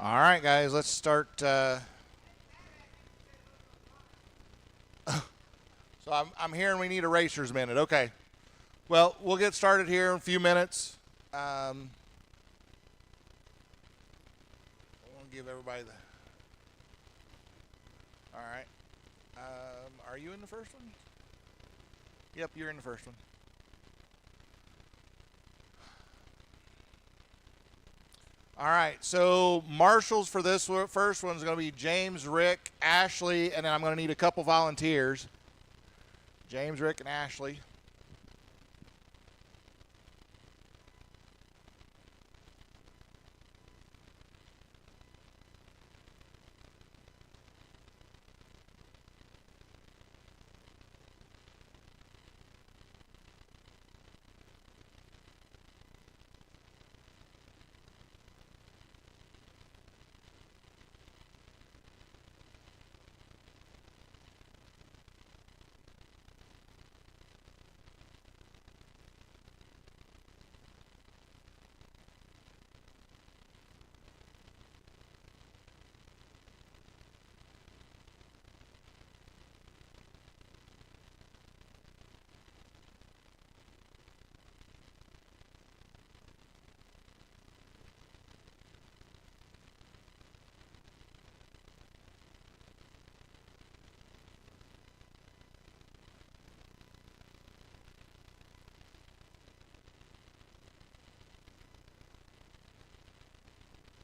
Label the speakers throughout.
Speaker 1: All right, guys, let's start. So I'm hearing we need a racer's minute. Okay. Well, we'll get started here in a few minutes. I want to give everybody the. All right. Are you in the first one? Yep, you're in the first one. All right, so marshals for this first one is going to be James, Rick, Ashley, and then I'm going to need a couple volunteers. James, Rick, and Ashley.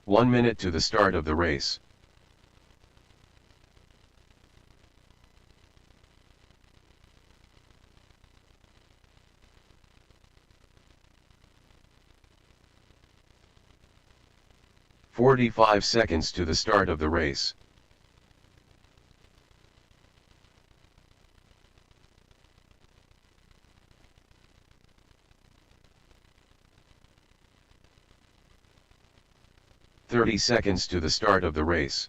Speaker 2: One minute to the start of the race. "45 seconds to the start of the race. "30 seconds to the start of the race.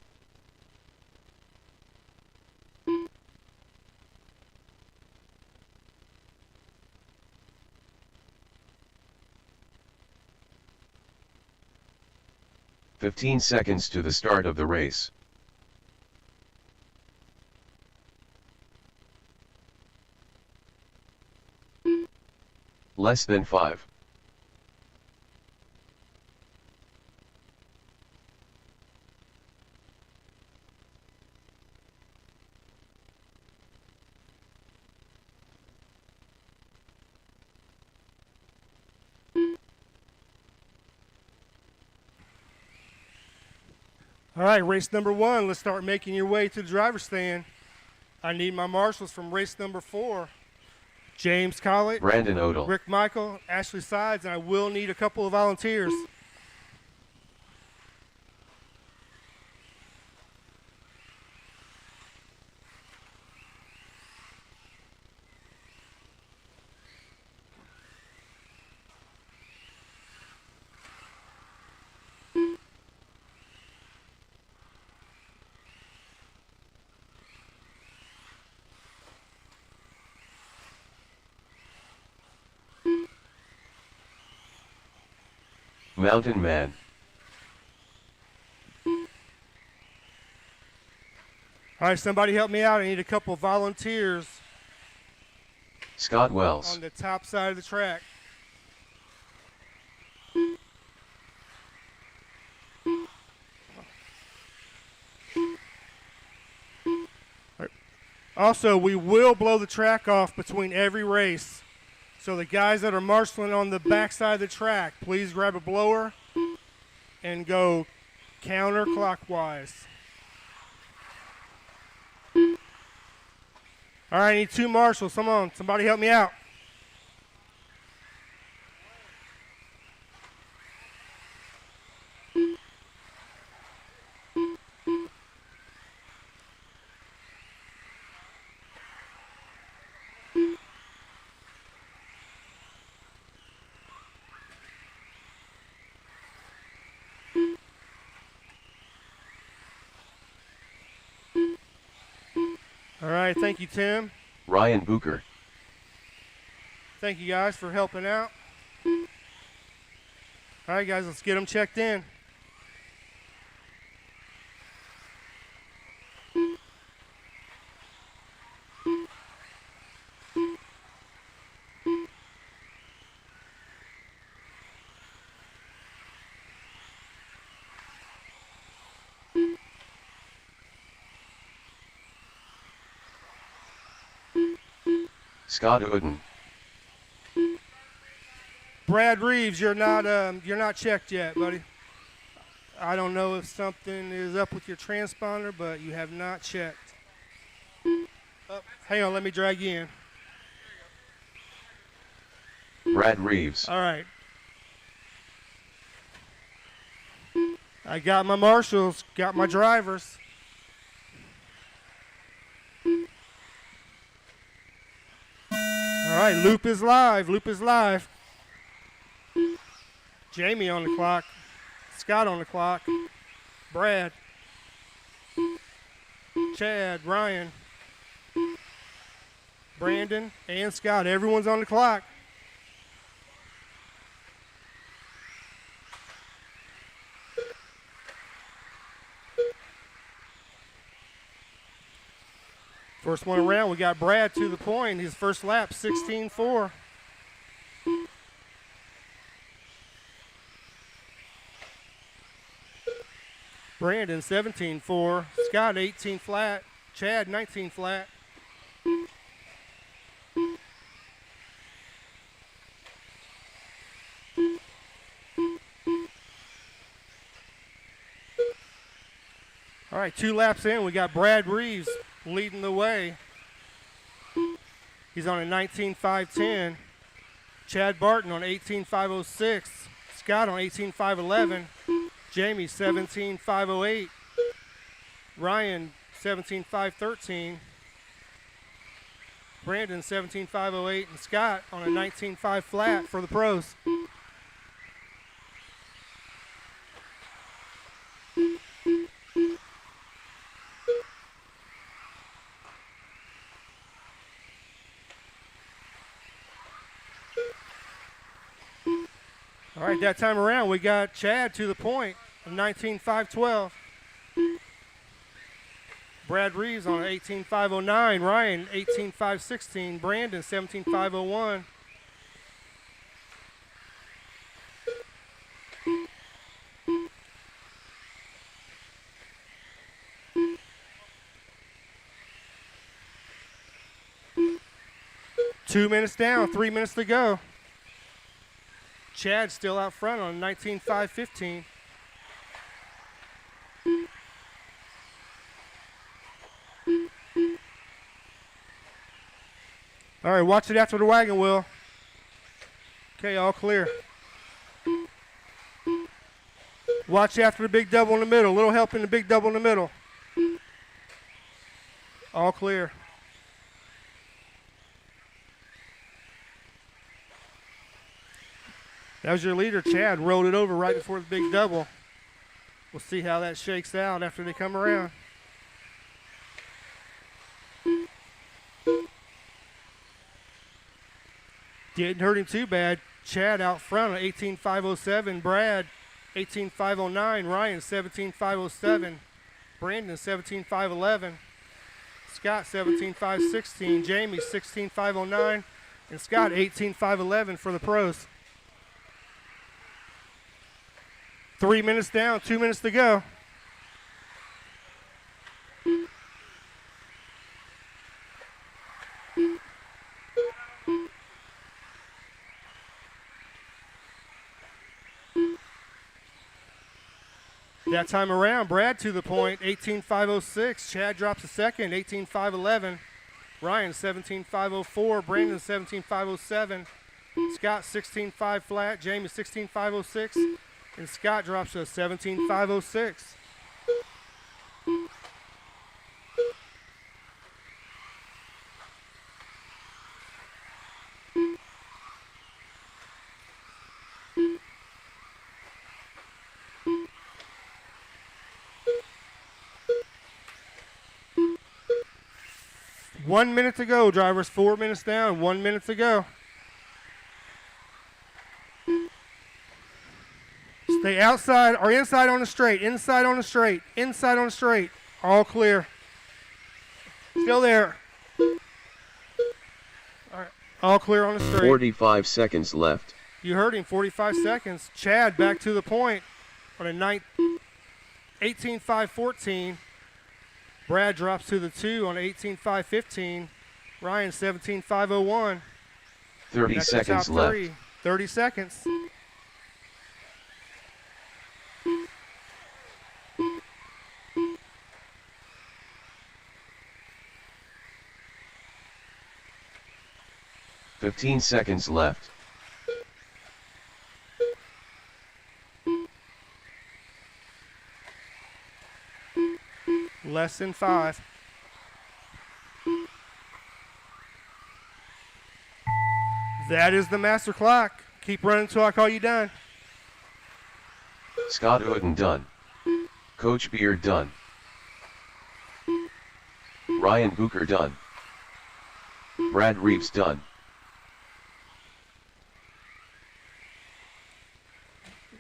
Speaker 2: "15 seconds to the start of the race. Less than 5.
Speaker 3: All right, race number 1. Let's start making your way to the driver's stand. I need my marshals from race number 4. James Collett,
Speaker 2: Brandon Odell.
Speaker 3: Rick Michael, Ashley Sides, and I will need a couple of volunteers.
Speaker 2: Mountain Man.
Speaker 3: All right, somebody help me out. I need a couple of volunteers
Speaker 2: Scott Wells.
Speaker 3: on the top side of the track. Also, we will blow the track off between every race. So the guys that are marshaling on the back side of the track, please grab a blower and go counterclockwise. All right, I need 2 marshals. Come on, somebody help me out. All right, thank you, Tim.
Speaker 2: Ryan Booker.
Speaker 3: Thank you guys for helping out. All right, guys, let's get them checked in.
Speaker 2: Scott Uden.
Speaker 3: Brad Reeves, you're not checked yet, buddy. I don't know if something is up with your transponder, but you have not checked. Hang on, let me drag you in.
Speaker 2: Brad Reeves.
Speaker 3: All right. I got my marshals, got my drivers. All right, loop is live, loop is live. Jamie on the clock, Scott on the clock, Brad, Chad, Ryan, Brandon, and Scott. Everyone's on the clock. First one around, we got Brad to the point. His first lap, 16.4. Brandon, 17.4. Scott, 18 flat. Chad, 19 flat. All right, 2 laps in, we got Brad Reeves leading the way. He's on a 19.510. Chad Barton on 18.506. Scott on 18.511. Jamie 17.508. Ryan 17.513. Brandon 17.508, and Scott on a 19.5 flat for the pros. All right, that time around, we got Chad to the point of 19.512. Brad Reeves on 18.509. Ryan, 18.516. Brandon, 17.501. Two minutes down, 3 minutes to go. Chad still out front on 19.515. All right, watch it after the wagon wheel. Okay, all clear. Watch after the big double in the middle. A little help in the big double in the middle. All clear. That was your leader, Chad. Rolled it over right before the big double. We'll see how that shakes out after they come around. Didn't hurt him too bad. Chad out front on 18.507. Brad, 18.509. Ryan, 17.507. Brandon, 17.511. Scott, 17.516. Jamie, 16.509. And Scott, 18.511 for the pros. 3 minutes down, 2 minutes to go. That time around, Brad to the point, 18.506. Chad drops a second, 18.511. Ryan, 17.504. Brandon, 17.507. Scott, 16.5 flat. Jamie, 16.506. And Scott drops a 17.506. One minute to go, drivers. 4 minutes down, 1 minute to go. Stay outside or inside on the straight, inside on the straight, inside on the straight. All clear. Still there. All right, all clear on the straight.
Speaker 2: 45 seconds left.
Speaker 3: You heard him, 45 seconds. Chad back to the point on a 18.514. Brad drops to the 2 on 18.515. Ryan, 17.501.
Speaker 2: 30
Speaker 3: That's the
Speaker 2: seconds
Speaker 3: top
Speaker 2: left.
Speaker 3: 3. 30 seconds.
Speaker 2: $15 seconds left.
Speaker 3: Less than 5. That is the master clock. Keep running until I call you done.
Speaker 2: Scott Oden done. Coach Beard done. Ryan Booker done. Brad Reeves done.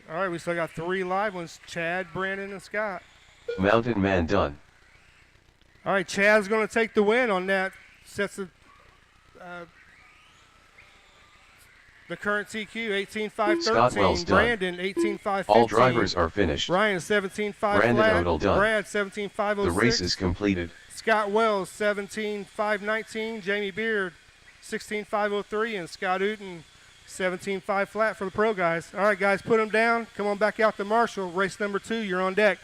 Speaker 3: All right, we still got 3 live ones. Chad, Brandon, and Scott.
Speaker 2: Mountain Man done.
Speaker 3: All right, Chad's going to take the win on that. Sets the current TQ, 18.513.
Speaker 2: Scott Wells done.
Speaker 3: Brandon, 18.515.
Speaker 2: All drivers are finished.
Speaker 3: Ryan, 17.5
Speaker 2: Brandon
Speaker 3: flat.
Speaker 2: Odell done.
Speaker 3: Brad, 17.506.
Speaker 2: The race is completed.
Speaker 3: Scott Wells, 17.519. Jamie Beard, 16.503. And Scott Uten, 17.5 flat for the pro guys. All right, guys, put them down. Come on back out to Marshall. Race number 2, you're on deck.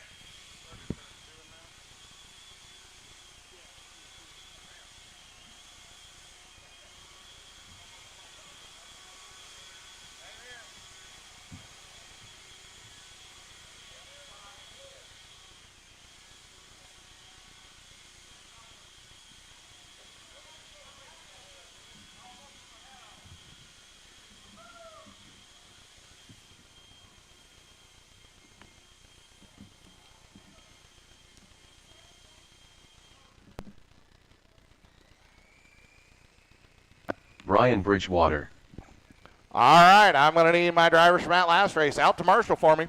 Speaker 2: Brian Bridgewater.
Speaker 1: All right, I'm going to need my drivers from that last race out to Marshall for me.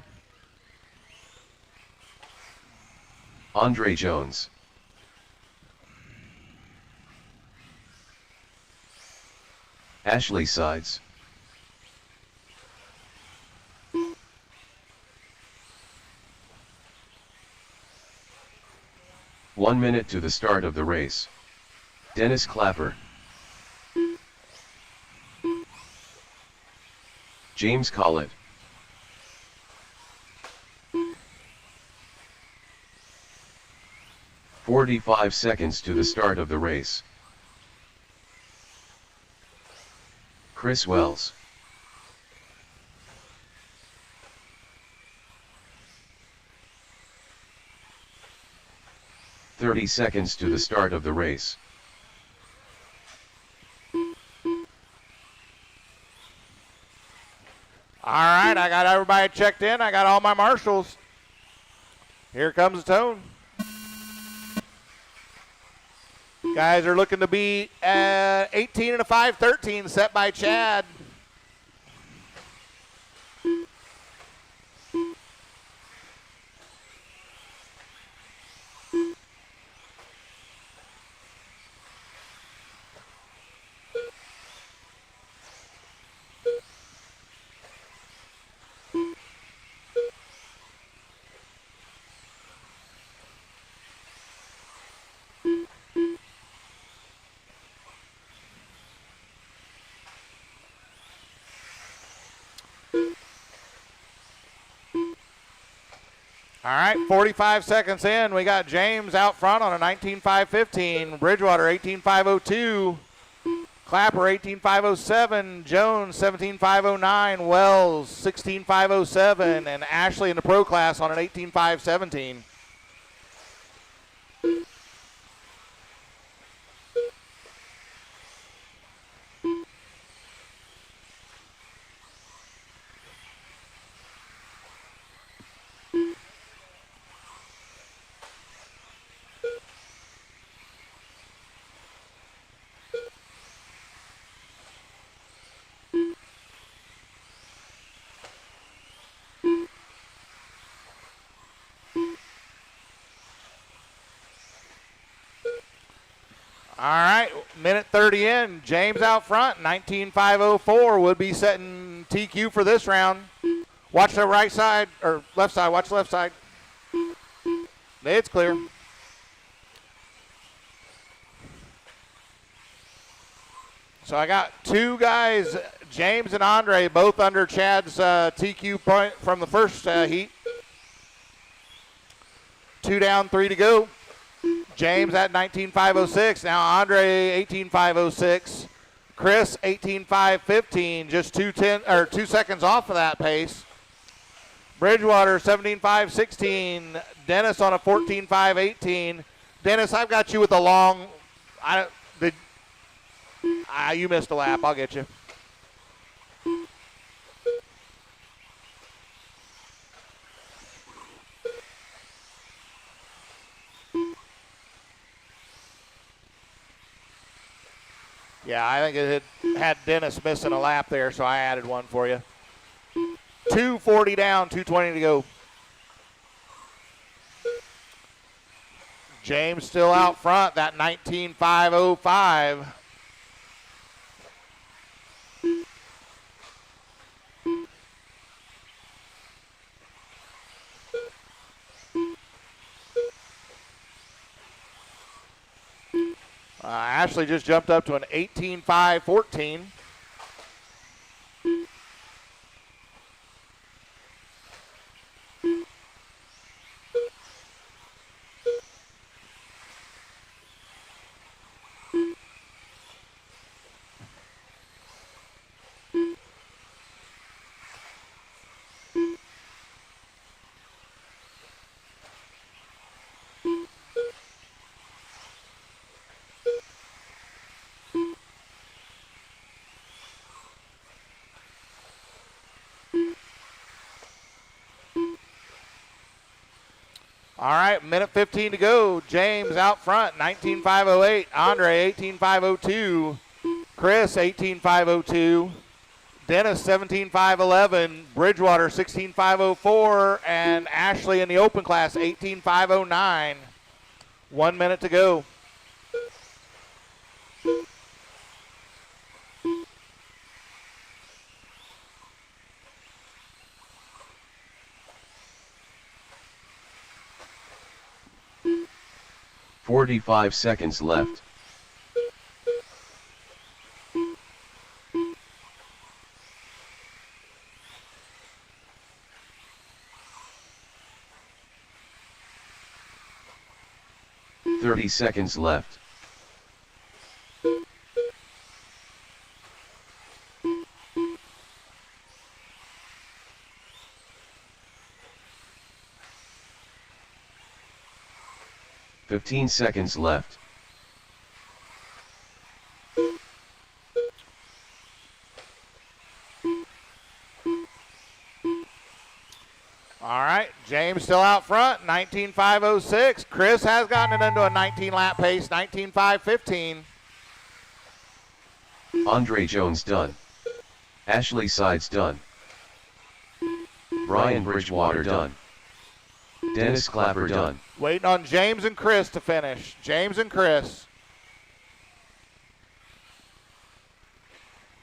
Speaker 2: Andre Jones. Ashley Sides. One minute to the start of the race. Dennis Clapper. James Collett. "45 seconds to the start of the race. Chris Wells. "30 seconds to the start of the race.
Speaker 1: All right, I got everybody checked in. I got all my marshals. Here comes the tone. Guys are looking to be at 18 and a 5:13 set by Chad. All right, 45 seconds in. We got James out front on a 19.515. Bridgewater 18.502. Clapper 18.507. Jones 17.509. Wells 16.507. And Ashley in the pro class on an 18.517. All right, minute 30 in. James out front, 19.504 would be setting TQ for this round. Watch the right side, or left side, watch the left side. It's clear. So I got two guys, James and Andre, both under Chad's TQ point from the first heat. 2 down, 3 to go. James at 19.506. Now Andre 18.506. Chris 18.515. Just 2 seconds off of that pace. Bridgewater 17.516. Dennis on a 14.518. Dennis, I've got you with a long. You missed a lap. I'll get you. Yeah, I think it had Dennis missing a lap there, so I added one for you. 2:40 down, 2:20 to go. James still out front, that 19.505. Ashley just jumped up to an 18.514. All right, minute 15 to go. James out front, 19.508. Andre, 18.502. Chris, 18.502. Dennis, 17.511. Bridgewater, 16.504. And Ashley in the open class, 18.509. 1 minute to go.
Speaker 2: "45 seconds left. "30 seconds left. "15 seconds left.
Speaker 1: All right, James still out front, 19.506. Chris has gotten it into a 19-lap pace, 19.515.
Speaker 2: Andre Jones done. Ashley Sides done. Brian Bridgewater done. Dennis Clapper done.
Speaker 1: Waiting on James and Chris to finish. James and Chris.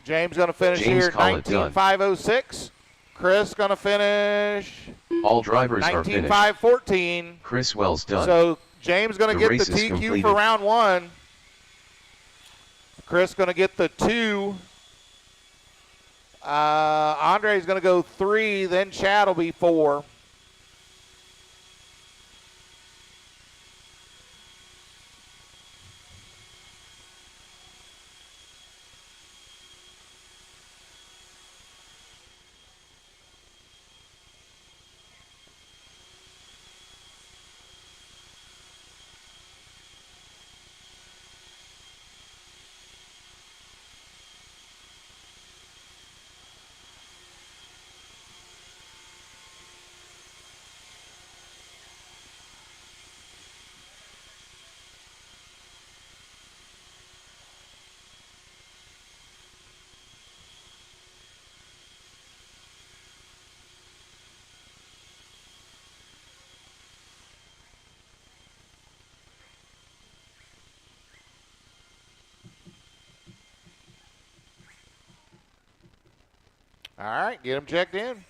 Speaker 1: James going to finish
Speaker 2: James
Speaker 1: here, 19.506. Chris going to finish
Speaker 2: All drivers are finished.
Speaker 1: 19.514.
Speaker 2: Chris Wells done.
Speaker 1: So James going to get the
Speaker 2: race is
Speaker 1: TQ
Speaker 2: completed.
Speaker 1: for round 1. Chris going to get the 2. Andre's going to go 3. Then Chad will be 4. All right, get him checked in.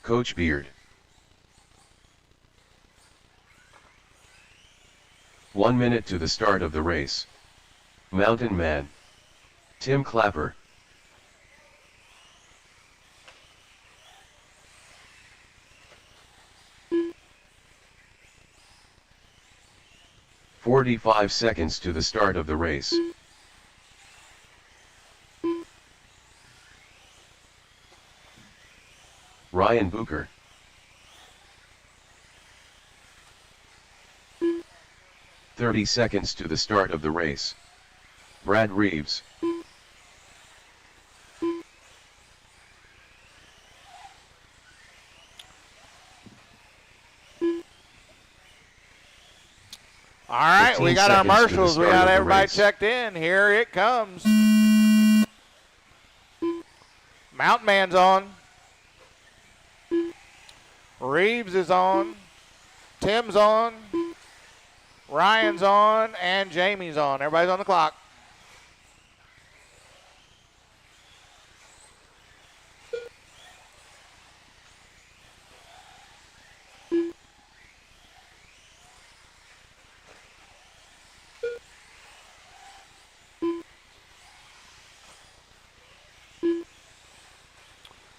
Speaker 2: Coach Beard. 1 minute to the start of the race. Mountain Man. Tim Clapper. "45 seconds to the start of the race. Ryan Booker. 30 seconds to the start of the race. Brad Reeves.
Speaker 1: All right,
Speaker 2: 15
Speaker 1: we got our
Speaker 2: seconds to the
Speaker 1: marshals. We
Speaker 2: start
Speaker 1: got
Speaker 2: of the
Speaker 1: everybody
Speaker 2: race.
Speaker 1: checked in. Here it comes. Mountain Man's on. Reeves is on. Tim's on. Ryan's on. And Jamie's on. Everybody's on the clock.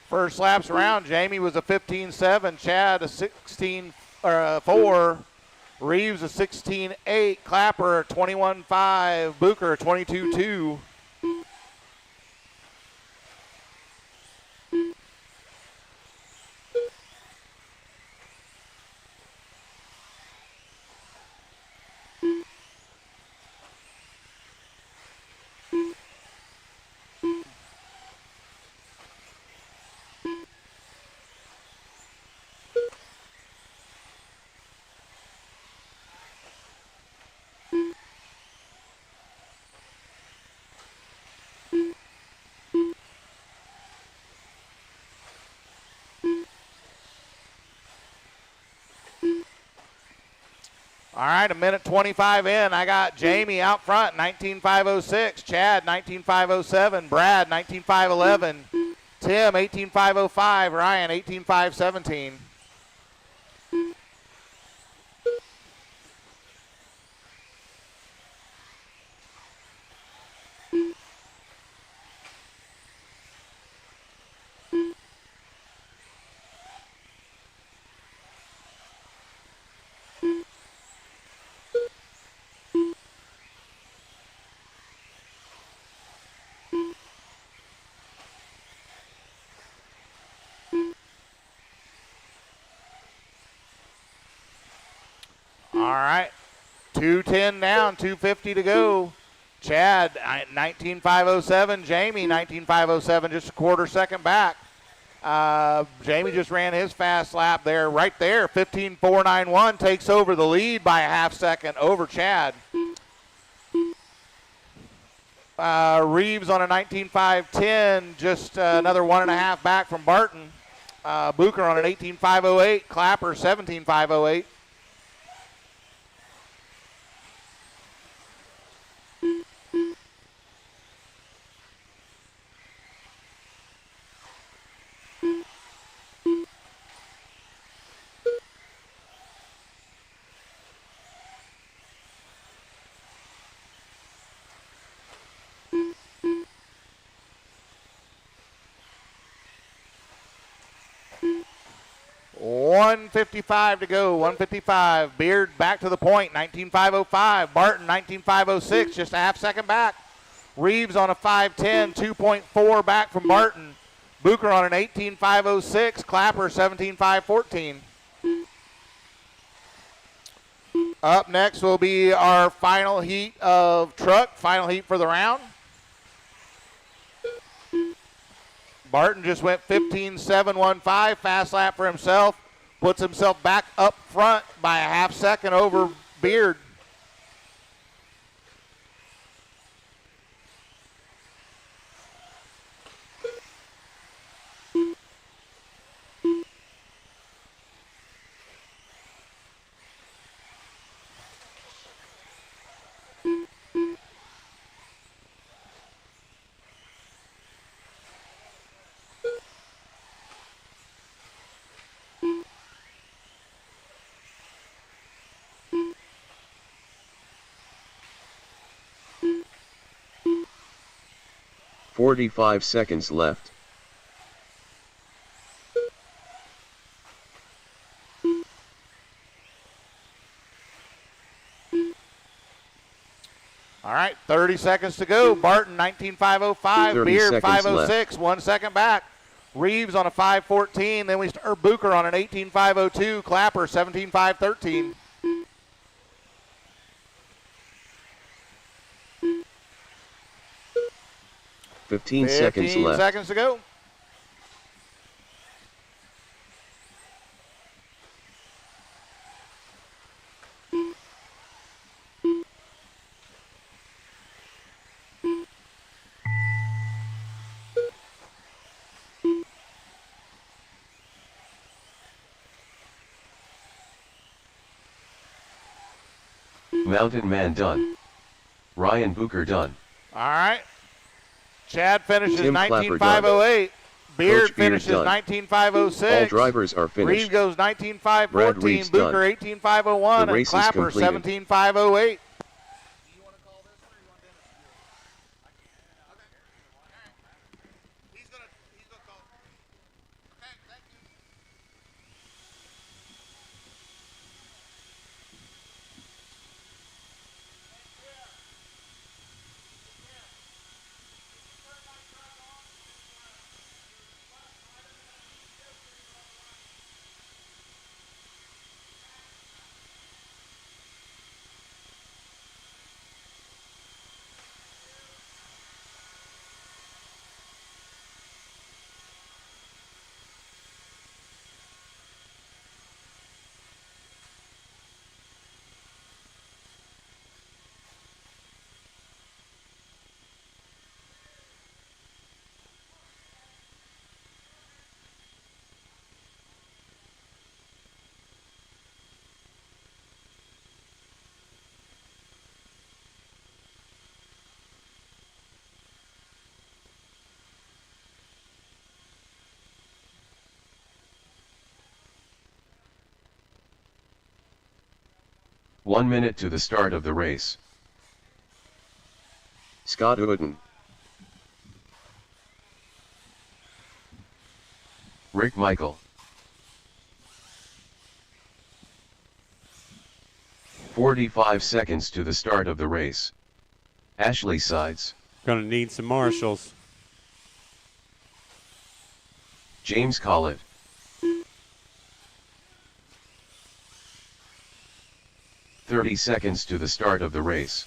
Speaker 1: First laps around, Jamie was a 15.7, Chad a 16.4, Reeves a 16.8, Clapper a 21.5, Booker a 22.2. All right, a minute 25 in. I got Jamie out front, 19.506. Chad, 19.507. Brad, 19.511. Tim, 18.505. Ryan, 18.517. All right, 2:10 down, 2:50 to go. Chad, 19.507. Jamie, 19.507, just a quarter second back. Jamie just ran his fast lap there, right there. 15.491 takes over the lead by a half second over Chad. Reeves on a 19.510, just another 1.5 back from Barton. Booker on an 18.508, Clapper 17.508. .155 to go, 155. Beard back to the point, 19.505. Barton, 19.506, just a half second back. Reeves on a 5.10, 2.4 back from Barton. Booker on an 18.506. Clapper, 17.514. Up next will be our final heat of truck, final heat for the round. Barton just went 15.715, fast lap for himself. Puts himself back up front by a half second over Beard.
Speaker 2: 45 seconds left.
Speaker 1: All right, 30 seconds to go. Barton, 19.505.
Speaker 2: 30
Speaker 1: Beard,
Speaker 2: seconds
Speaker 1: 506.
Speaker 2: left.
Speaker 1: 1 second back. Reeves on a 5.14. Then Booker on an 18.502. Clapper, 17.513.
Speaker 2: 15 seconds
Speaker 1: 15
Speaker 2: left.
Speaker 1: seconds to go.
Speaker 2: Mountain Man done. Ryan Booker done.
Speaker 1: All right. Chad finishes
Speaker 2: Tim Clapper
Speaker 1: 19.508. Beard
Speaker 2: Coach Beard
Speaker 1: finishes
Speaker 2: done.
Speaker 1: 19.506.
Speaker 2: All drivers are finished.
Speaker 1: Reeves goes
Speaker 2: Brad
Speaker 1: 19.514.
Speaker 2: Reeves
Speaker 1: Booker
Speaker 2: done.
Speaker 1: 18.501.
Speaker 2: The race
Speaker 1: And
Speaker 2: is
Speaker 1: Clapper
Speaker 2: completed.
Speaker 1: 17.508.
Speaker 2: One minute to the start of the race. Scott Uden. Rick Michael. 45 seconds to the start of the race. Ashley Sides.
Speaker 4: Gonna need some marshals.
Speaker 2: James Collett. "30 seconds to the start of the race.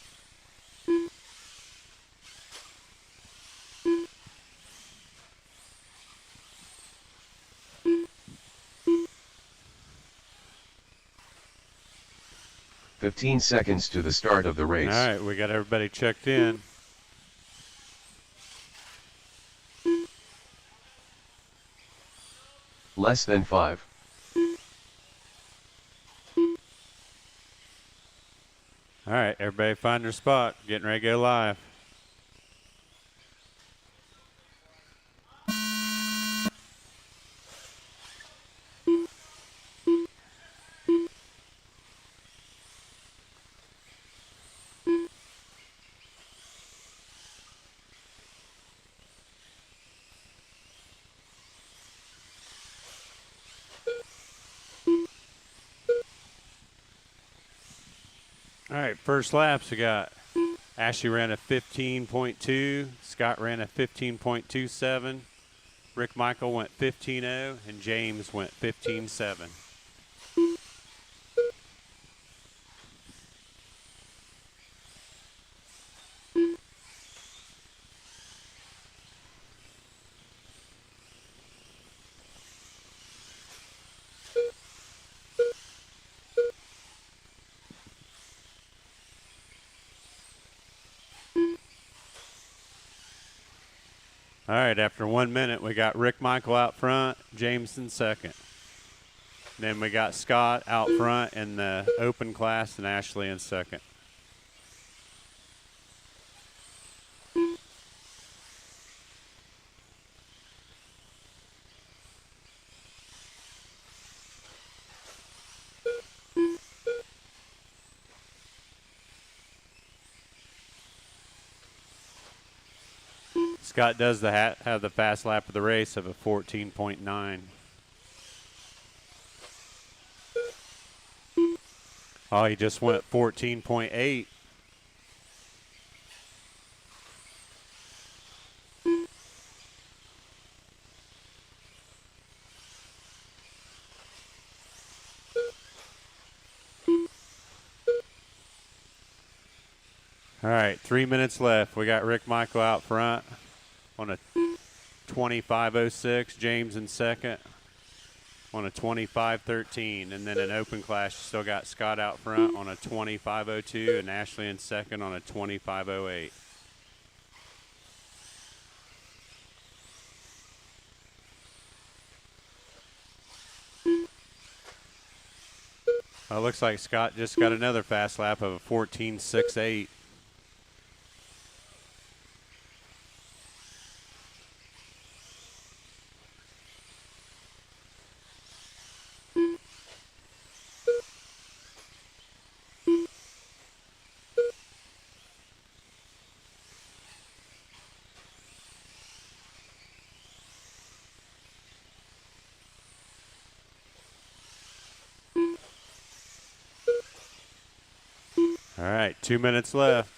Speaker 2: "15 seconds to the start of the race.
Speaker 4: All right, we got everybody checked in.
Speaker 2: Less than 5.
Speaker 4: All right, everybody find their spot. Getting ready to go live. All right, first laps, we got Ashley ran a 15.2, Scott ran a 15.27, Rick Michael went 15.0, and James went 15.7. All right, after 1 minute, we got Rick Michael out front, James in second. Then we got Scott out front in the open class and Ashley in second. Scott does have the fast lap of the race of a 14.9. Oh, he just went 14.8. All right, 3 minutes left. We got Rick Michael out front on a 25.06. James in second on a 25.13. And then in open class, you still got Scott out front on a 25.02 and Ashley in second on a 25.08. Well, it looks like Scott just got another fast lap of a 14.68. All right, 2 minutes left.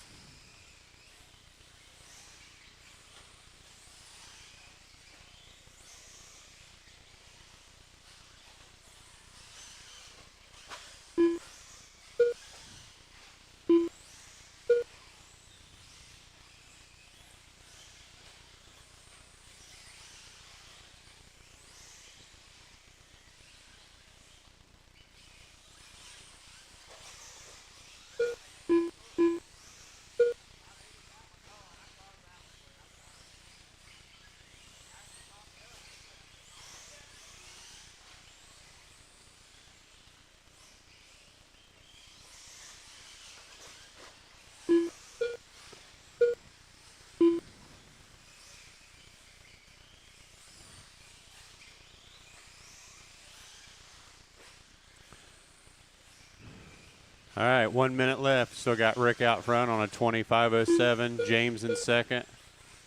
Speaker 4: All right, 1 minute left. Still got Rick out front on a 25.07. James in second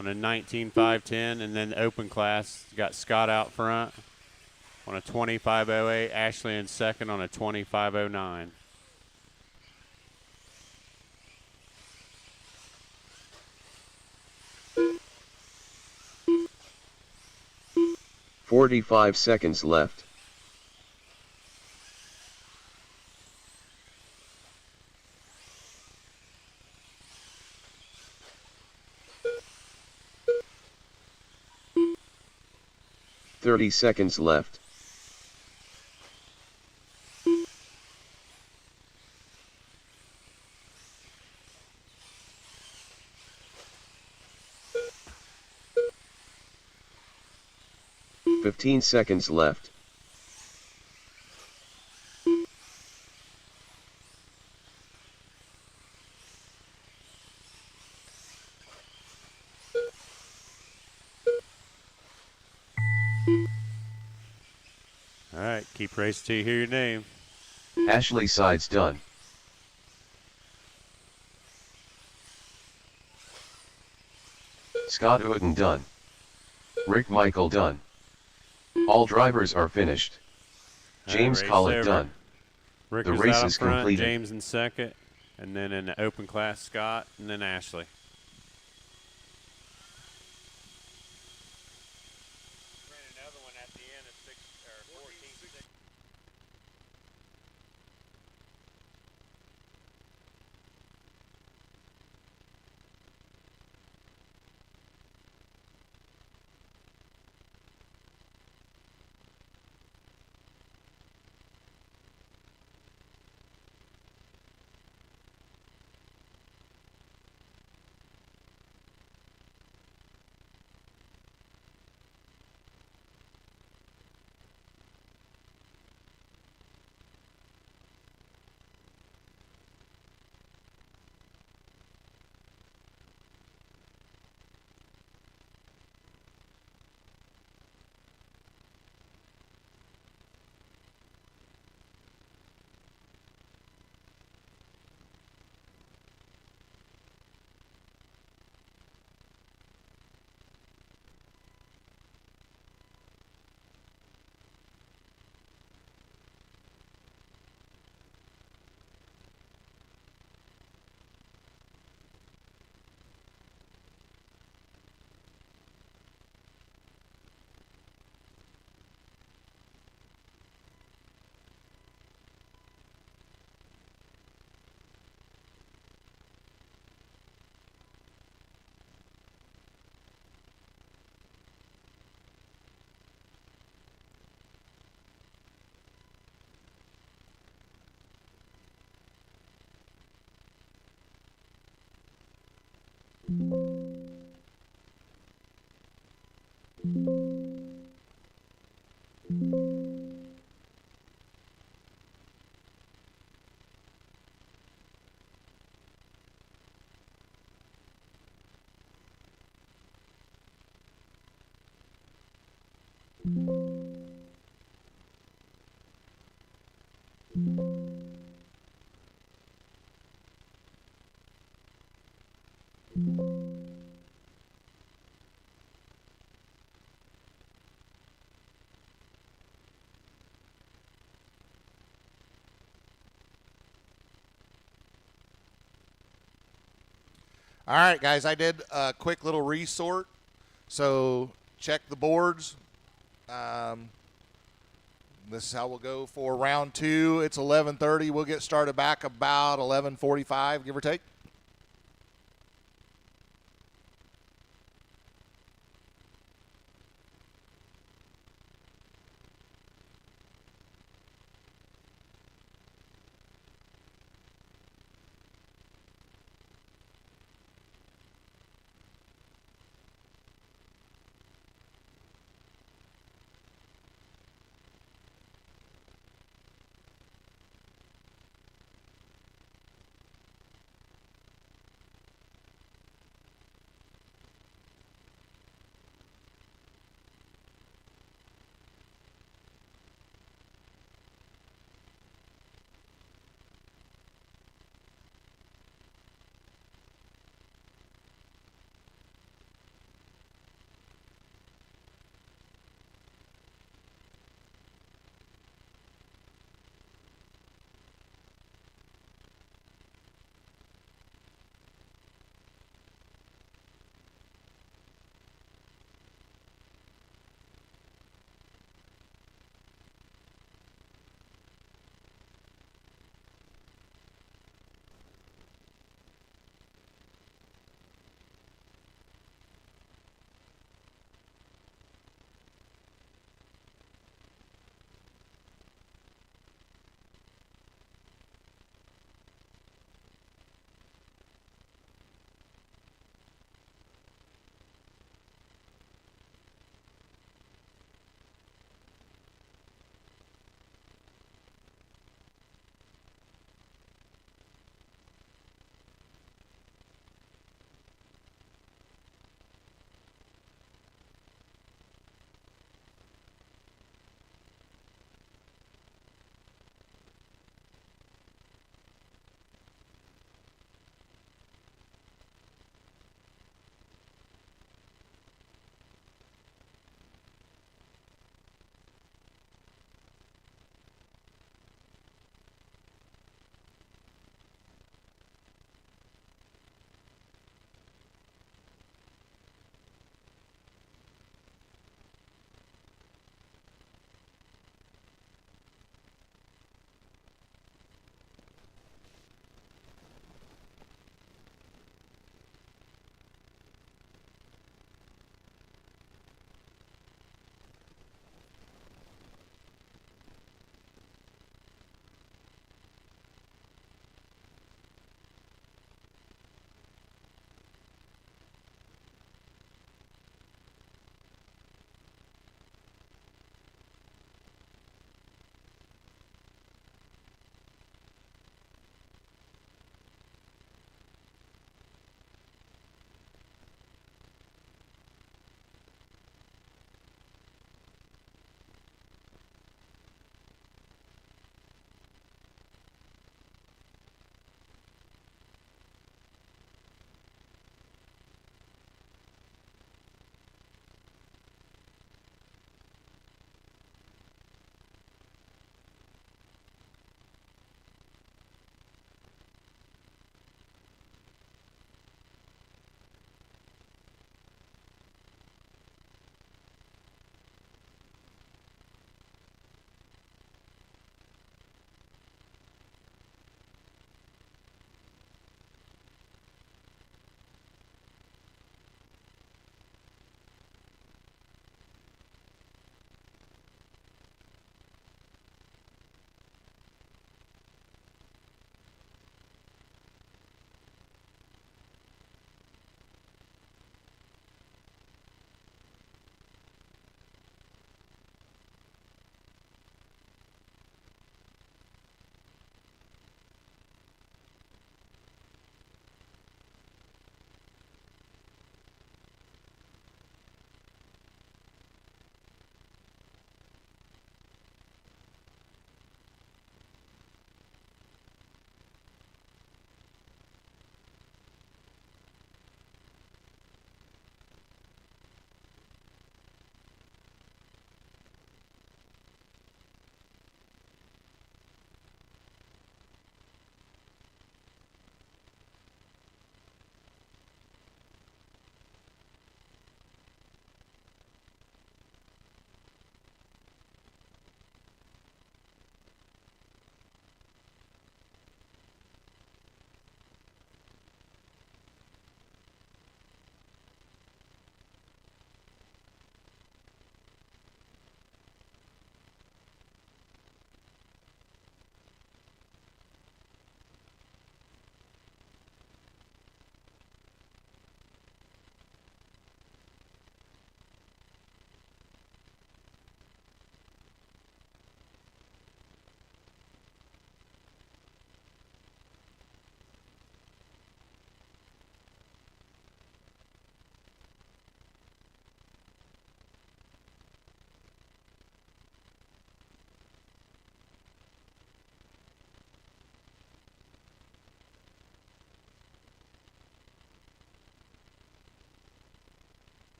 Speaker 4: on a 19.510. And then open class, got Scott out front on a 25.08. Ashley in second on a 25.09.
Speaker 2: .45 left. .30 left. .15 left.
Speaker 4: All right, keep racing till you hear your name.
Speaker 2: Ashley Sides done. Scott Uden done. Rick Michael done. All drivers are finished. James
Speaker 4: race
Speaker 2: Collett
Speaker 4: over.
Speaker 2: done.
Speaker 4: Rick
Speaker 2: The
Speaker 4: is
Speaker 2: race
Speaker 4: out
Speaker 2: is
Speaker 4: front,
Speaker 2: completed.
Speaker 4: James in second, and then in the open class, Scott, and then Ashley. Ran another one at the end of 14.6.
Speaker 1: All right, guys, I did a quick little resort. So check the boards. This is how we'll go for round 2. It's 11:30. We'll get started back about 11:45, give or take.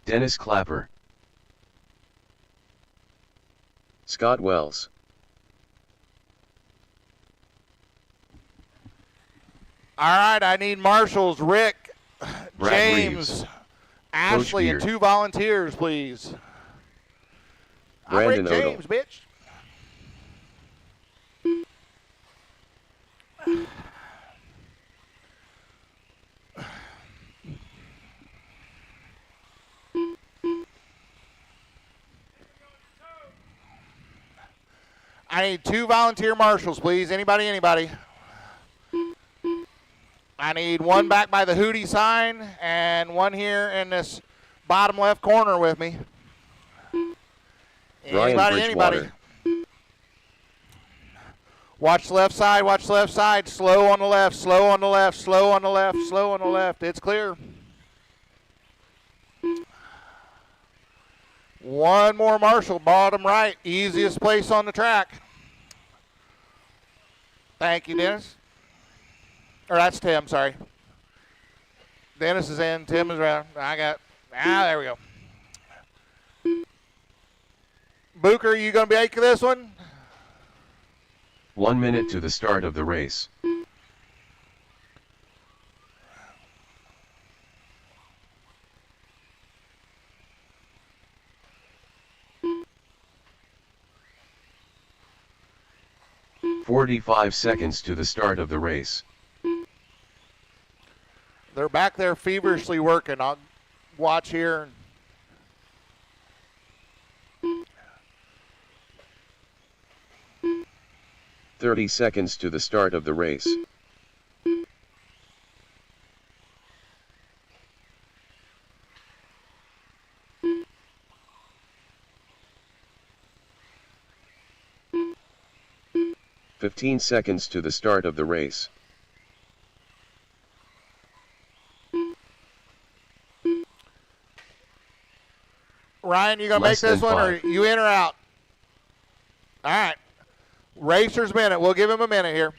Speaker 2: Dennis Clapper. Scott Wells.
Speaker 1: All right, I need marshals. Rick,
Speaker 2: Brad
Speaker 1: James,
Speaker 2: Reeves.
Speaker 1: Ashley, and
Speaker 2: Beard.
Speaker 1: 2 volunteers, please.
Speaker 2: Brandon
Speaker 1: I'm Rick James, bitch. I need 2 volunteer marshals, please. Anybody? I need 1 back by the Hootie sign and 1 here in this bottom left corner with me. Anybody? Watch the left side, slow on the left. It's clear. 1 more marshal, bottom right, easiest place on the track. Thank you, Dennis. Or that's Tim, sorry. Dennis is in, Tim is around. There we go. Booker, you going to be for this one?
Speaker 2: 1 minute to the start of the race. "45 seconds to the start of the race.
Speaker 1: They're back there feverishly working. I'll watch here.
Speaker 2: 30 seconds to the start of the race. "15 seconds to the start of the race.
Speaker 1: Ryan, you going to make
Speaker 2: Less than
Speaker 1: this one, or
Speaker 2: 5.
Speaker 1: you in or out? All right. Racer's minute. We'll give him a minute here.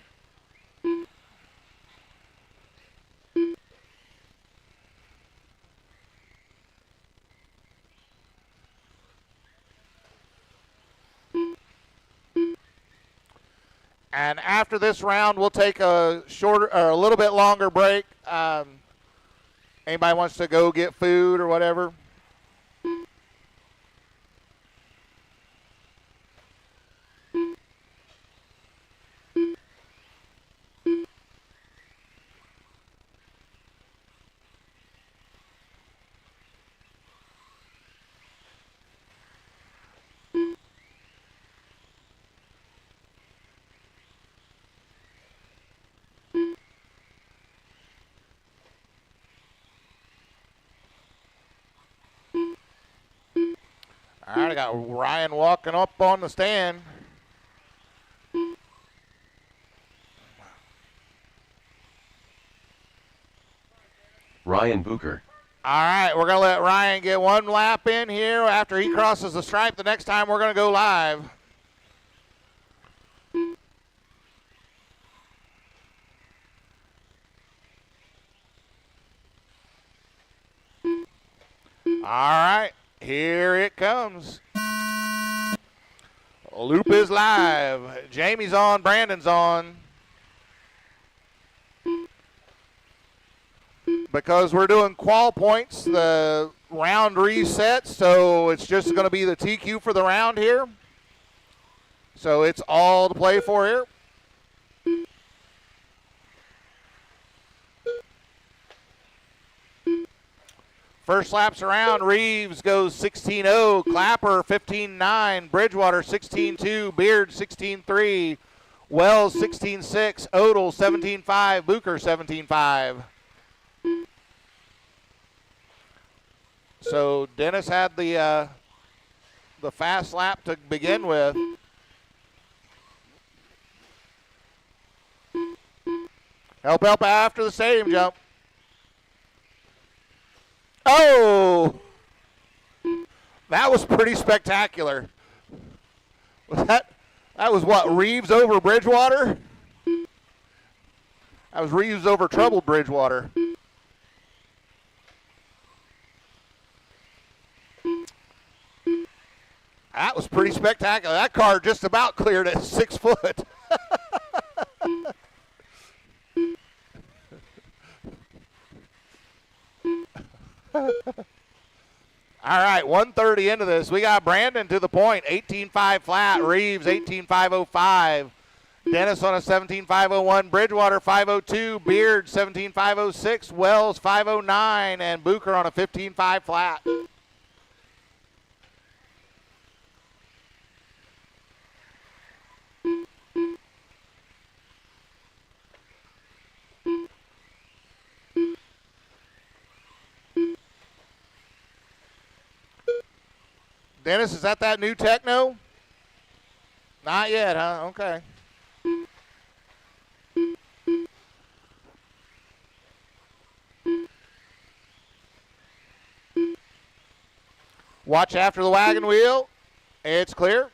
Speaker 1: And after this round, we'll take a shorter, or a little bit longer break. Anybody wants to go get food or whatever? All right, I got Ryan walking up on the stand.
Speaker 2: Ryan Booker.
Speaker 1: All right, we're going to let Ryan get 1 lap in here. After he crosses the stripe, the next time we're going to go live. All right, here it comes. Loop is live. Jamie's on, Brandon's on. Because we're doing qual points, the round resets, so it's just going to be the TQ for the round here. So it's all to play for here. First laps around, Reeves goes 16.0, Clapper 15.9, Bridgewater 16.2, Beard 16.3, Wells 16.6, Odell 17.5, Booker 17.5. So Dennis had the fast lap to begin with. Help after the stadium jump. Oh! That was pretty spectacular. That was what, Reeves over Bridgewater? That was Reeves over troubled Bridgewater. That was pretty spectacular. That car just about cleared at 6 foot. All right, 1:30 into this. We got Brandon to the point, 18.5 flat. Reeves, 18.505. Dennis on a 17.501. Bridgewater, 502. Beard, 17.506. Wells, 509. And Bucher on a 15.5 flat. Dennis, is that new Techno? Not yet, huh? Okay. Watch after the wagon wheel. It's clear.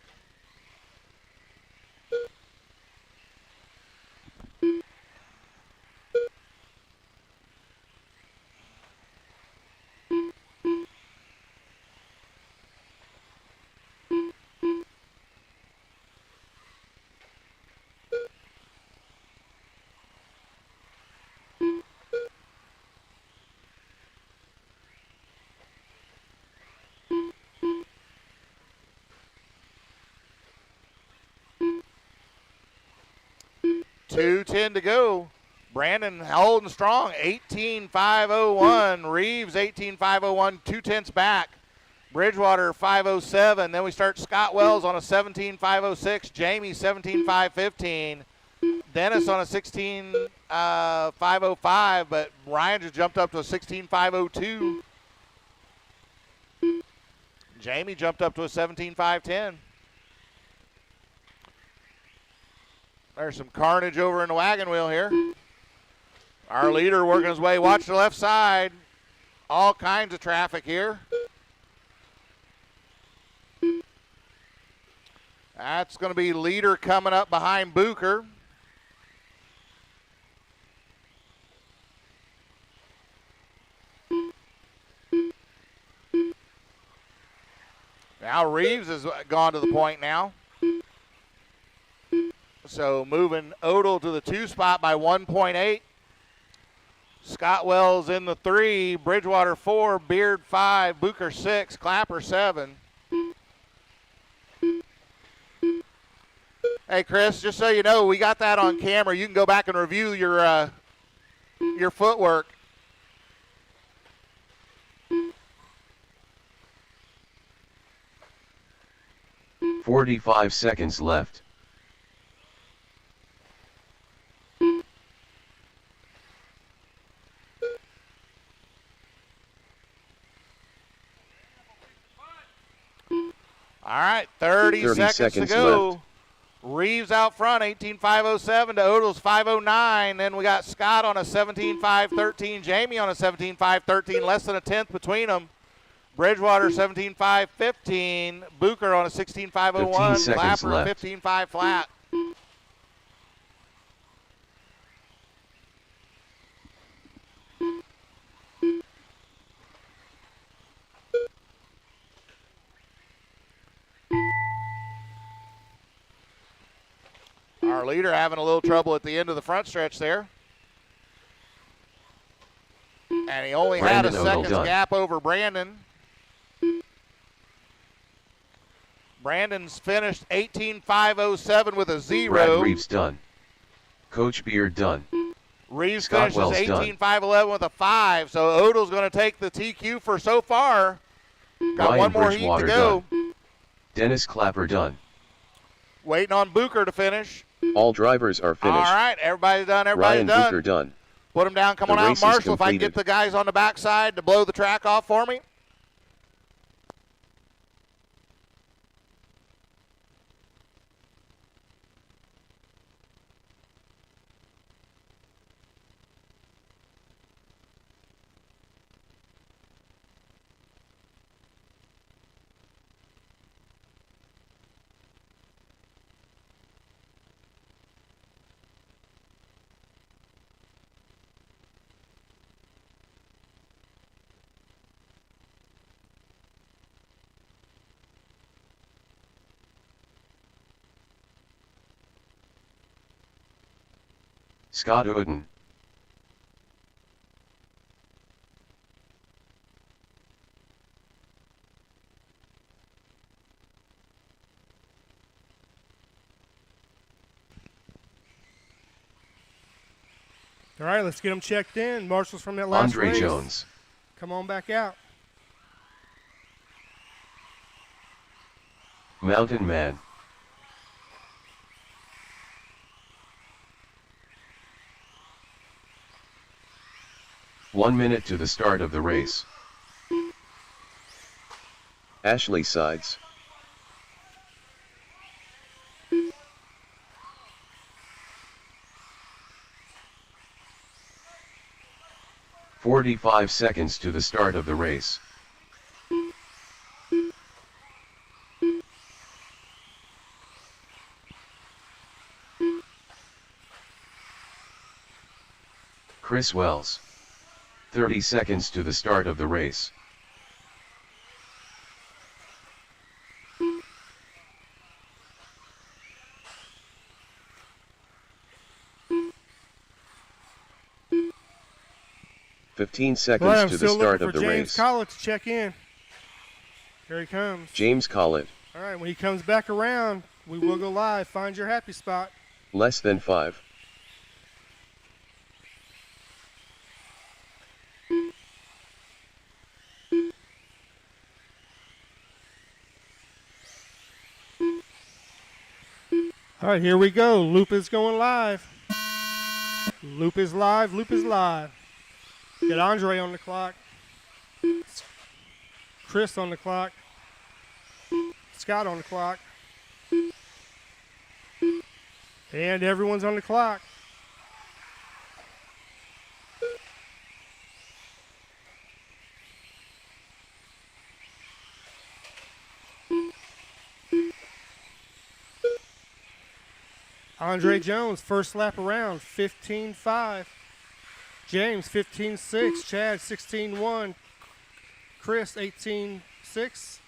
Speaker 1: .210 to go. Brandon holding strong, 18.501. Reeves, 18.501, 2/10 back. Bridgewater, 507. Then we start Scott Wells on a 17.506. Jamie, 17.515. Dennis on a 16.505, but Ryan just jumped up to a 16.502. Jamie jumped up to a 17.510. There's some carnage over in the wagon wheel here. Our leader working his way. Watch the left side. All kinds of traffic here. That's going to be leader coming up behind Bucher. Now Reeves has gone to the point now. So moving Odell to the 2 spot by 1.8. Scott Wells in the 3, Bridgewater 4, Beard 5, Bucher 6, Clapper 7. Hey Chris, just so you know, we got that on camera. You can go back and review your footwork.
Speaker 2: .45 left.
Speaker 1: All right, 30 seconds to go.
Speaker 2: Left.
Speaker 1: Reeves out front, 18.507 to Odell's 509. Then we got Scott on a 17.513. Jamie on a 17.513. Less than a tenth between them. Bridgewater 17.515. Bucher on a 16.501. Clapper 15.5 flat. Our leader having a little trouble at the end of the front stretch there. And he only had a second's gap over Brandon. Brandon's finished 18.507 with a 0.
Speaker 2: Brad Reeves done. Coach Beard done.
Speaker 1: Reeves finishes 18.511 with a 5. So Odell's going to take the TQ for so far. Got
Speaker 2: Ryan
Speaker 1: one more
Speaker 2: Bridgewater
Speaker 1: heat to go.
Speaker 2: Done. Dennis Clapper done.
Speaker 1: Waiting on Bucher to finish.
Speaker 2: All drivers are finished.
Speaker 1: All right, everybody's done. Everybody's
Speaker 2: Ryan
Speaker 1: done.
Speaker 2: Bucher done.
Speaker 1: Put them down. Come on out, Marshall. If I can get the guys on the backside to blow the track off for me.
Speaker 2: Scott Uden.
Speaker 3: All right, let's get them checked in. Marshals from that last
Speaker 2: Andre
Speaker 3: race.
Speaker 2: Jones.
Speaker 3: Come on back out.
Speaker 2: Mountain Man. One minute to the start of the race. Ashley Sides. "45 seconds to the start of the race. Chris Wells. 30 seconds to the start of the race. "15 seconds
Speaker 3: Well, I'm
Speaker 2: to the
Speaker 3: still
Speaker 2: start
Speaker 3: looking
Speaker 2: of
Speaker 3: for
Speaker 2: the
Speaker 3: James
Speaker 2: race.
Speaker 3: Collett to check in. Here he comes.
Speaker 2: James Collett.
Speaker 3: All right, when he comes back around, we will go live. Find your happy spot.
Speaker 2: Less than 5.
Speaker 3: All right, here we go. Loop is going live. Loop is live. Loop is live. Got Andre on the clock. Chris on the clock. Scott on the clock. And everyone's on the clock. Andre Jones, first lap around, 15.5. James, 15.6. Chad, 16.1. Chris, 18.6.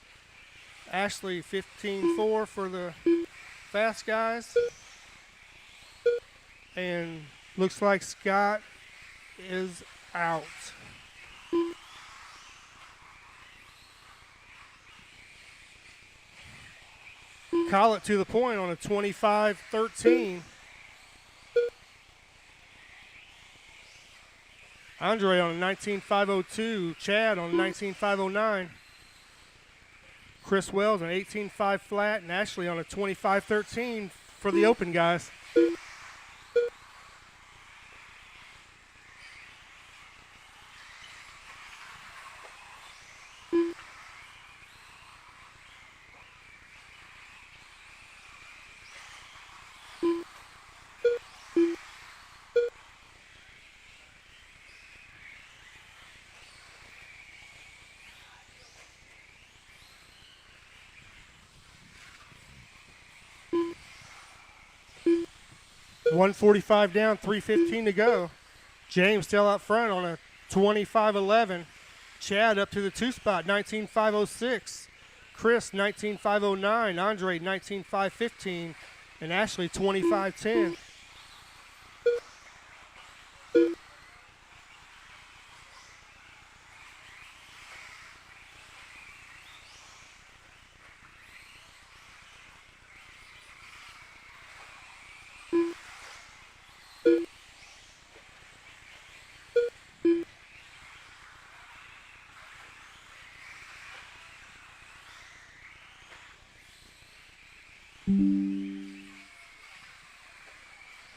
Speaker 3: Ashley, 15.4 for the fast guys. And looks like Scott is out. Collett to the point on a 25.13. Andre on a 19.502. Chad on a 19.509. Chris Wells on 18.5 flat, and Ashley on a 25.13 for the open guys. $145 down, 3:15 to go. James still out front on a 25.11. Chad up to the 2 spot, 19.506. Chris, 19.509. Andre, 19.515. And Ashley, 25.10.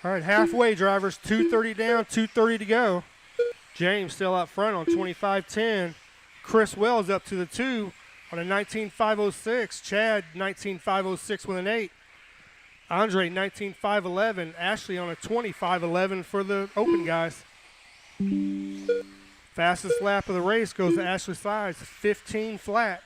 Speaker 3: All right, halfway, drivers. 2:30 down, 2:30 to go. James still out front on 25.10. Chris Wells up to the 2 on a 19.506. Chad, 19.506 with an 8. Andre, 19.511. Ashley on a 25.11 for the open guys. Fastest lap of the race goes to Ashley Sides, 15 flat.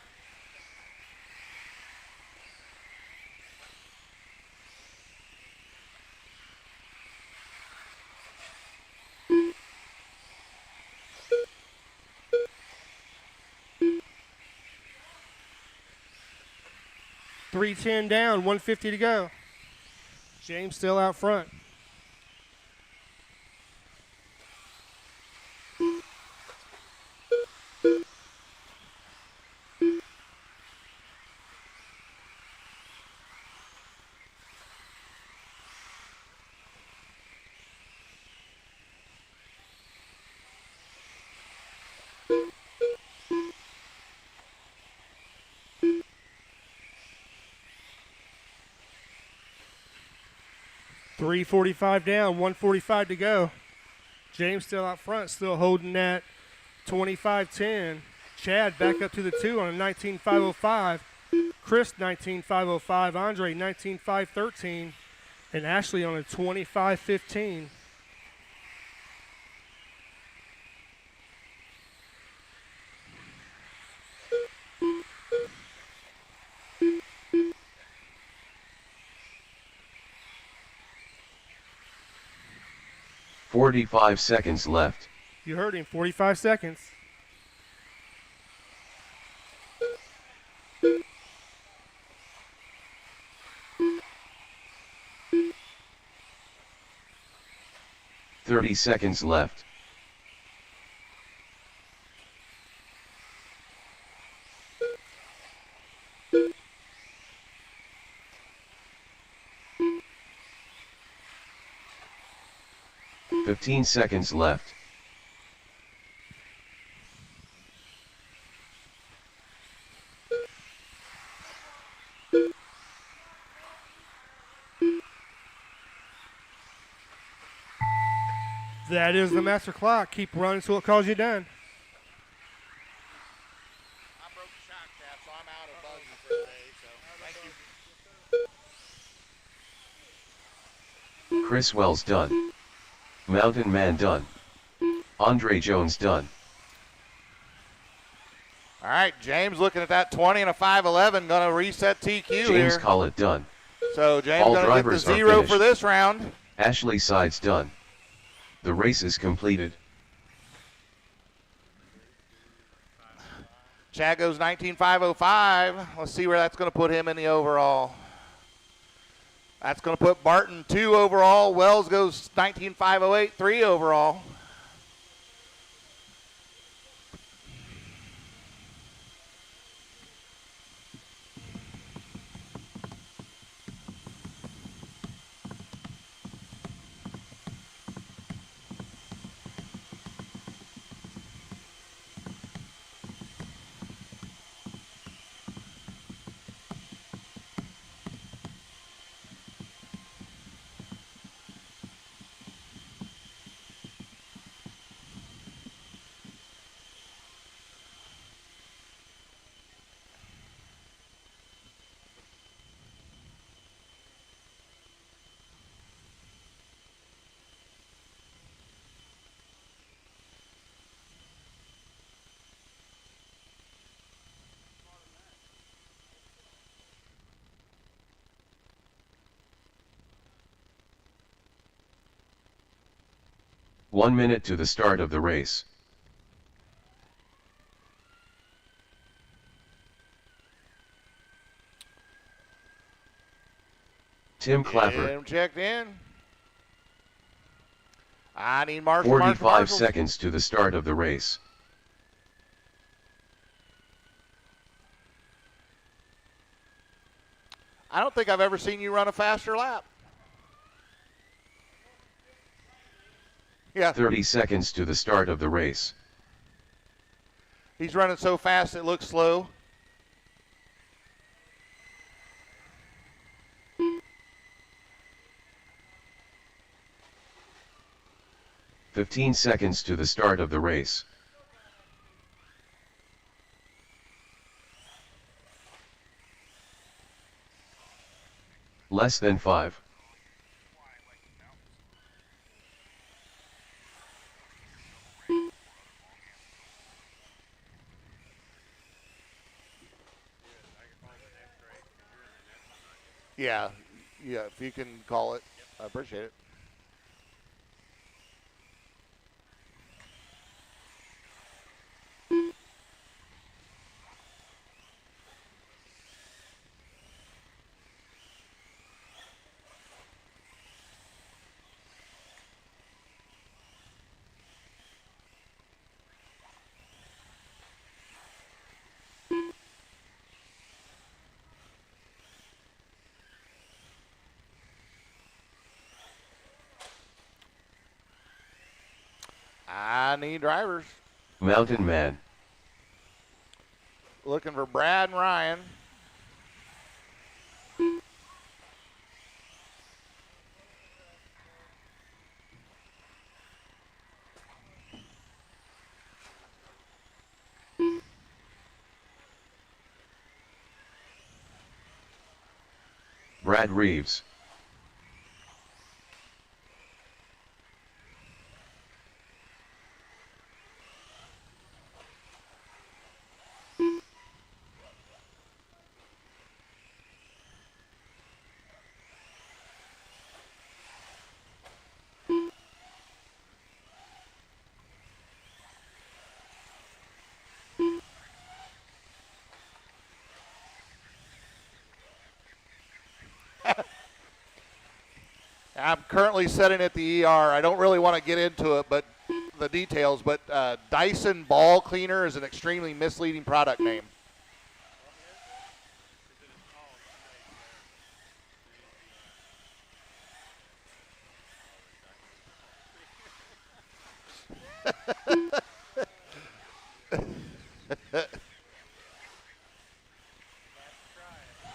Speaker 3: $310 down, $150 to go. James still out front. 3:45 down, 1:45 to go. James still out front, still holding that 25-10. Chad back up to the 2 on a 19.505. Chris 19.505. Andre 19.513. And Ashley on a 25-15.
Speaker 2: "45 seconds left.
Speaker 3: You heard him, 45 seconds.
Speaker 2: "30 seconds left. "15 seconds left.
Speaker 3: That is the master clock. Keep running until it calls you done.
Speaker 1: I broke the shock cap, so I'm out of buggy for today. So thank you.
Speaker 2: Chris Wells done. Mountain Man done. Andre Jones done.
Speaker 1: All right, James looking at that 20 and a 5.11, going to reset TQ
Speaker 2: James
Speaker 1: here.
Speaker 2: Collett done.
Speaker 1: So James
Speaker 2: All
Speaker 1: going to get the
Speaker 2: drivers are
Speaker 1: 0 for
Speaker 2: finished.
Speaker 1: this round.
Speaker 2: Ashley Sides done. The race is completed.
Speaker 1: Chad goes 19.505. Let's see where that's going to put him in the overall. That's going to put Barton 2 overall. Wells goes 19.508, 3 overall.
Speaker 2: "1 minute to the start of the race. Tim Clapper.
Speaker 1: Get him checked in. I need Marshall.
Speaker 2: 45 seconds to the start of the race.
Speaker 1: I don't think I've ever seen you run a faster lap. Yeah,
Speaker 2: 30 seconds to the start of the race.
Speaker 1: he's running so fast it looks slow.
Speaker 2: "15 seconds to the start of the race. Less than 5.
Speaker 1: Yeah, if you can call it, I appreciate it. I need drivers.
Speaker 2: Mountain Man.
Speaker 1: Looking for Brad and Ryan.
Speaker 2: Brad Reeves.
Speaker 1: I'm currently setting at the ER. I don't really want to get into it, but the details. But Dyson Ball Cleaner is an extremely misleading product name.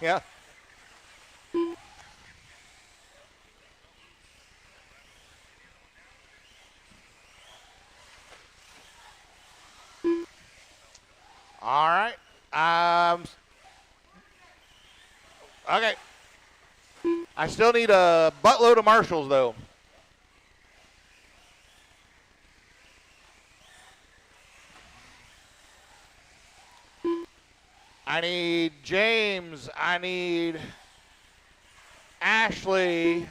Speaker 1: Yeah. All right. Okay. I still need a buttload of marshals, though. I need James. I need Ashley.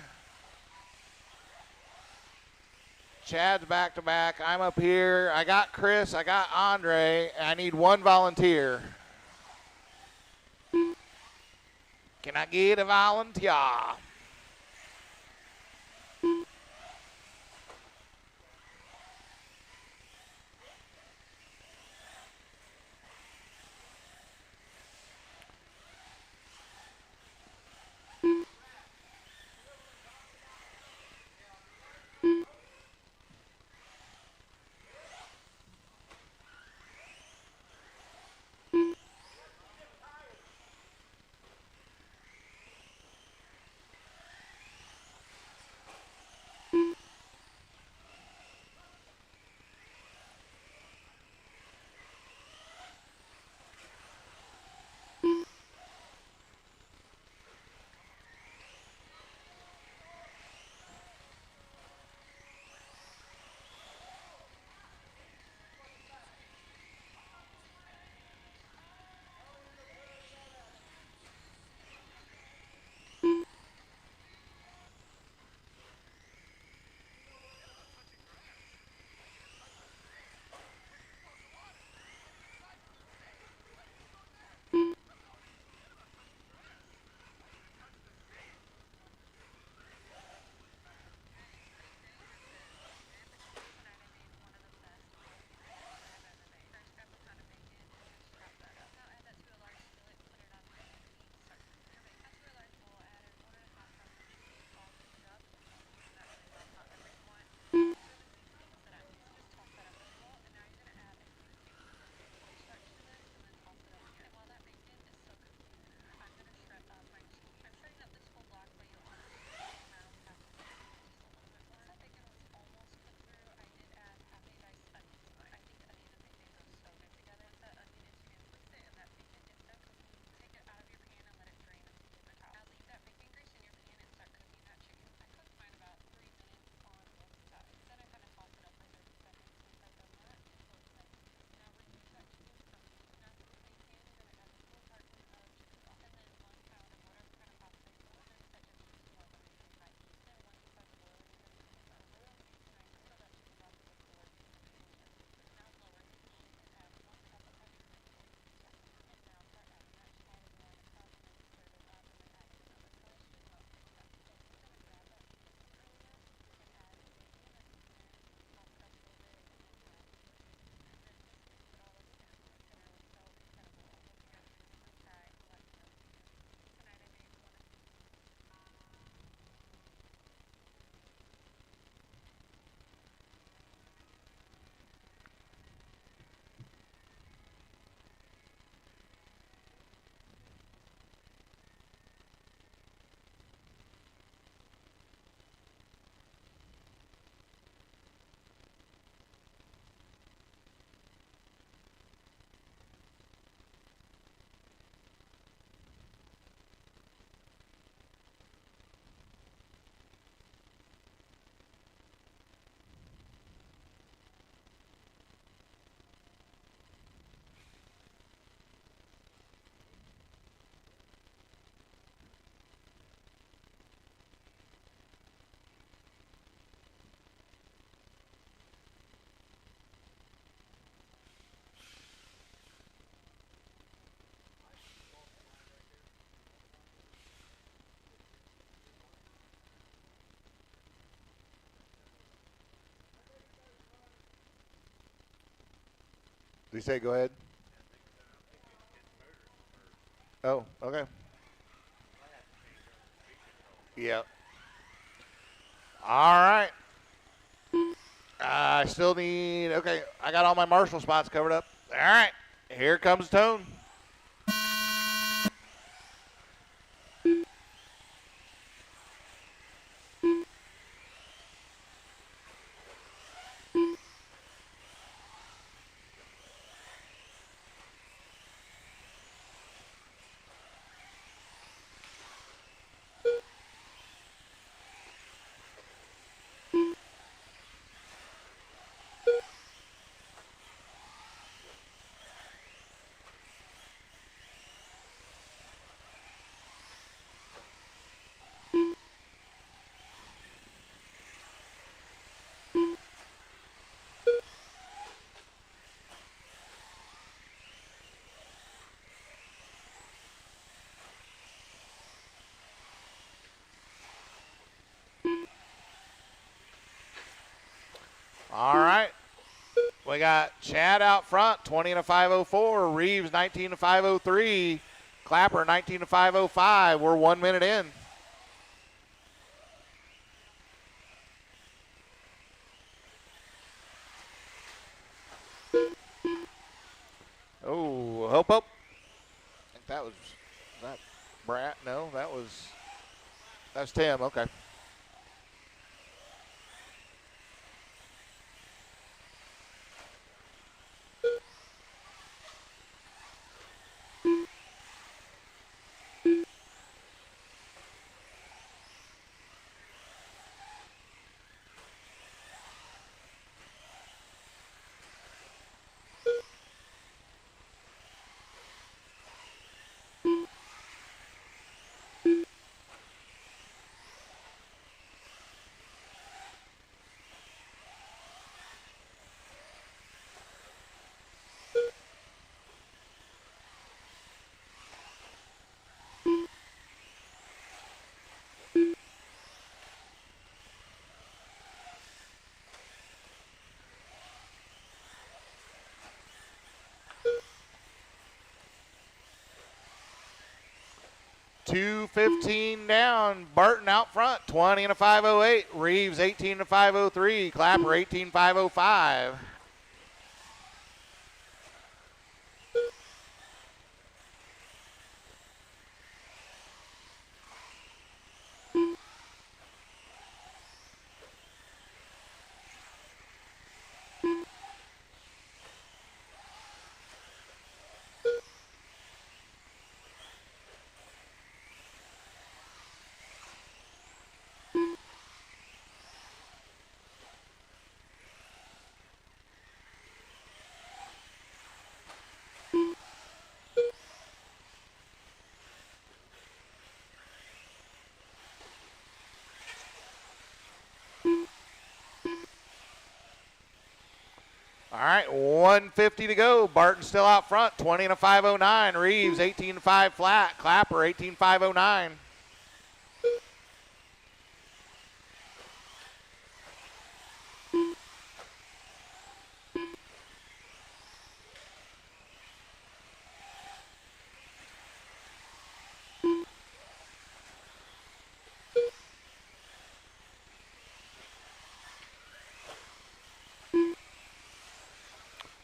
Speaker 1: Chad's back to back. I'm up here. I got Chris. I got Andre. I need one volunteer. Can I get a volunteer? Did he say go ahead? Oh, okay. Yeah. All right. I still need, okay, I got all my Marshall spots covered up. All right. Here comes Tone. All right. We got Chad out front, 20 and a 5:04. Reeves, 19 and a 5:03. Clapper, 19 and 5:05. We're 1 minute in. Oh, hope. I think that was Brad. No, that's Tim. Okay. $2:15 down. Barton out front, 20 and a 5:08. Reeves, 18 and a 5:03. Clapper, 18 5:05. All right, 1:50 to go. Barton still out front, 20 and a 5:09. Reeves, 18 and 5 flat. Clapper, 18 5:09.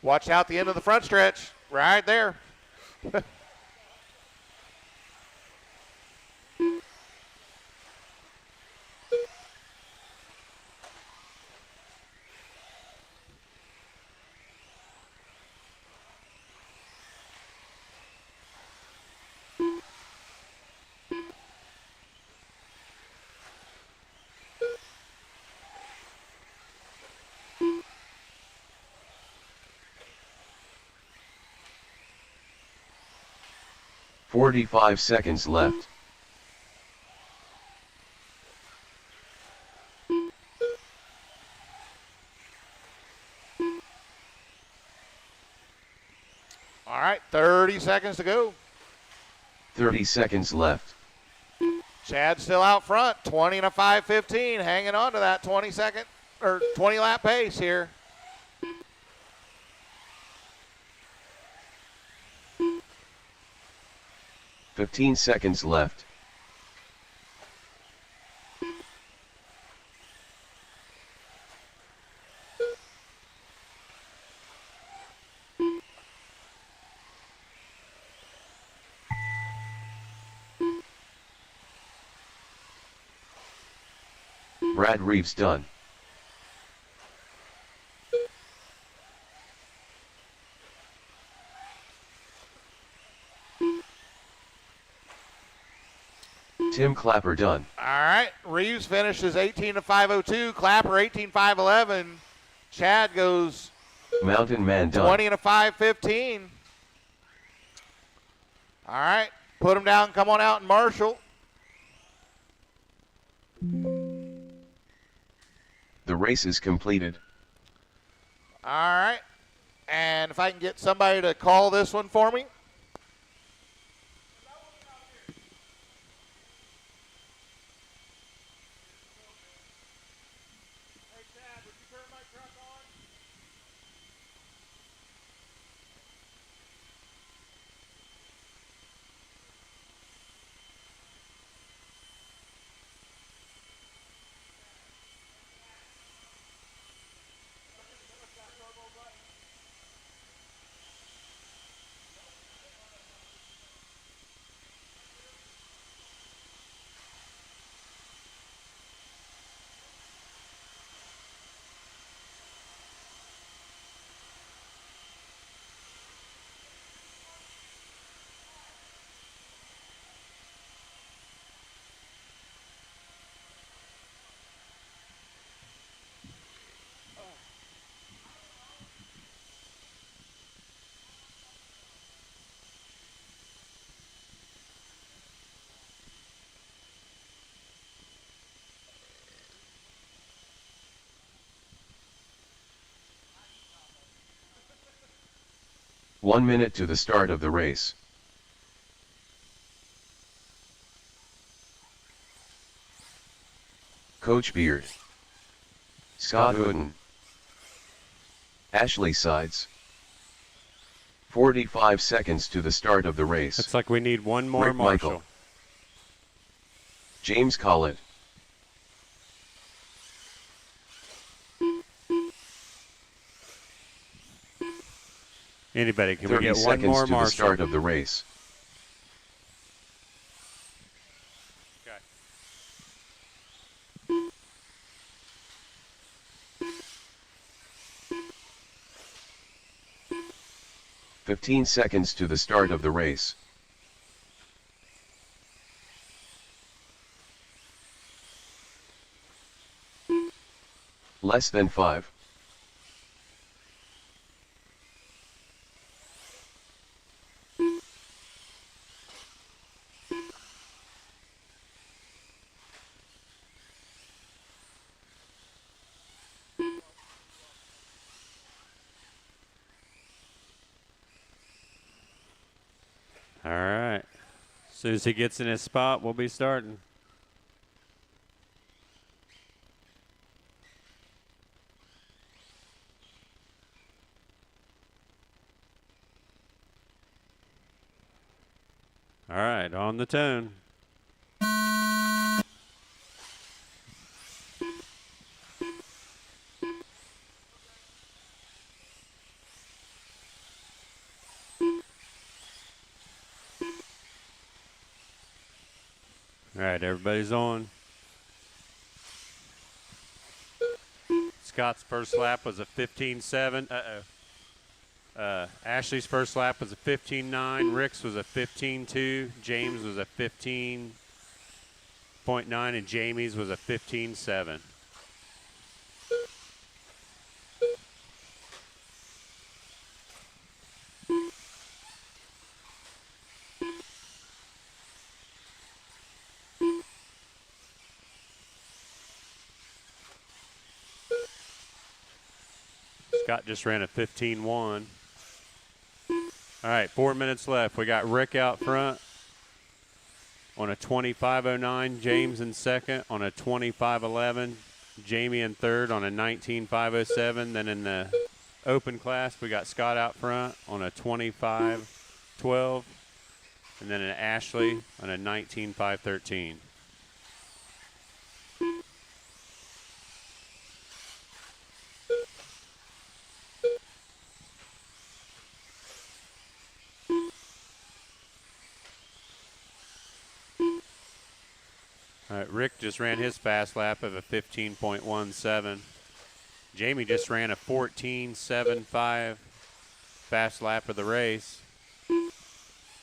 Speaker 1: Watch out the end of the front stretch, right there.
Speaker 2: "45 seconds left.
Speaker 1: All right, 30 seconds to go.
Speaker 2: 30 seconds left.
Speaker 1: Chad still out front, 20 and a 5:15, hanging on to that 20 lap pace here.
Speaker 2: 15 seconds left. Brad Reeves done. Tim Clapper done.
Speaker 1: All right, Reeves finishes 18 to 502. Clapper 18 511. Chad goes
Speaker 2: Mountain Man done.
Speaker 1: 20 to 515. All right, put him down. Come on out and Marshall.
Speaker 2: The race is completed.
Speaker 1: All right, and if I can get somebody to call this one for me.
Speaker 2: One minute to the start of the race. Coach Beard. Scott Hooden. Ashley Sides. 45 seconds to the start of the race.
Speaker 4: Looks like we need one more
Speaker 2: Rick
Speaker 4: Marshall.
Speaker 2: Michael. James Collett.
Speaker 4: Anybody, can
Speaker 2: 30
Speaker 4: we get one
Speaker 2: seconds
Speaker 4: more
Speaker 2: to the
Speaker 4: Marshall?
Speaker 2: start of the race.
Speaker 4: Okay.
Speaker 2: 15 seconds to the start of the race. Less than 5.
Speaker 4: All right. As soon as he gets in his spot, we'll be starting. All right, on the tone. All right, everybody's on. Scott's first lap was a 15.7. Ashley's first lap was a 15.9. Rick's was a 15.2. James was a 15.9. And Jamie's was a 15.7. Scott just ran a 15.1. All right, 4 minutes left. We got Rick out front on a 25.09. James in second on a 25.11. Jamie in third on a 19.507. Then in the open class, we got Scott out front on a 25.12. and then an Ashley on a 19.513. All right, Rick just ran his fast lap of a 15.17. Jamie just ran a 14.75 fast lap of the race.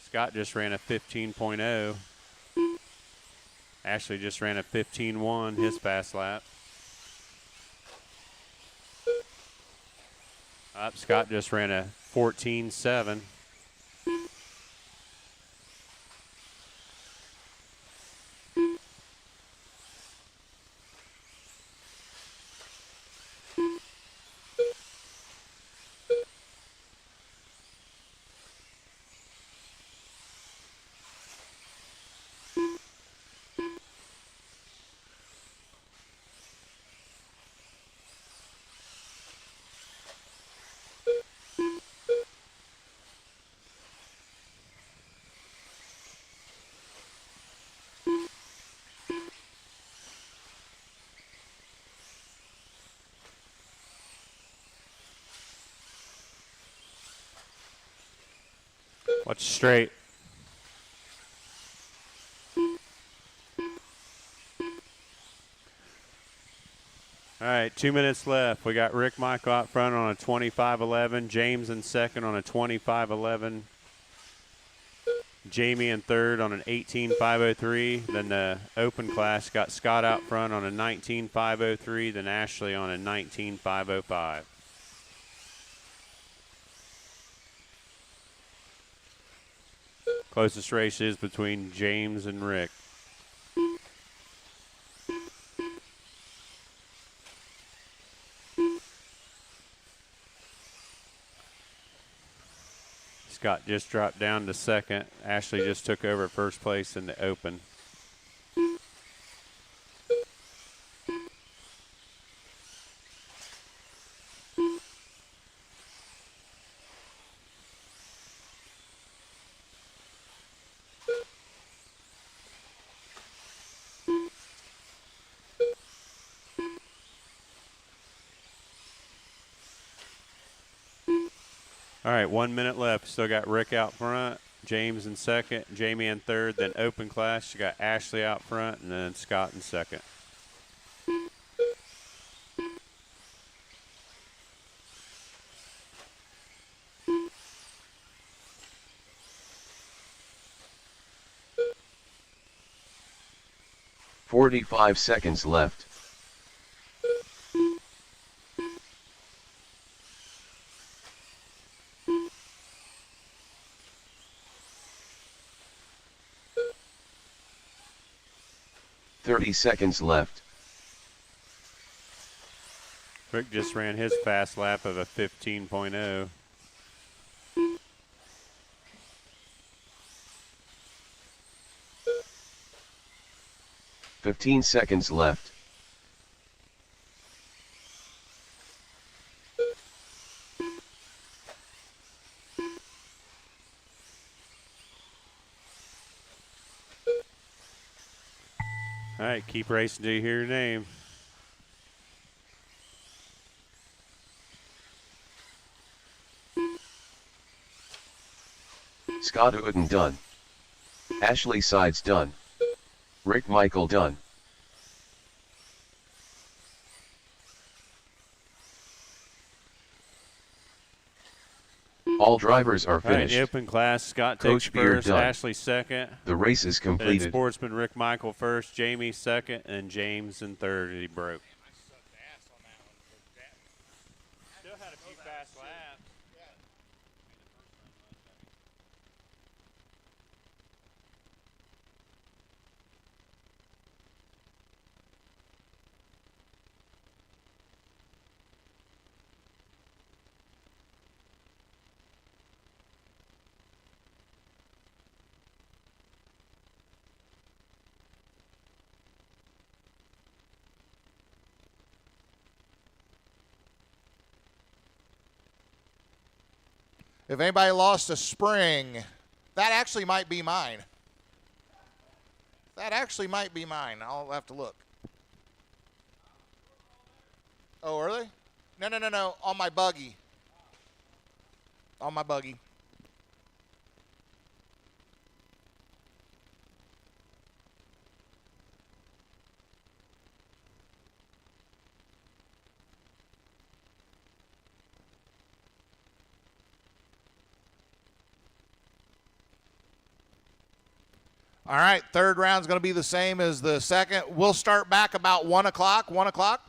Speaker 4: Scott just ran a 15.0. Ashley just ran a 15.1 his fast lap. Scott just ran a 14.7. Watch straight. All right, 2 minutes left. We got Rick Michael out front on a 25.11. James in second on a 25.11. Jamie in third on an 18.503. Then the open class got Scott out front on a 19.503. Then Ashley on a 19.505. Closest race is between James and Rick. Scott just dropped down to second. Ashley just took over first place in the open. All right, 1 minute left. Still got Rick out front, James in second, Jamie in third, then open class. You got Ashley out front, and then Scott in second.
Speaker 2: "45 seconds left. "30 seconds left.
Speaker 4: Rick just ran his fast lap of a 15.0.
Speaker 2: "15 seconds left.
Speaker 4: All right, keep racing till you hear your name.
Speaker 2: Scott Uden done. Ashley Sides done. Rick Michael done. All drivers are
Speaker 4: All right,
Speaker 2: finished.
Speaker 4: the open class, Scott takes
Speaker 2: Coach Beard
Speaker 4: first,
Speaker 2: done.
Speaker 4: Ashley second.
Speaker 2: The race is
Speaker 4: Then
Speaker 2: completed.
Speaker 4: sportsman Rick Michael first, Jamie second, and James in third. He broke. Still had a few fast laps.
Speaker 1: If anybody lost a spring, That actually might be mine. That actually might be mine. I'll have to look. Oh, are they? No. On my buggy. On my buggy. All right, third round's going to be the same as the second. We'll start back about 1 o'clock. 1 o'clock.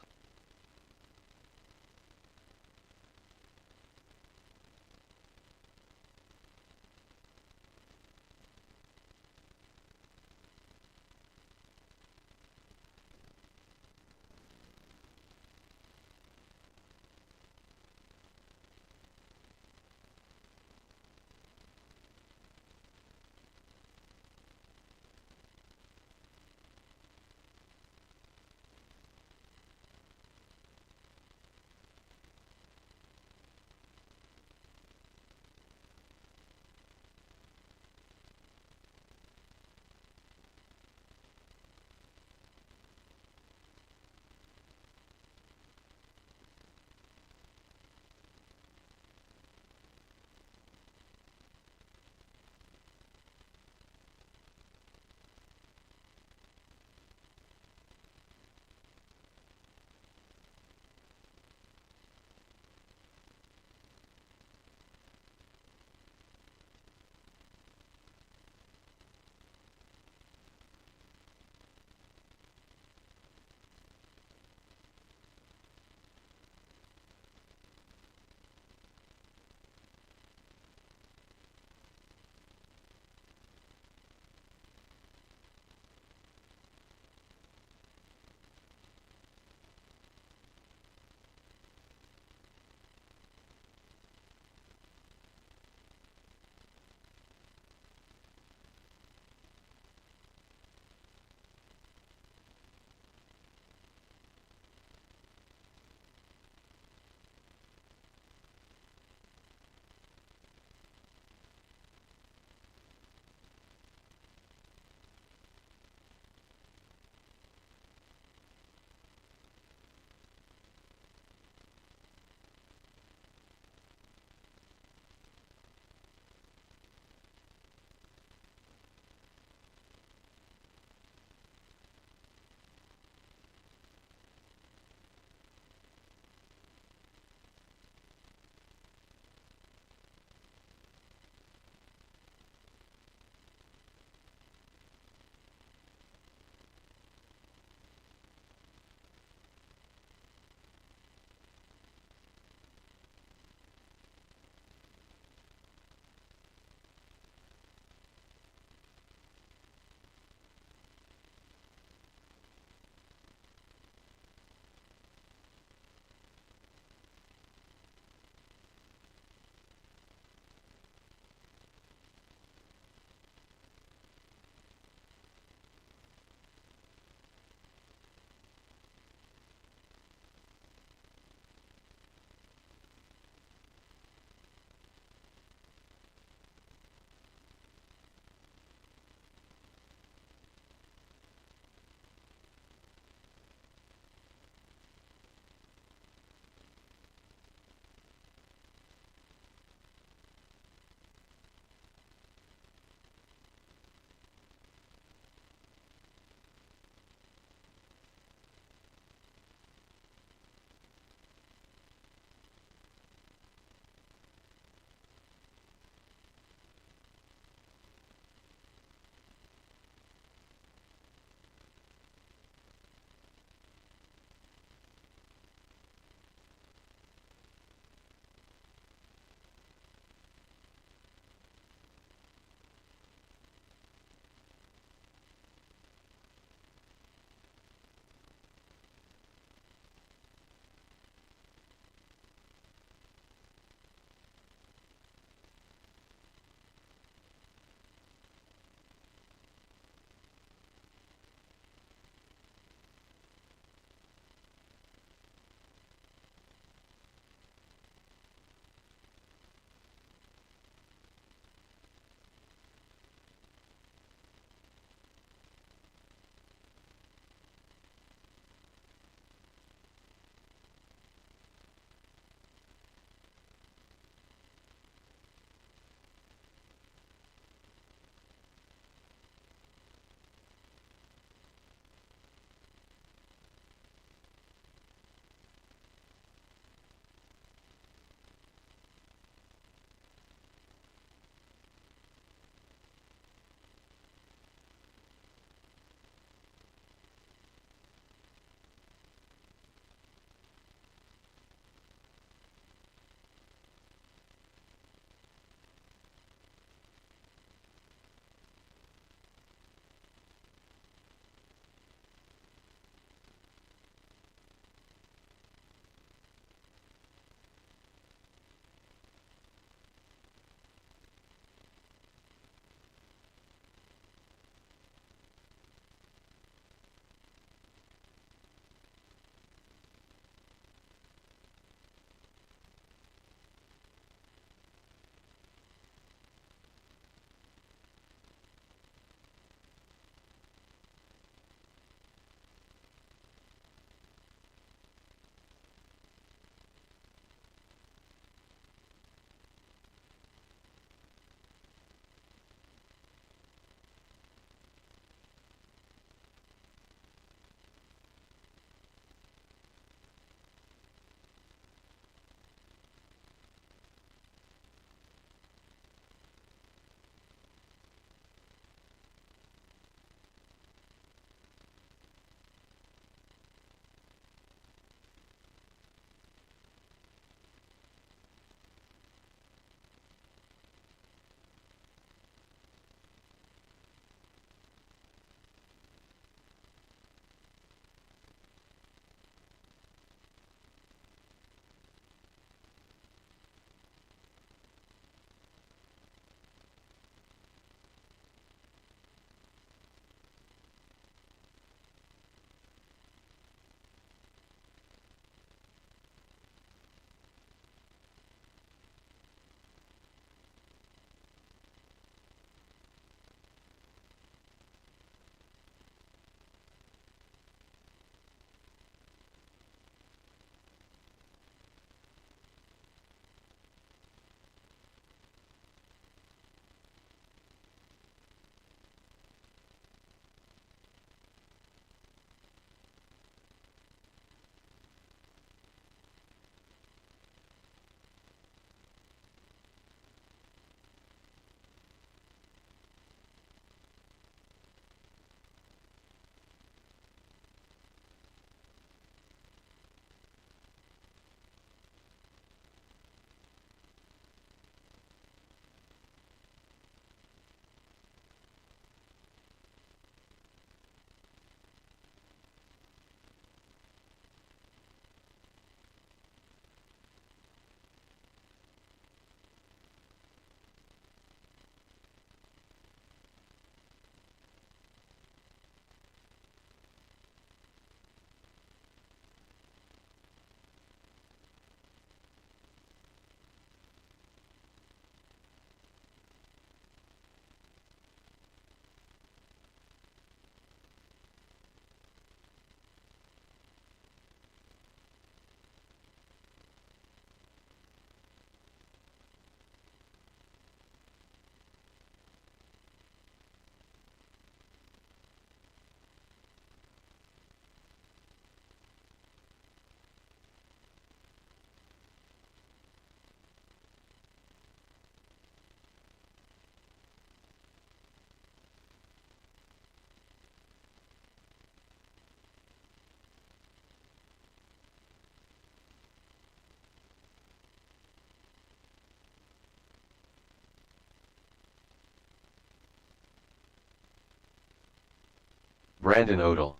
Speaker 2: Brandon Odell.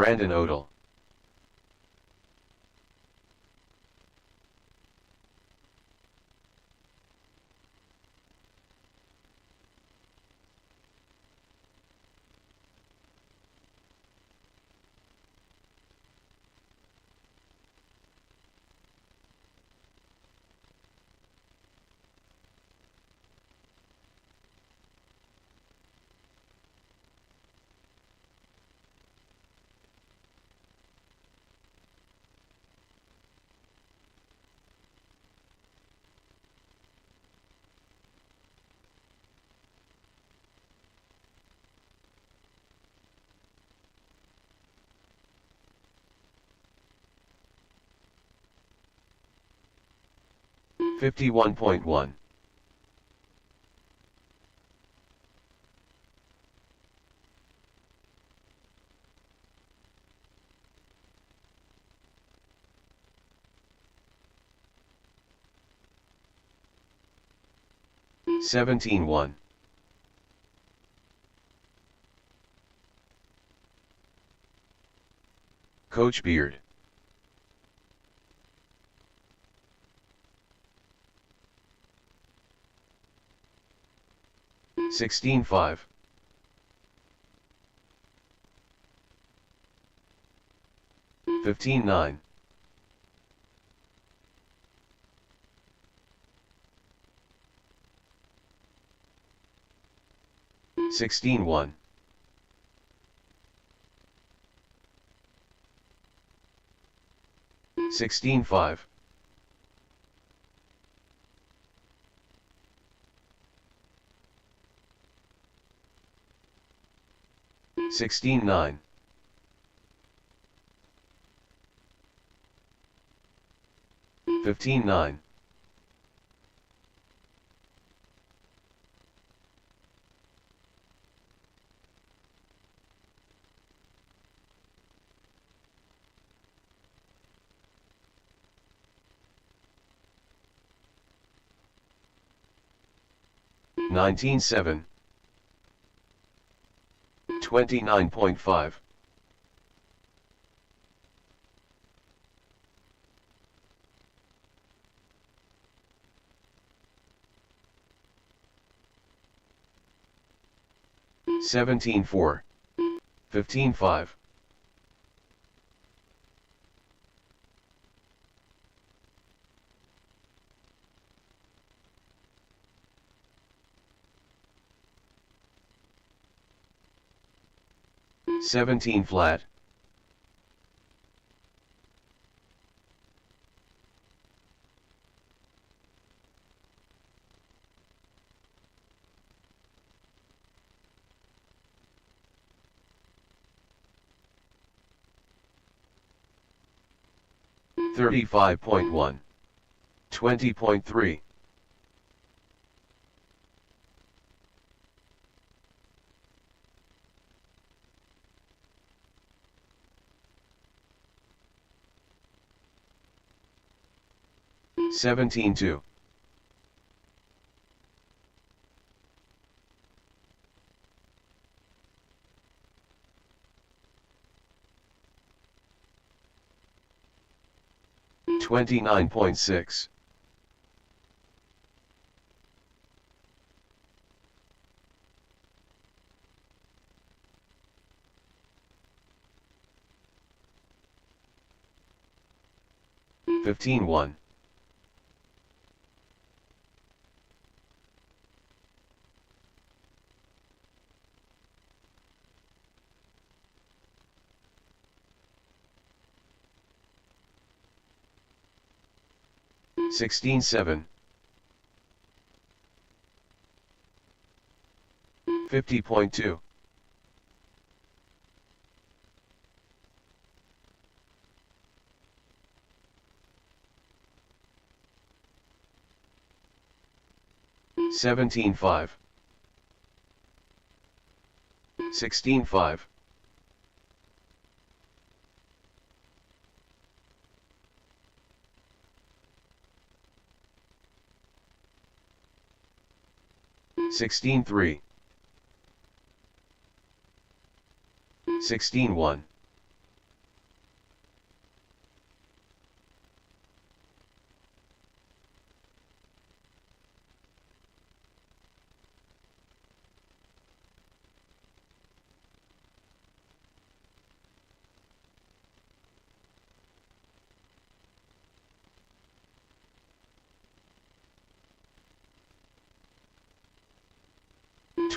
Speaker 2: Brandon Odell. $51.1. $17.1. Coach Beard. $16.5. $15.9. $16.1. $16.5. $16.9. $15.9. $19.7. $29.5. $17.4. $15.5. $17 flat. $35.1. $20.3. $17.2. 29.6. 15-1. 16-7. 50.2. 17-5. 16-5. 16-3. 16-1.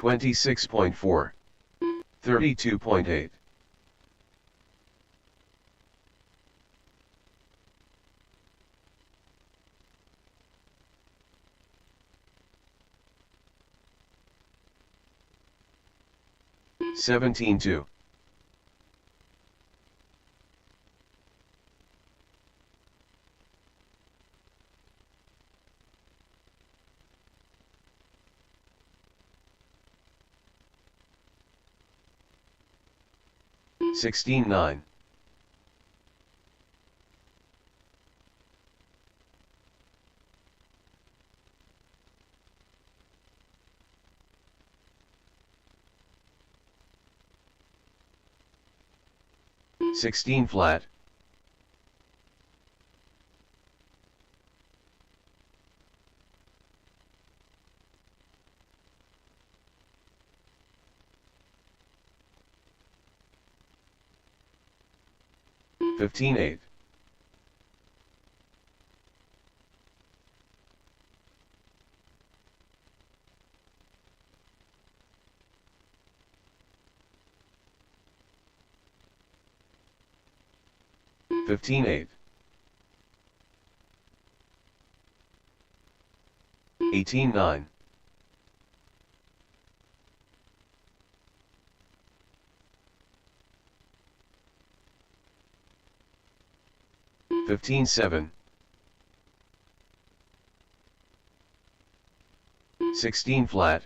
Speaker 2: 26.4. 32.8. 17-2. 16-9. 16 flat. 15-8. 15-8. 18-9. 15-7. 16 flat.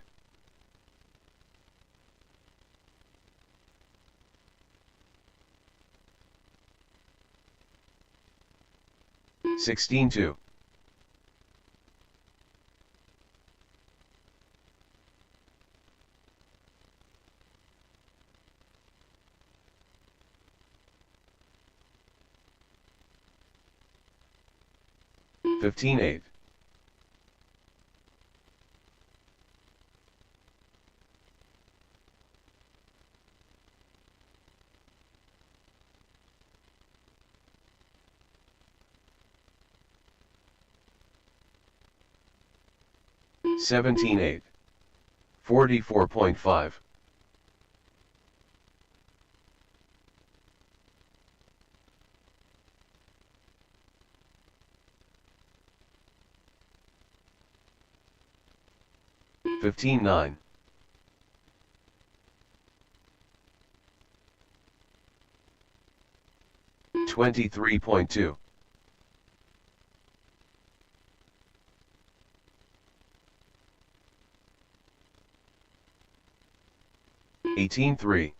Speaker 2: 16-2. 15-8. 17-8. 44.5. 15-9. 23.2. 18-3.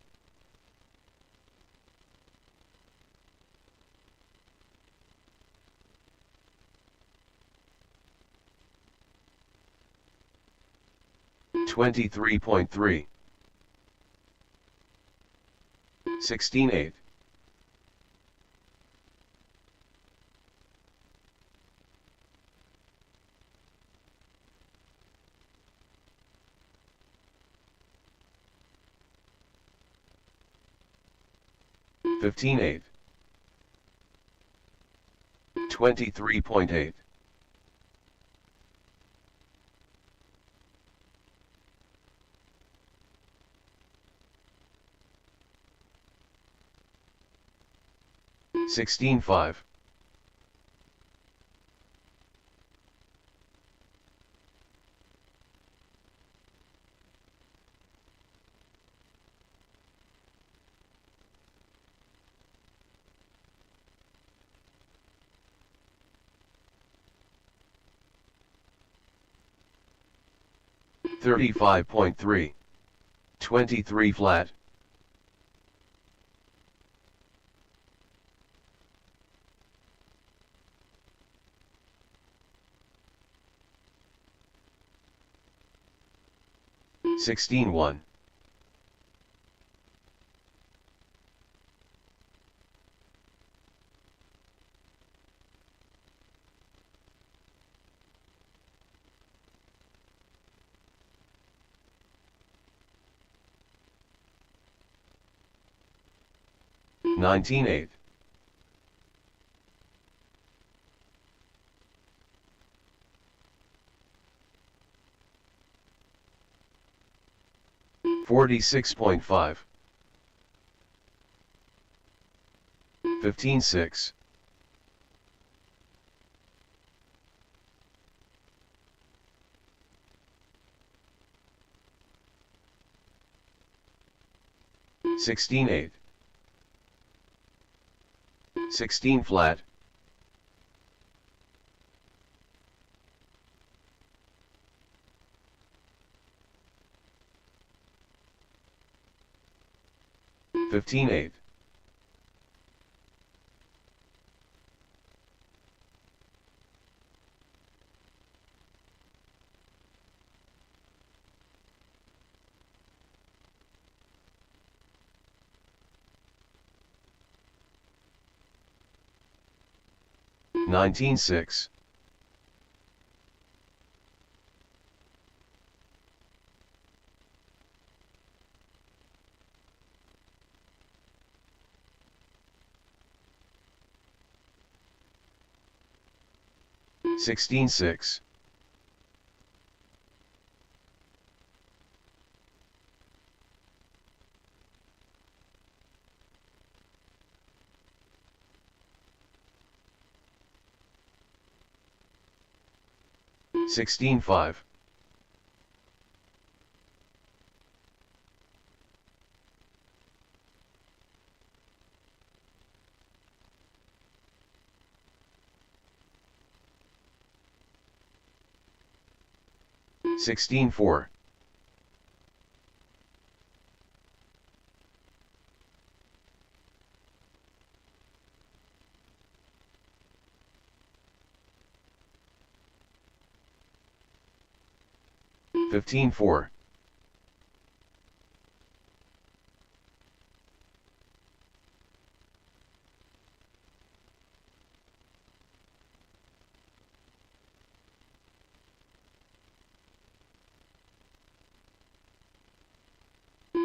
Speaker 2: 23.3. 16-8. 15-8. 23.8. 16-5. 35.3. 23 flat. 16-1. 19-8. 46.5. 15-6. 16-8. 16 flat. 15-8. 19-6. 16-6. 16-5. 16-4. 15-4.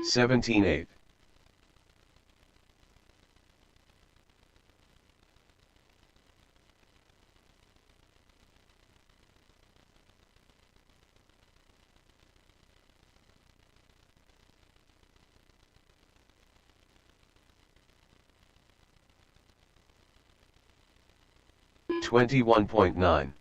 Speaker 2: 17-8. 21.9.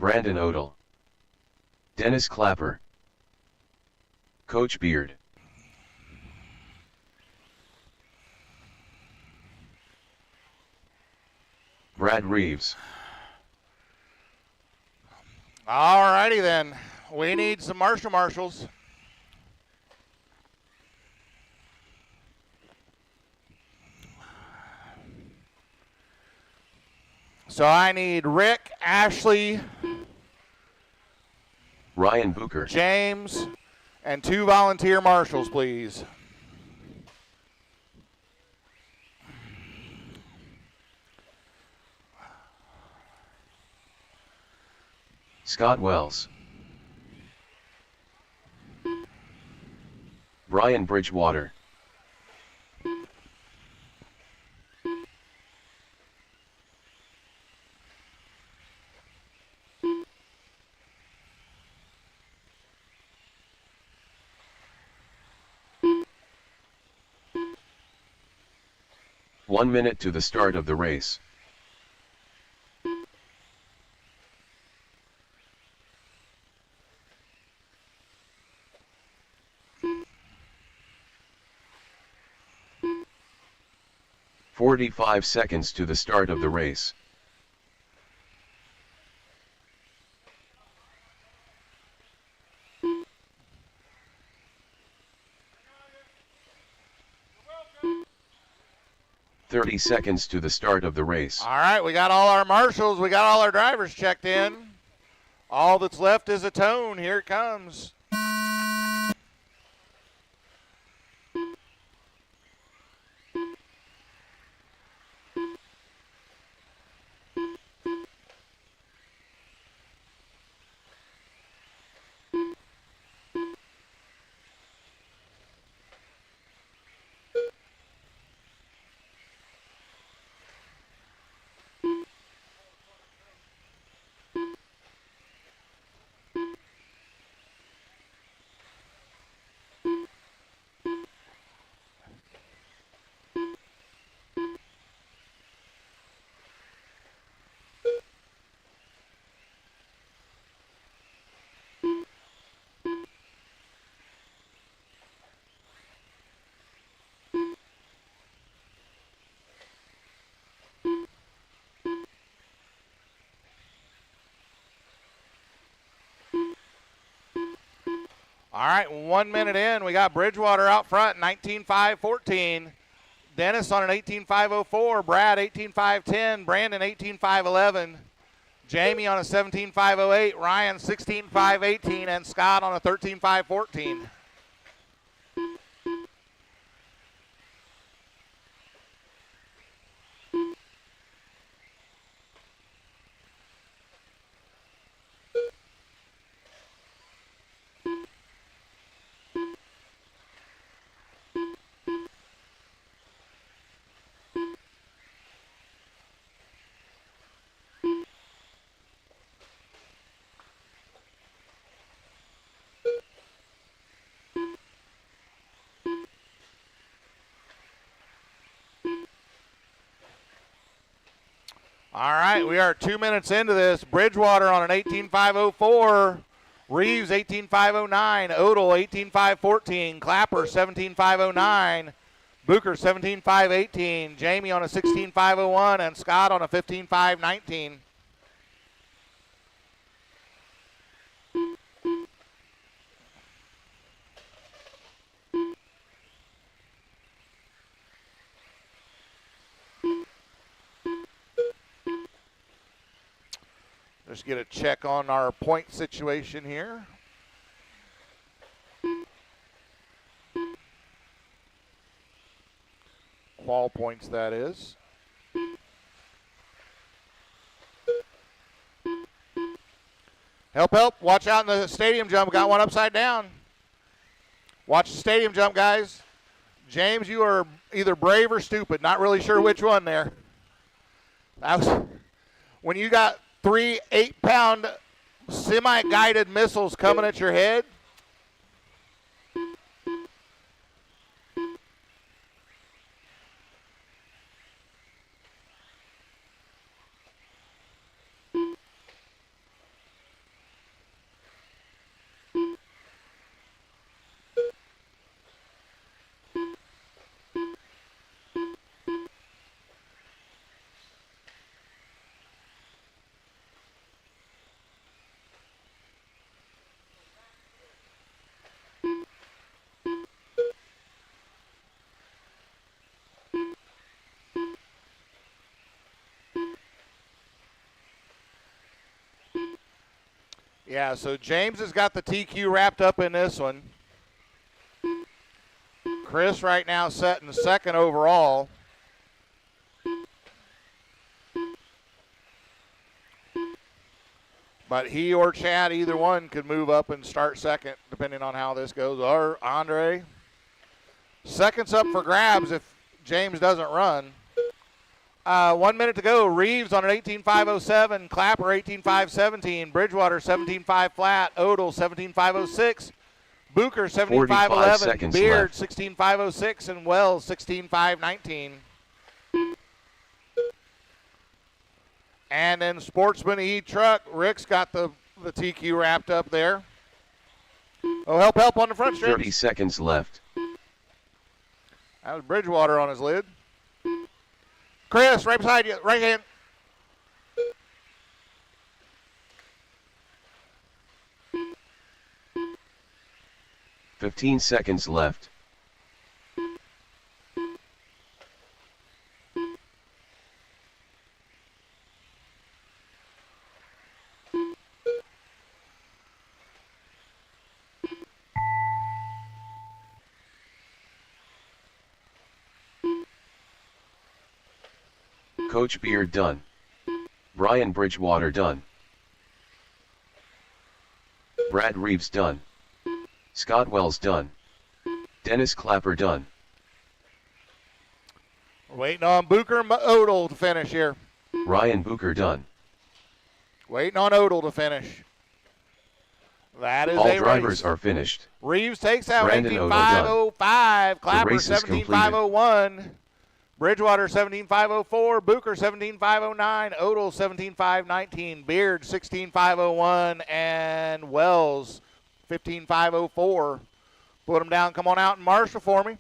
Speaker 2: Brandon Odell, Dennis Clapper, Coach Beard, Brad Reeves,
Speaker 1: All righty then. We need some marshals. So I need Rick, Ashley,
Speaker 2: Ryan Booker,
Speaker 1: James, and 2 volunteer marshals, please.
Speaker 2: Scott Wells, Brian Bridgewater, "1 minute to the start of the race. "45 seconds to the start of the race. "30 seconds to the start of the race.
Speaker 1: All right, we got all our marshals. We got all our drivers checked in. All that's left is a tone. Here it comes. All right, 1 minute in. We got Bridgewater out front, 19.5.14. Dennis on an 18.5.04. Brad, 18.5.10. Brandon, 18.5.11. Jamie on a 17.5.08. Ryan, 16.5.18. And Scott on a 13.5.14. All right, we are 2 minutes into this. Bridgewater on an 18.5.04. Reeves, 18.5.09. Odell, 18.5.14. Clapper, 17.5.09. Booker, 17.5.18. Jamie on a 16.5.01. And Scott on a 15.5.19. Just get a check on our point situation here. Qual points, that is. Help, help. Watch out in the stadium jump. Got one upside down. Watch the stadium jump, guys. James, you are either brave or stupid. Not really sure which one there. That was when you got 3 8-pound semi-guided missiles coming at your head. Yeah, so James has got the TQ wrapped up in this one. Chris right now setting second overall. But he or Chad, either one, could move up and start second, depending on how this goes. Or Andre. Second's up for grabs if James doesn't run. 1 minute to go. Reeves on an 18.507. Clapper 18.517. Bridgewater 17.5 flat. Odell 17.506. Booker 17.511. Beard 16.506. And Wells 16.519. And then Sportsman E-Truck. Rick's got the TQ wrapped up there. Oh, help on the front stretch.
Speaker 2: 30 seconds left.
Speaker 1: That was Bridgewater on his lid. Chris, right beside you, right hand.
Speaker 2: "15 seconds left. Coach Beard done. Brian Bridgewater done. Brad Reeves done. Scott Wells done. Dennis Clapper done.
Speaker 1: We're waiting on Booker and Odell to finish here.
Speaker 2: Ryan Booker done.
Speaker 1: Waiting on Odell to finish. That is
Speaker 2: All
Speaker 1: a
Speaker 2: drivers
Speaker 1: race.
Speaker 2: are finished.
Speaker 1: Reeves takes out
Speaker 2: Brandon Odell
Speaker 1: 18.505. Clapper
Speaker 2: race is
Speaker 1: 17.501. Bridgewater 17.504. Booker 17.509. Odell 17.519. Beard 16.501. And Wells 15.504. Put them down. Come on out and marshal for me.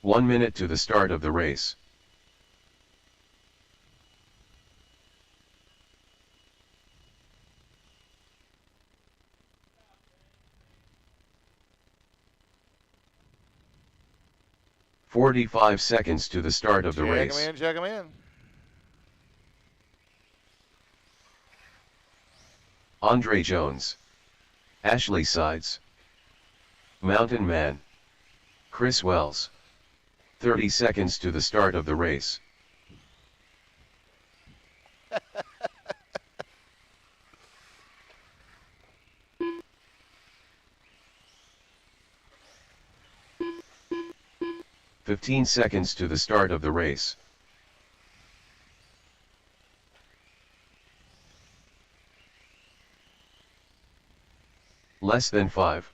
Speaker 2: "1 minute to the start of the race. "45 seconds to the start of the race.
Speaker 1: Check them in.
Speaker 2: Andre Jones. Ashley Sides. Mountain Man. Chris Wells. 30 seconds to the start of the race. "15 seconds to the start of the race. Less than 5.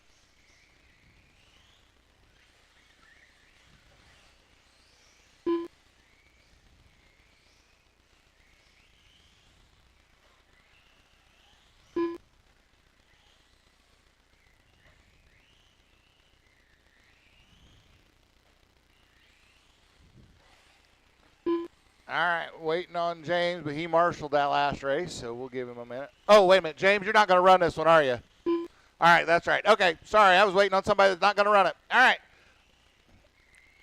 Speaker 1: All right, waiting on James, but he marshaled that last race, so we'll give him a minute. Oh, wait a minute. James, you're not going to run this one, are you? All right, that's right. Okay, sorry. I was waiting on somebody that's not going to run it. All right.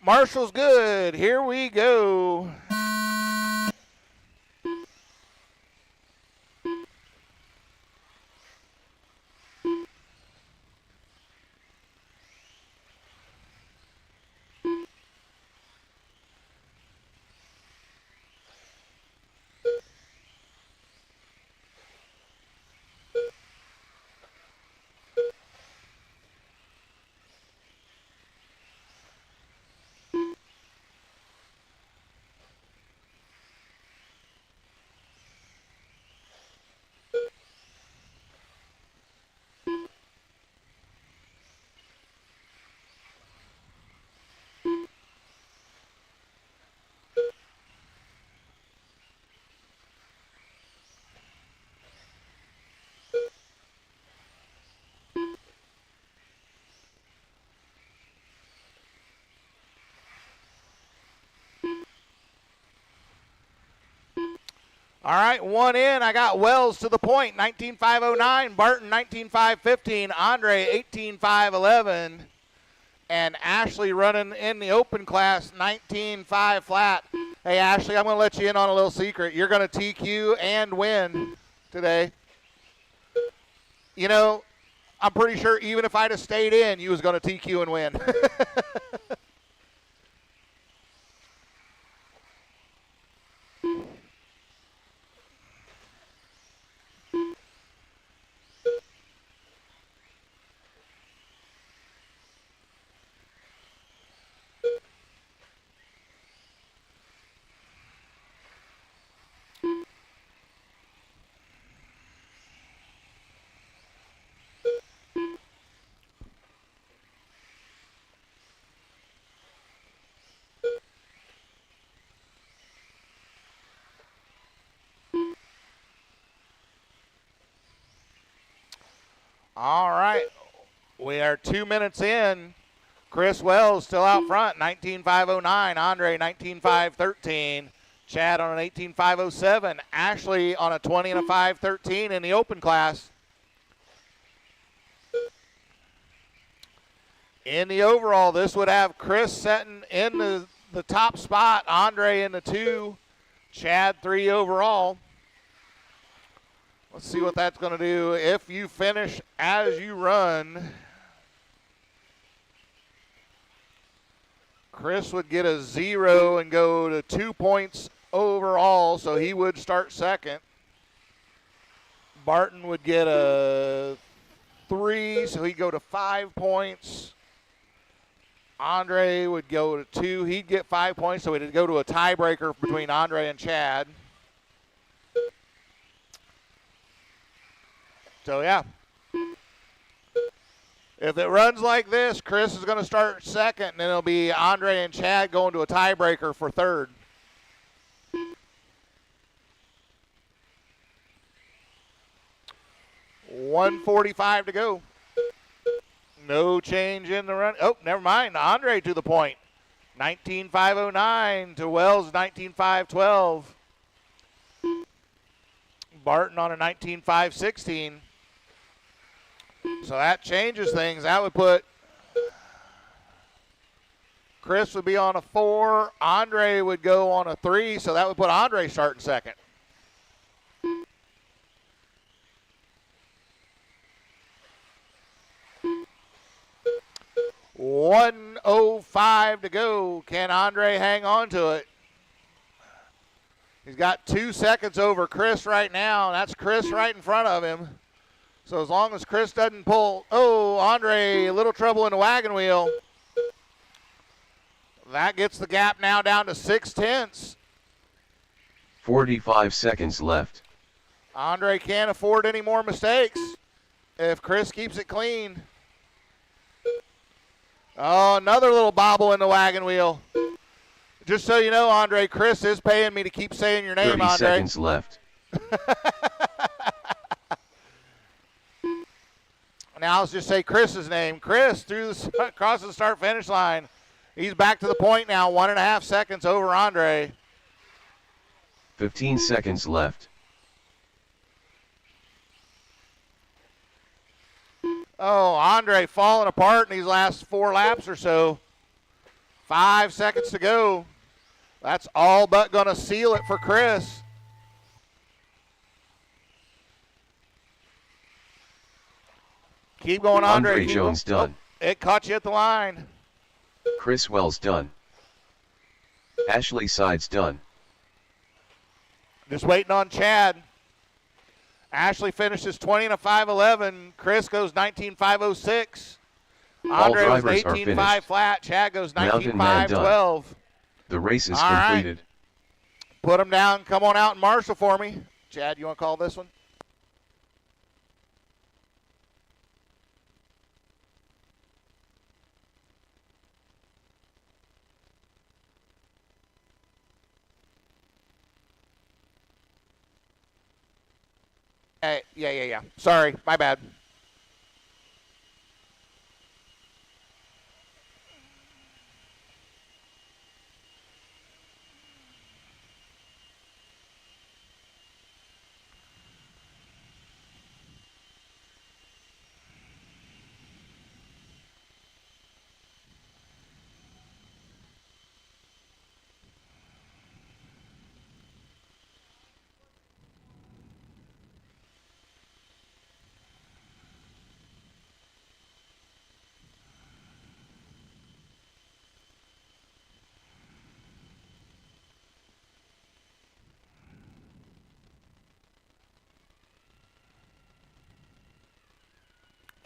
Speaker 1: Marshall's good. Here we go. All right, one in. I got Wells to the point, 19.509. Barton, 19.515. Andre, 18.511. And Ashley running in the open class, 19.5 flat. Hey, Ashley, I'm going to let you in on a little secret. You're going to TQ and win today. You know, I'm pretty sure even if I'd have stayed in, you was going to TQ and win. All right, we are 2 minutes in. Chris Wells still out front, 19.509. Andre, 19.513. Chad on an 18.507. Ashley on a 20 and a 513 in the open class. In the overall, this would have Chris setting in the top spot, Andre in the 2, Chad 3 overall. Let's see what that's going to do. If you finish as you run, Chris would get a 0 and go to 2 points overall, so he would start second. Barton would get a 3, so he'd go to 5 points. Andre would go to 2. He'd get 5 points, so it'd go to a tiebreaker between Andre and Chad. So, yeah. If it runs like this, Chris is going to start second, and then it'll be Andre and Chad going to a tiebreaker for third. $1:45 to go. No change in the run. Oh, never mind. Andre to the point. 19.509 to Wells, 19.512. Barton on a 19.516. So that changes things. That would put Chris would be on a 4. Andre would go on a 3, so that would put Andre starting second. 1:05 to go. Can Andre hang on to it? He's got 2 seconds over Chris right now. That's Chris right in front of him. So as long as Chris doesn't pull, Andre, a little trouble in the wagon wheel. That gets the gap now down to 0.6.
Speaker 2: 45 seconds left.
Speaker 1: Andre can't afford any more mistakes if Chris keeps it clean. Oh, another little bobble in the wagon wheel. Just so you know, Andre, Chris is paying me to keep saying your name,
Speaker 2: 30
Speaker 1: Andre.
Speaker 2: seconds left.
Speaker 1: Now let's just say Chris's name. Chris across the start-finish line. He's back to the point now, 1.5 seconds over Andre.
Speaker 2: 15 seconds left.
Speaker 1: Oh, Andre falling apart in these last 4 laps or so. 5 seconds to go. That's all but going to seal it for Chris. Keep going, Andre.
Speaker 2: Andre Jones done.
Speaker 1: It caught you at the line.
Speaker 2: Chris Wells done. Ashley Sides done.
Speaker 1: Just waiting on Chad. Ashley finishes 20 and a 5.11. Chris goes 19.506. Andre was 18.5 flat. Chad goes 19.512.
Speaker 2: The race is
Speaker 1: All
Speaker 2: completed.
Speaker 1: Right. Put them down. Come on out and marshal for me. Chad, you want to call this one? Yeah. Sorry, my bad.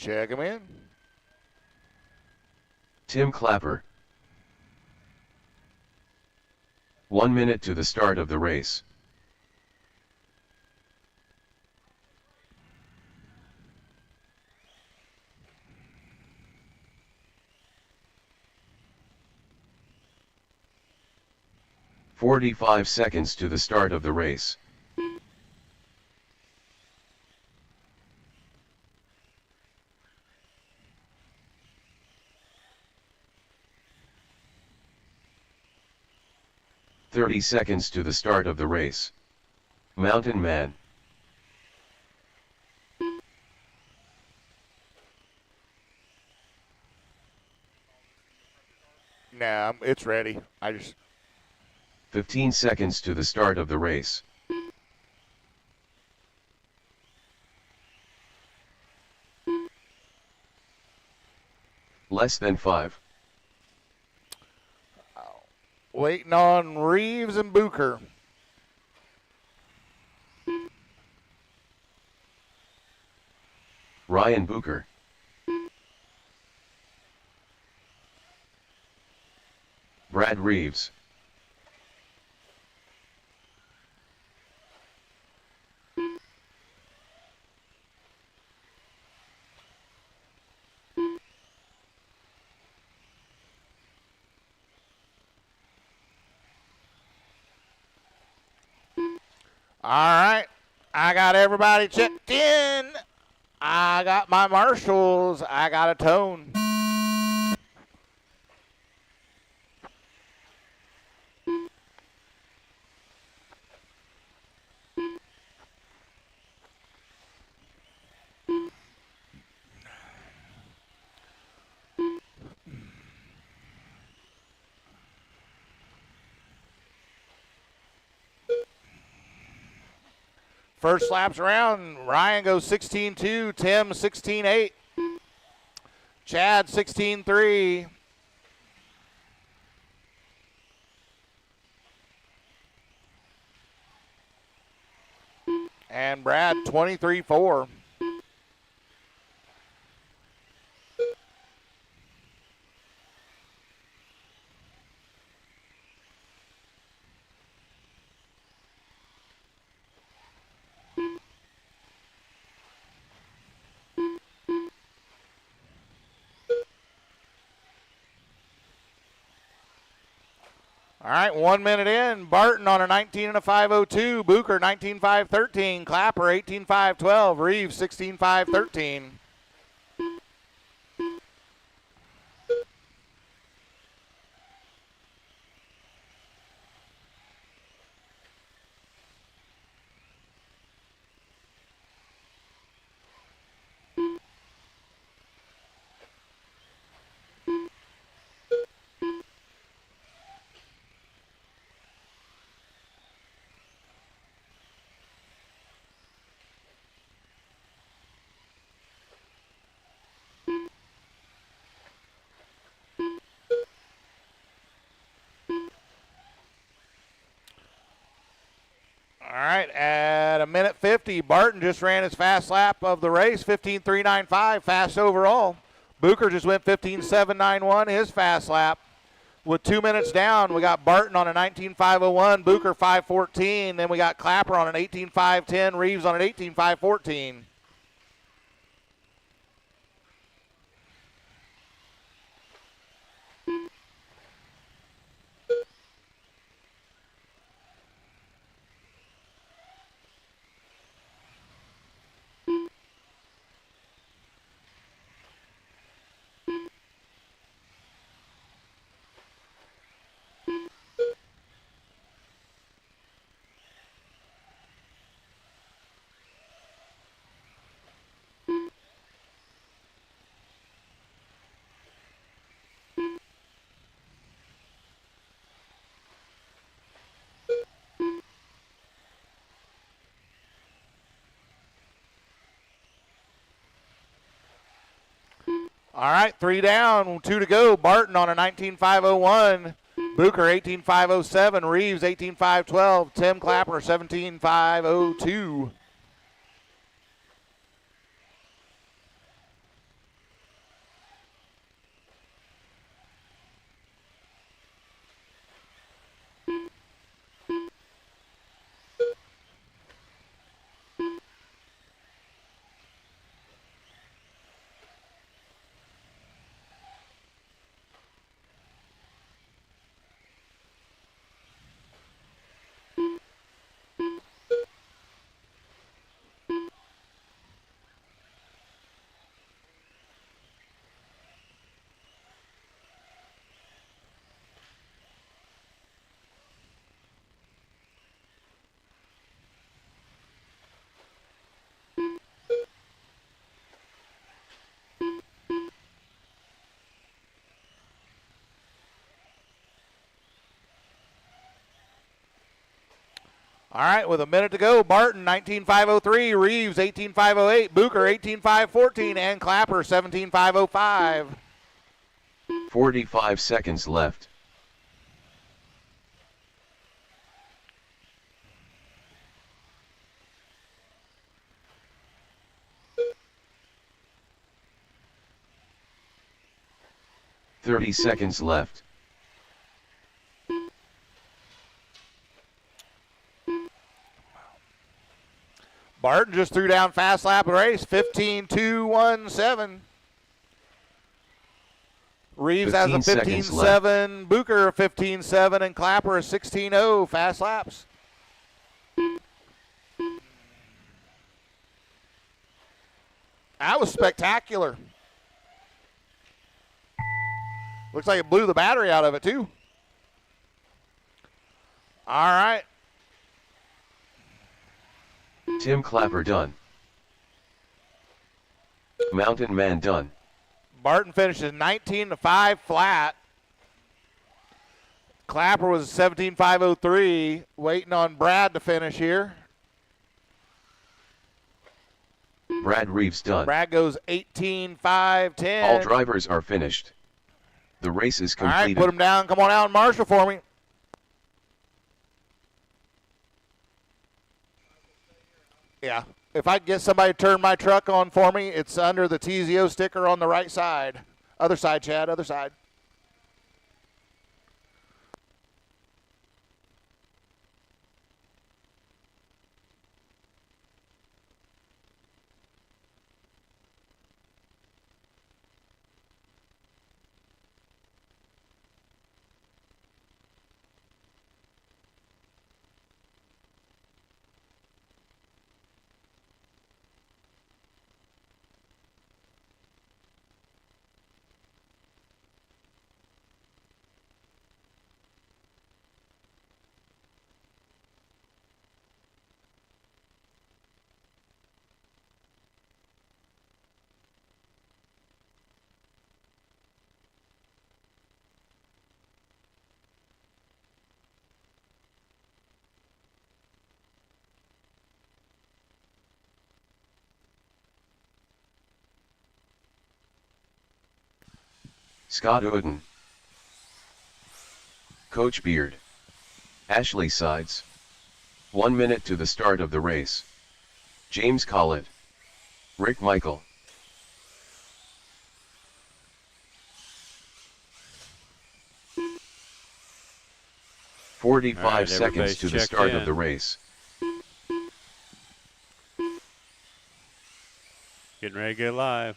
Speaker 1: Check him in.
Speaker 2: Tim Clapper. 1 minute to the start of the race. "45 seconds to the start of the race. "30 seconds to the start of the race. Mountain Man.
Speaker 1: Nah, it's ready.
Speaker 2: 15 seconds to the start of the race. Less than 5.
Speaker 1: Waiting on Reeves and Booker.
Speaker 2: Ryan Booker. Brad Reeves.
Speaker 1: All right. I got everybody checked in. I got my marshals. I got a tone. First laps around, Ryan goes 16-2, Tim 16-8, Chad 16-3. And Brad 23-4. All right, 1 minute in. Barton on a 19 and a 5:02. Booker 19.513. Clapper 18.512. Reeves 16.513. All right, at a minute 50, Barton just ran his fast lap of the race, 15.395, fast overall. Booker just went 15.791, his fast lap. With 2 minutes down, we got Barton on a 19.501, Booker 5.14, then we got Clapper on an 18.510, Reeves on an 18.514. All right, 3 down, 2 to go. Barton on a 19.501. Booker 18.507. Reeves 18.512. Tim Clapper 17.502. All right, with a minute to go, Barton 19.503, Reeves 18.508, Booker 18.514, and Clapper 17.505.
Speaker 2: 45 seconds left. "30 seconds left.
Speaker 1: Barton just threw down fast lap of the race, 15.217. Reeves has a
Speaker 2: 15 seconds left.
Speaker 1: 15.7, Booker a 15.7, and Clapper a 16.0 fast laps. That was spectacular. Looks like it blew the battery out of it, too. All right.
Speaker 2: Tim Clapper done. Mountain Man done.
Speaker 1: Barton finishes 19.5 flat. Clapper was 17.503. Waiting on Brad to finish here.
Speaker 2: Brad Reeves done.
Speaker 1: Brad goes 18.510.
Speaker 2: All drivers are finished. The race is
Speaker 1: All right,
Speaker 2: completed.
Speaker 1: put him down. Come on out and marshal for me. Yeah. If I can get somebody to turn my truck on for me, it's under the TZO sticker on the right side. Other side, Chad, other side.
Speaker 2: Scott Oden. Coach Beard. Ashley Sides. 1 minute to the start of the race. James Collett. Rick Michael.
Speaker 4: All
Speaker 2: 45
Speaker 4: right,
Speaker 2: seconds
Speaker 4: everybody's
Speaker 2: to the
Speaker 4: checked
Speaker 2: start
Speaker 4: in.
Speaker 2: of the race.
Speaker 4: Getting ready to go live.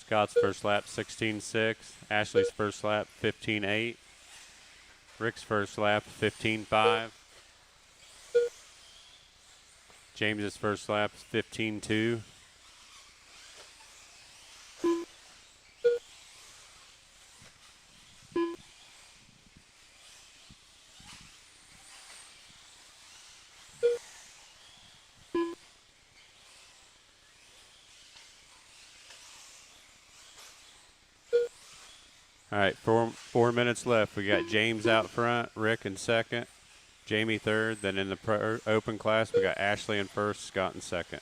Speaker 4: Scott's first lap 16.6. Ashley's first lap 15.8. Rick's first lap 15.5. James's first lap 15.2. All right, 4 minutes left. We got James out front, Rick in second, Jamie third. Then in the open class, we got Ashley in first, Scott in second.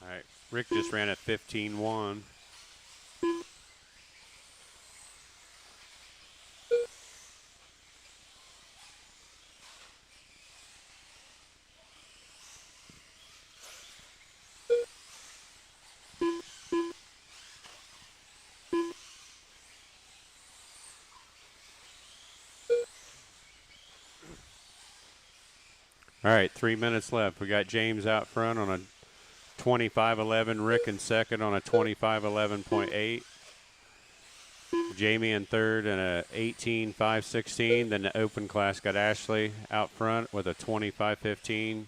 Speaker 4: All right, Rick just ran at 15.1. All right, 3 minutes left. We got James out front on a 25.11. Rick in second on a 25.11.8. Jamie in third and a 18.516. Then the open class got Ashley out front with a 25.15.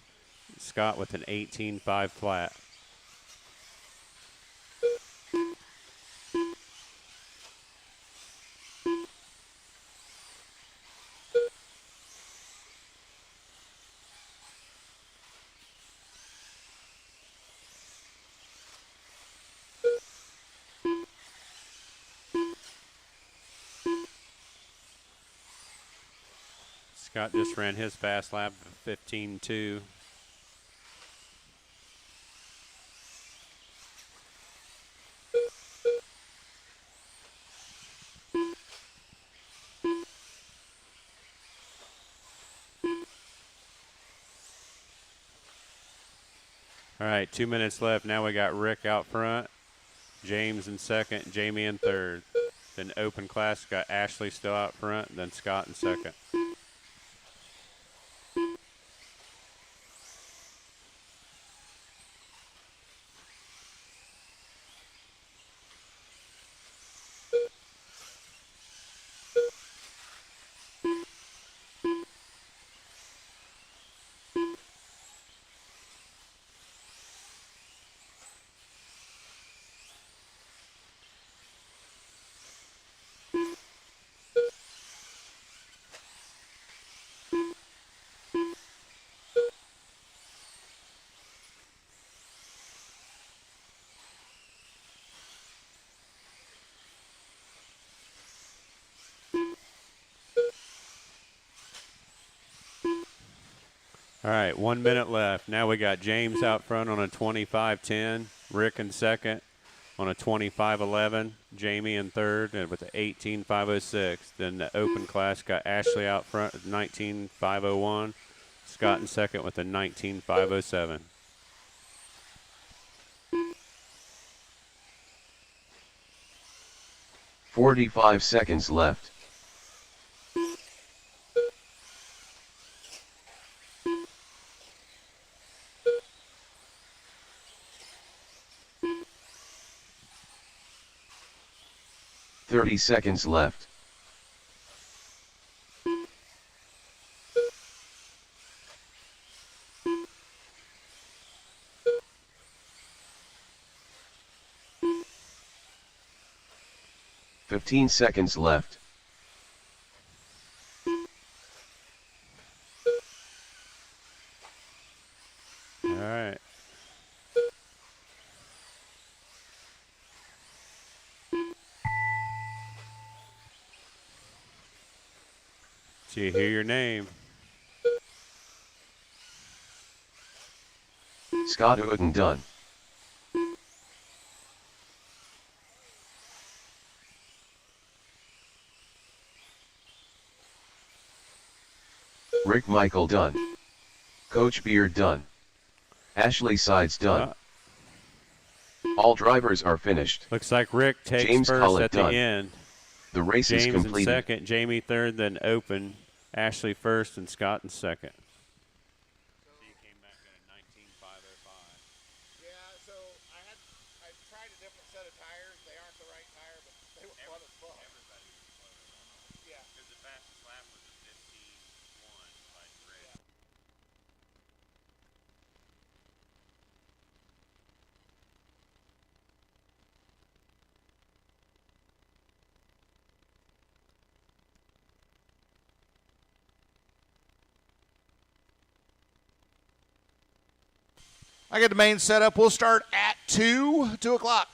Speaker 4: Scott with an 18.5 flat. Scott just ran his fast lap of 15.2. All right, 2 minutes left. Now we got Rick out front, James in second, Jamie in third. Then open class got Ashley still out front, then Scott in second. All right, 1 minute left. Now we got James out front on a 25.10, Rick in second on a 25.11, Jamie in third and with an 18.506. Then the open class got Ashley out front at 19.501, Scott in second with a 19.507.
Speaker 2: 45 seconds left. Thirty seconds left. Fifteen seconds left.
Speaker 4: All right. Do you hear your name?
Speaker 2: Scott Uden done. Rick Michael done. Coach Beard done. Ashley Sides done. All drivers are finished.
Speaker 4: Looks like Rick takes
Speaker 2: James
Speaker 4: first
Speaker 2: Collett
Speaker 4: at the
Speaker 2: done.
Speaker 4: end.
Speaker 2: The race is
Speaker 4: James in
Speaker 2: completed.
Speaker 4: second, Jamie third, then open, Ashley first, and Scott in second. He came back at a 19.505.
Speaker 1: Yeah, so I tried a different set of tires. They aren't the right tire, but they were fun as fuck.
Speaker 4: Everybody was close on them.
Speaker 1: Yeah.
Speaker 4: Because the fastest lap was a 15.1 by Rick.
Speaker 1: I get the main setup. We'll start at 2 o'clock.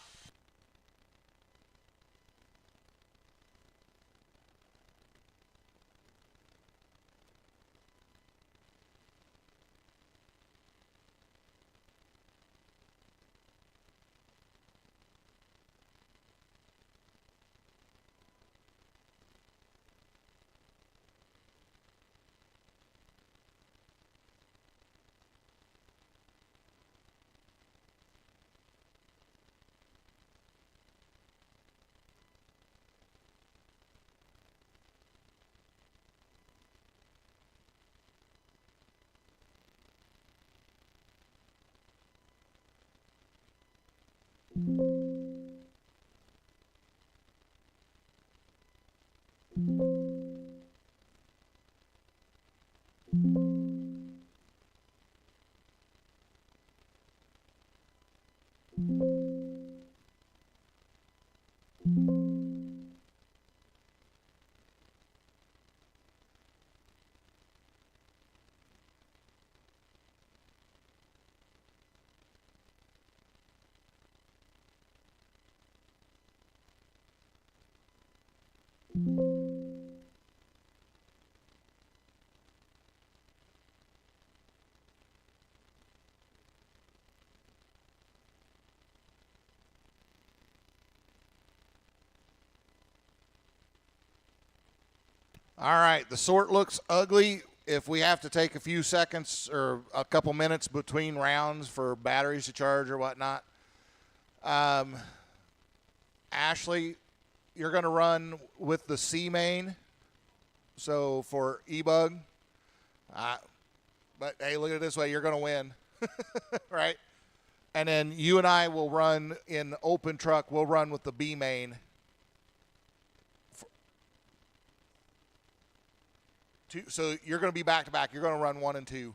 Speaker 1: All right, the sort looks ugly. If we have to take a few seconds or a couple minutes between rounds for batteries to charge or whatnot, Ashley, you're going to run with the C main. So for E-Bug, but hey, look at it this way, you're going to win, right? And then you and I will run in open truck. We'll run with the B main. So you're going to be back to back. You're going to run 1 and 2.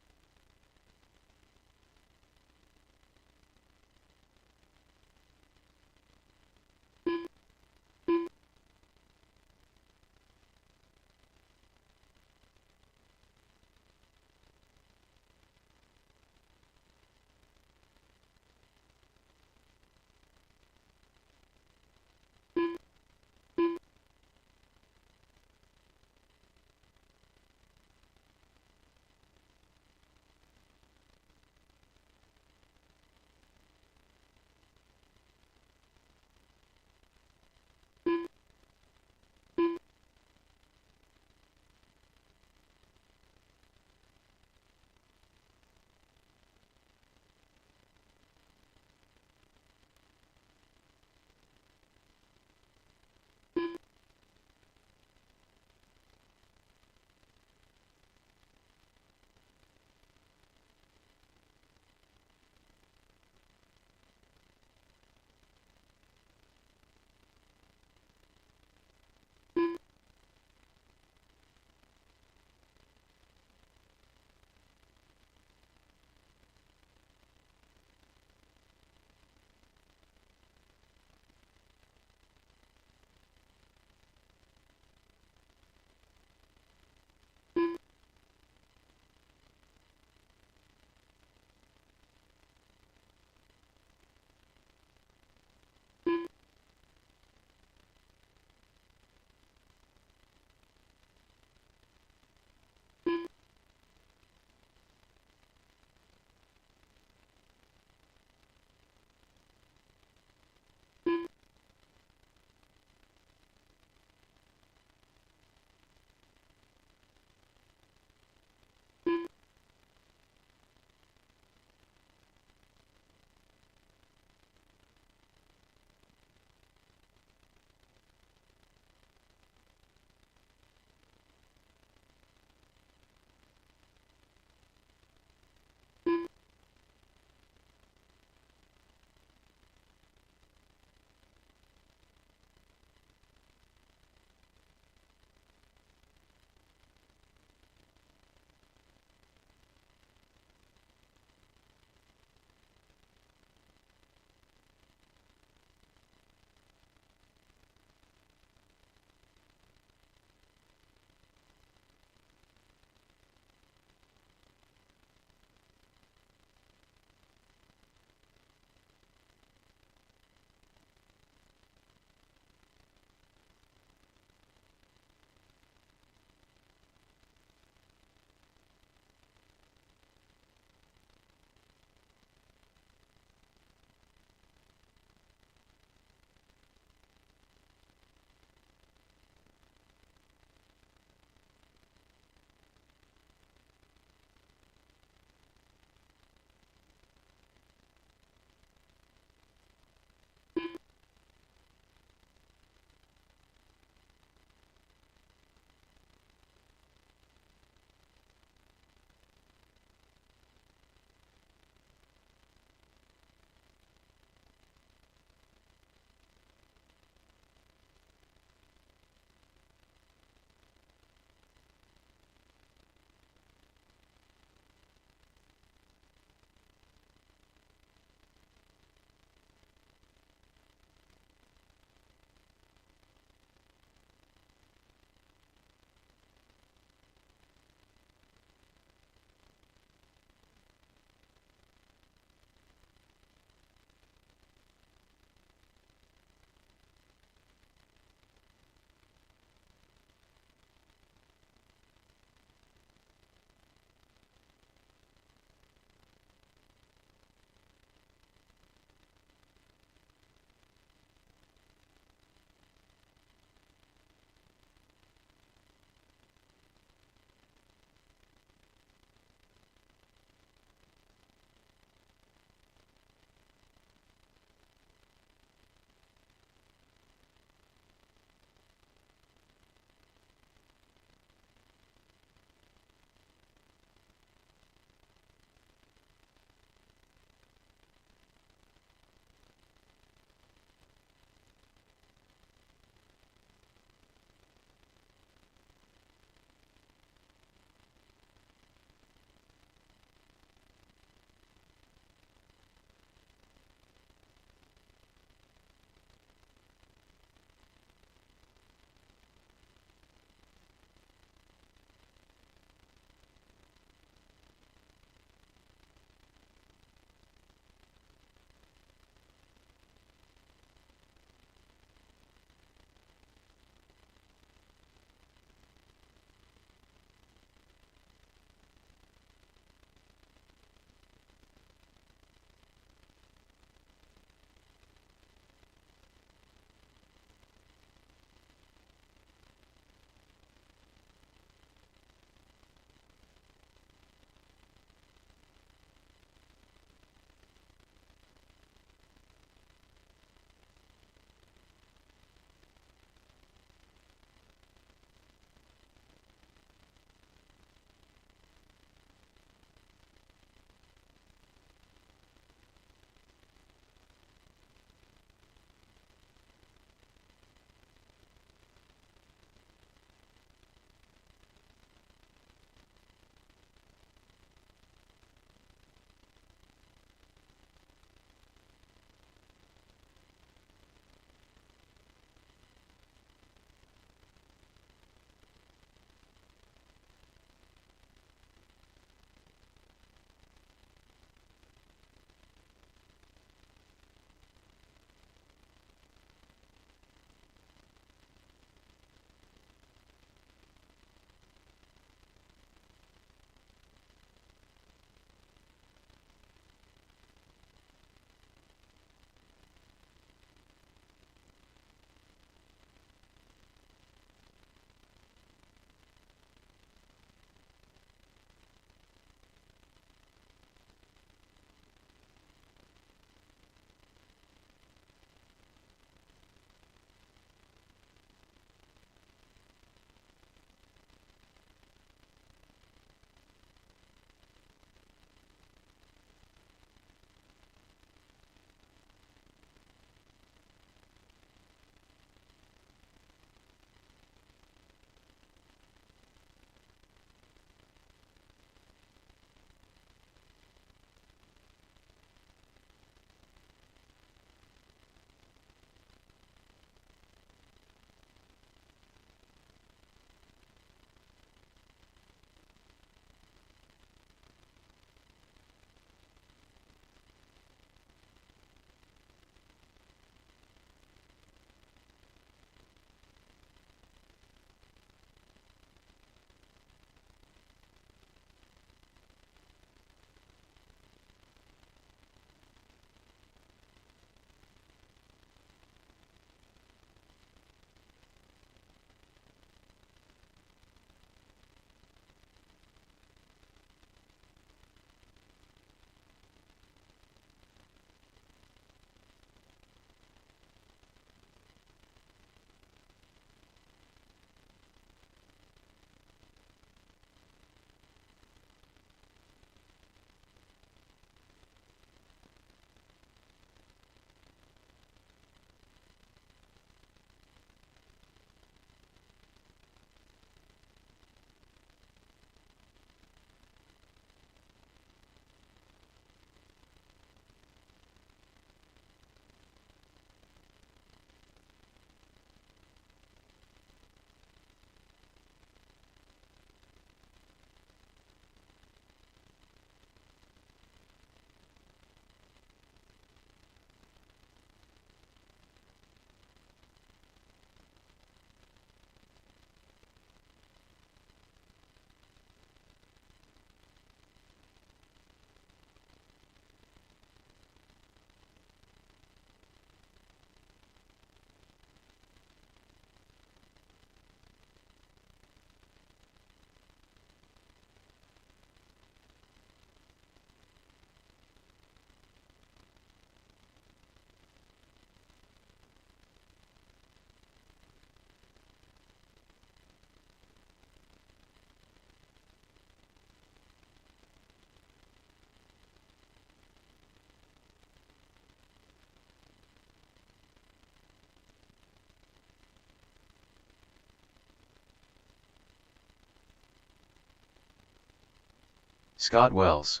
Speaker 2: Scott Wells.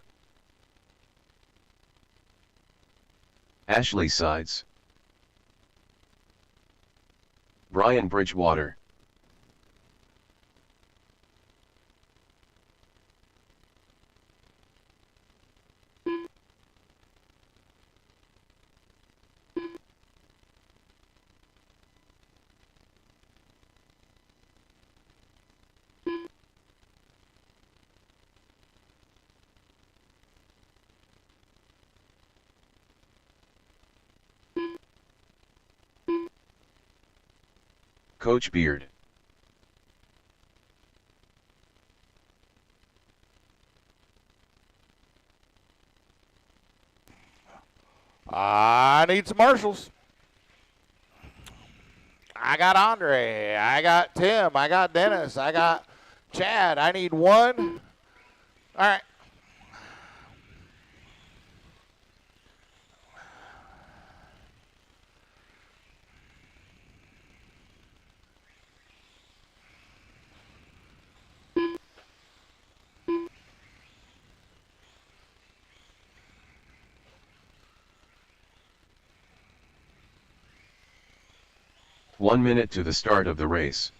Speaker 2: Ashley Sides. Brian Bridgewater. Coach Beard.
Speaker 1: I need some marshals. I got Andre. I got Tim. I got Dennis. I got Chad. I need one. All right.
Speaker 2: One minute to the start of the race.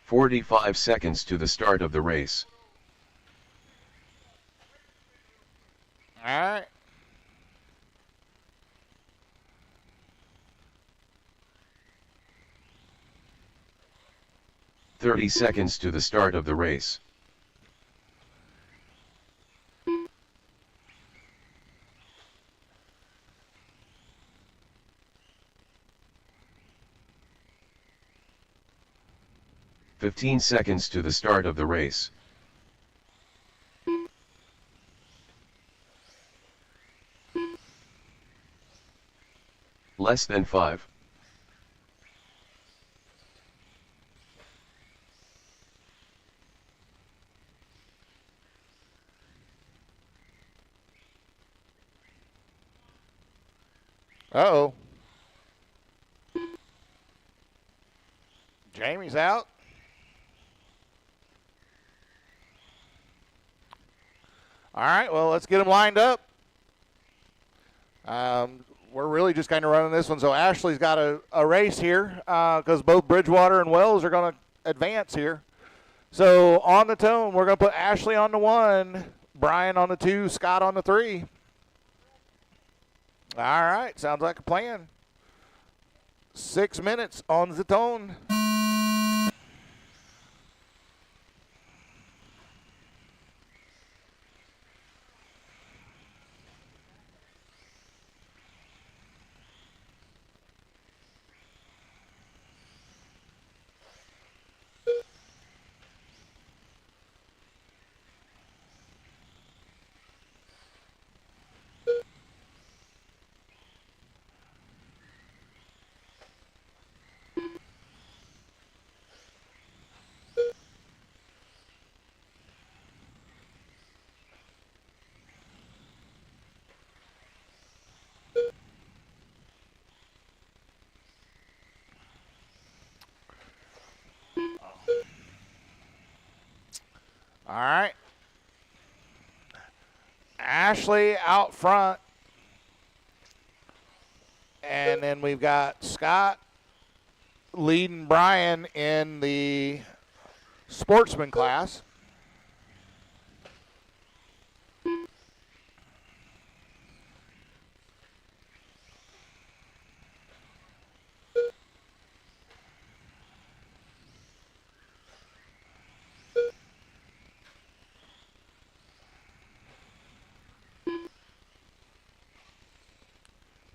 Speaker 2: "45 seconds to the start of the race.
Speaker 1: All right.
Speaker 2: "30 seconds to the start of the race. "15 seconds to the start of the race. Less than 5.
Speaker 1: Uh-oh. Jamie's out. All right, well, let's get him lined up. We're really just kind of running this one. So Ashley's got a race here because both Bridgewater and Wells are going to advance here. So on the tone, we're going to put Ashley on the 1, Brian on the 2, Scott on the 3. All right, sounds like a plan. 6 minutes on the tone. All right. Ashley out front. And then we've got Scott leading Brian in the sportsman class.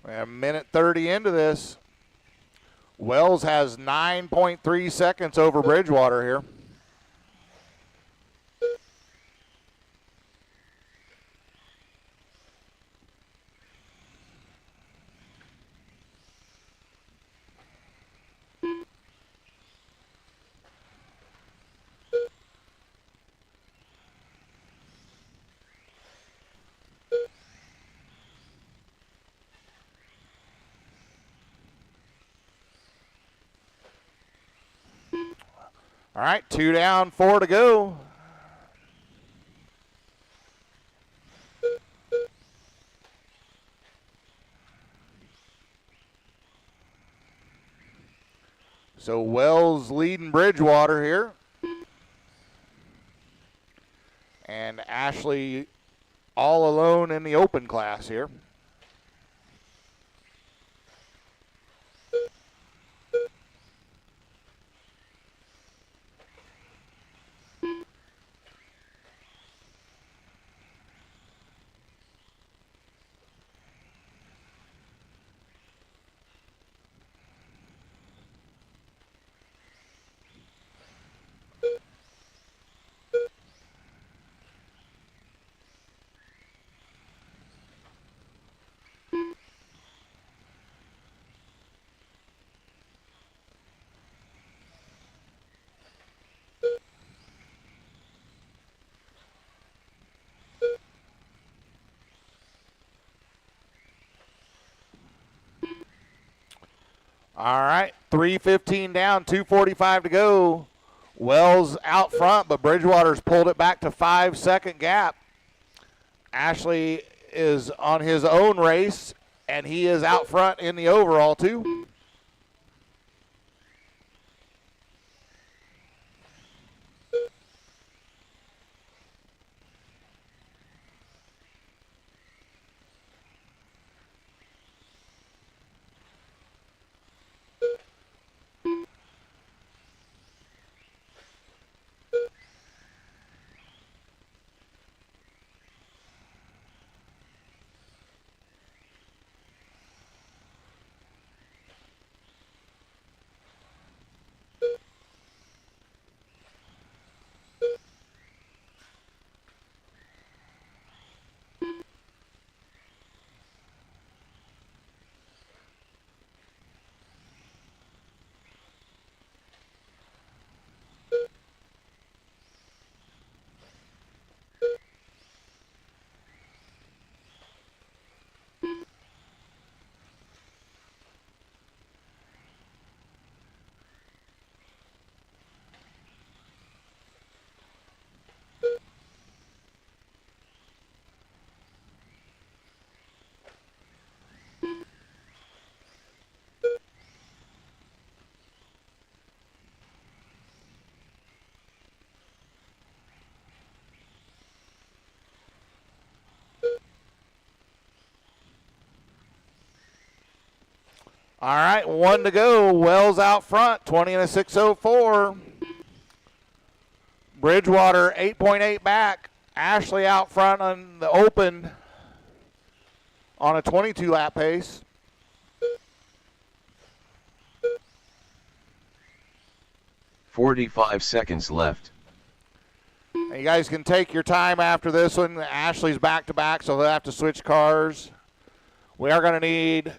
Speaker 1: We're a minute 30 into this. Wells has 9.3 seconds over Bridgewater here. All right, 2 down, 4 to go. So Wells leading Bridgewater here. And Ashley all alone in the open class here. All right, 3:15 down, 2:45 to go. Wells out front, but Bridgewater's pulled it back to 5-second gap. Ashley is on his own race, and he is out front in the overall too. All right, 1 to go. Wells out front, 20 and a 6:04. Bridgewater 8.8 back. Ashley out front on the open on a 22-lap pace.
Speaker 2: "45 seconds left."
Speaker 1: And you guys can take your time after this one. Ashley's back-to-back, so they'll have to switch cars. We are going to need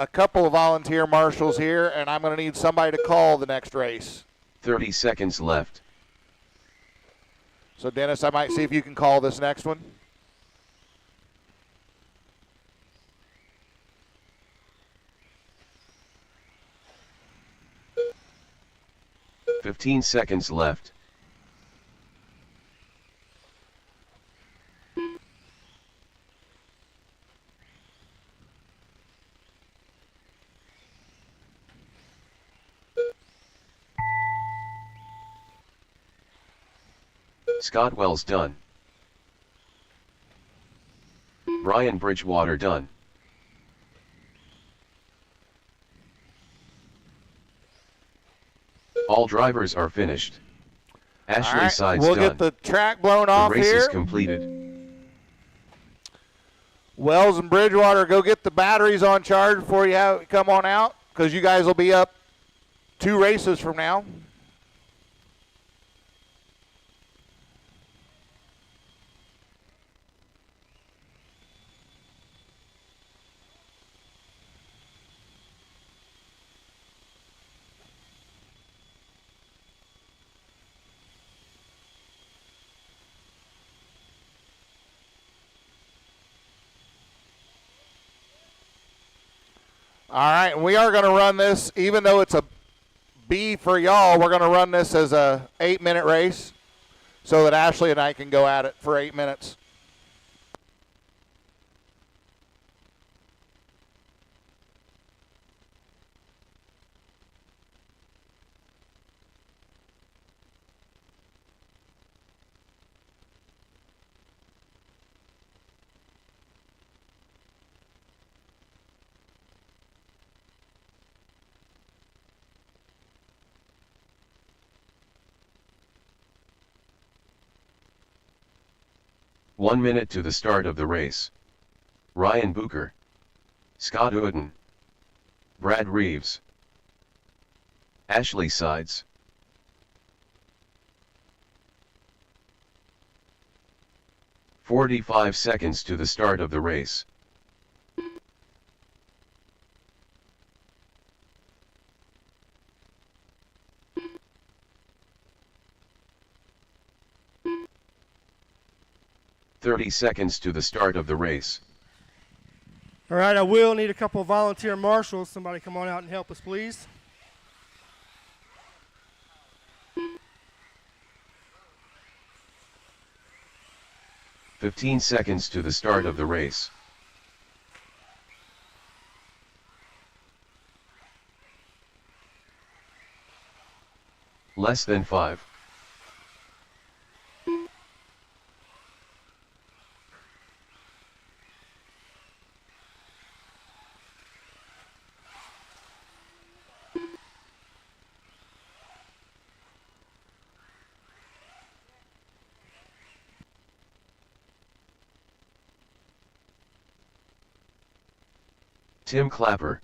Speaker 1: a couple of volunteer marshals here, and I'm going to need somebody to call the next race.
Speaker 2: 30 seconds left.
Speaker 1: So, Dennis, I might see if you can call this next one.
Speaker 2: "15 seconds left." Scott Wells done. Brian Bridgewater done. All drivers are finished. Ashley
Speaker 1: All right,
Speaker 2: Sides
Speaker 1: we'll
Speaker 2: done.
Speaker 1: get the track blown off
Speaker 2: The race
Speaker 1: here.
Speaker 2: is completed.
Speaker 1: Wells and Bridgewater, go get the batteries on charge before you come on out, because you guys will be up 2 races from now. All right, we are going to run this, even though it's a B for y'all, we're going to run this as a 8-minute race so that Ashley and I can go at it for 8 minutes.
Speaker 2: One minute to the start of the race. Ryan Booker, Scott Uden, Brad Reeves, Ashley Sides. "45 seconds to the start of the race. "30 seconds to the start of the race.
Speaker 3: All right, I will need a couple of volunteer marshals. Somebody come on out and help us, please.
Speaker 2: "15 seconds to the start of the race. Less than 5. Tim Clapper,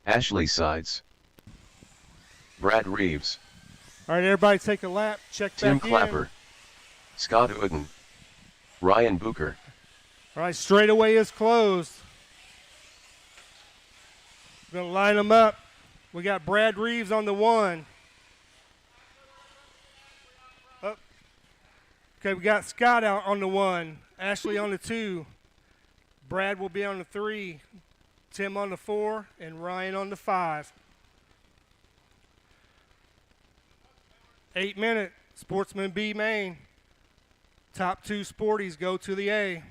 Speaker 2: Ashley Sides, Brad Reeves,
Speaker 3: All right, everybody take a lap. Check
Speaker 2: Tim
Speaker 3: back in.
Speaker 2: Clapper, Scott Uden, Ryan Booker.
Speaker 3: All right, straightaway is closed. We're going to line them up. We got Brad Reeves on the 1. Up. Okay, we got Scott out on the 1. Ashley on the 2. Brad will be on the 3. Tim on the 4. And Ryan on the 5. 8-minute. Sportsman B main. Top 2 sporties go to the A.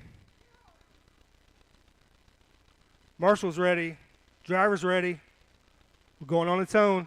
Speaker 3: Marshall's ready. Driver's ready. We're going on its own.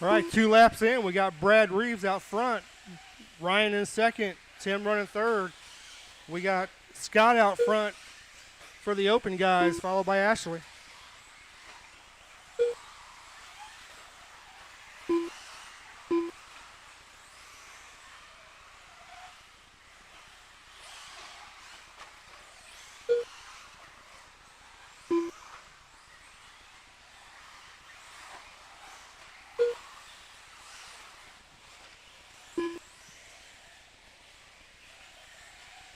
Speaker 3: All right, 2 laps in. We got Brad Reeves out front. Ryan in second. Tim running third. We got Scott out front for the open guys, followed by Ashley.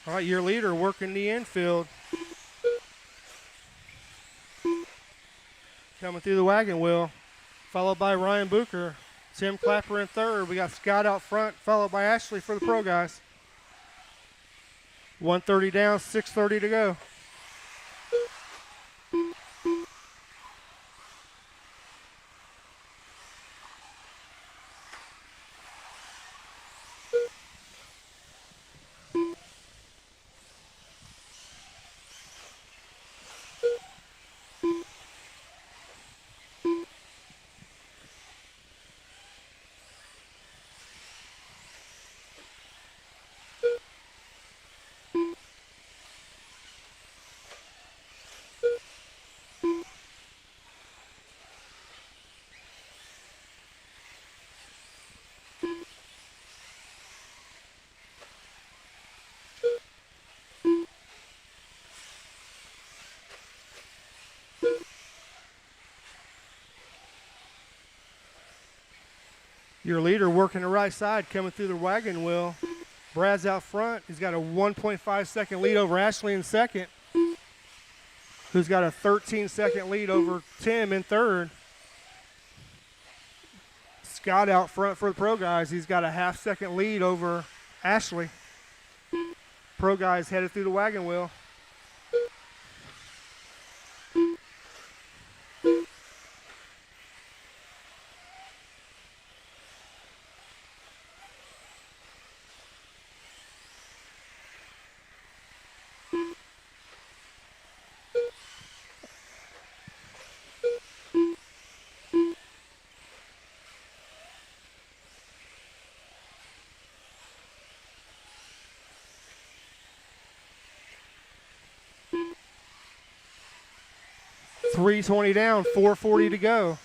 Speaker 3: All right, your leader working the infield. Coming through the wagon wheel, followed by Ryan Booker. Tim Clapper in third. We got Scott out front, followed by Ashley for the pro guys. 1:30 down, 6:30 to go. Your leader working the right side, coming through the wagon wheel. Brad's out front. He's got a 1.5 second lead over Ashley in second, who's got a 13-second lead over Tim in third. Scott out front for the pro guys. He's got a half-second lead over Ashley. Pro guys headed through the wagon wheel. .320 down, 4:40 to go.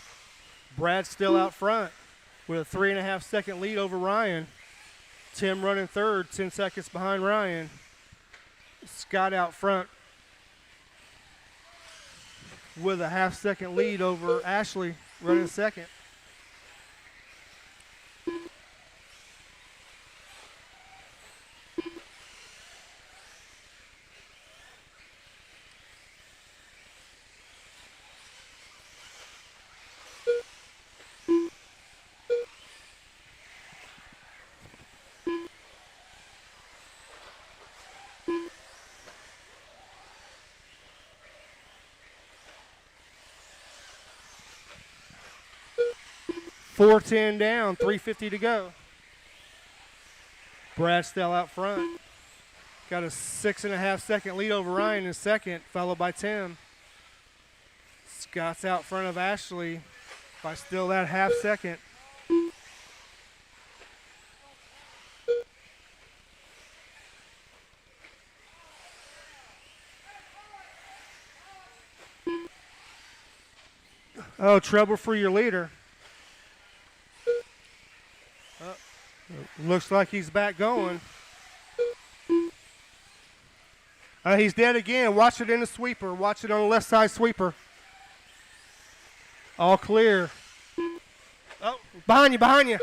Speaker 3: Brad's still out front with a 3.5-second lead over Ryan. Tim running third, 10 seconds behind Ryan. Scott out front with a half-second lead over Ashley running second. .410 down, 3:50 to go. Brad still out front. Got a 6.5-second lead over Ryan in second, followed by Tim. Scott's out front of Ashley by still that half-second. Oh, trouble for your leader. Looks like he's back going. He's dead again. Watch it in the sweeper. Watch it on the left side sweeper. All clear. Oh, behind you, behind you.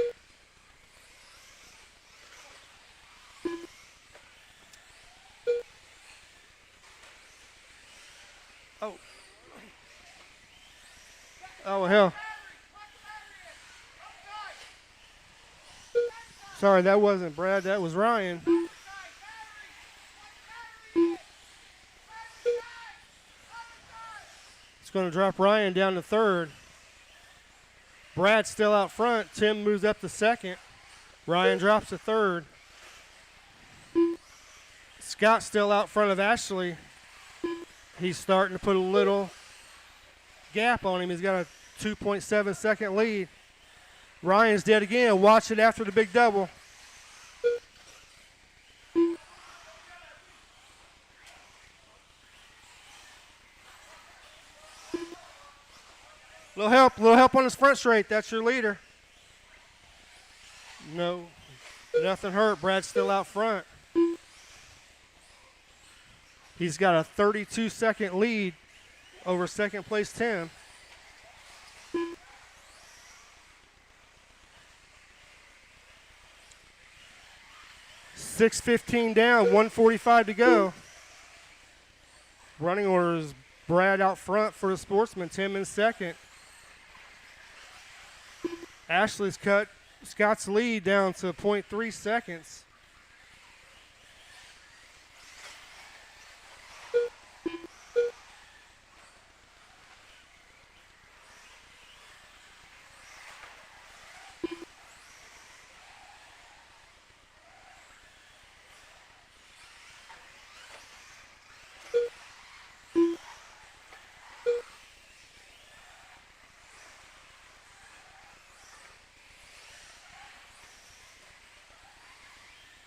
Speaker 3: Oh. Oh, hell. Sorry, that wasn't Brad. That was Ryan. It's going to drop Ryan down to third. Brad's still out front. Tim moves up to second. Ryan drops to third. Scott's still out front of Ashley. He's starting to put a little gap on him. He's got a 2.7-second lead. Ryan's dead again. Watch it after the big double. Little help on his front straight. That's your leader. No, nothing hurt. Brad's still out front. He's got a 32-second lead over second place Tim. $6:15 down, 1:45 to go. Running order is Brad out front for the Sportsman, Tim in second. Ashley's cut Scott's lead down to 0.3 seconds.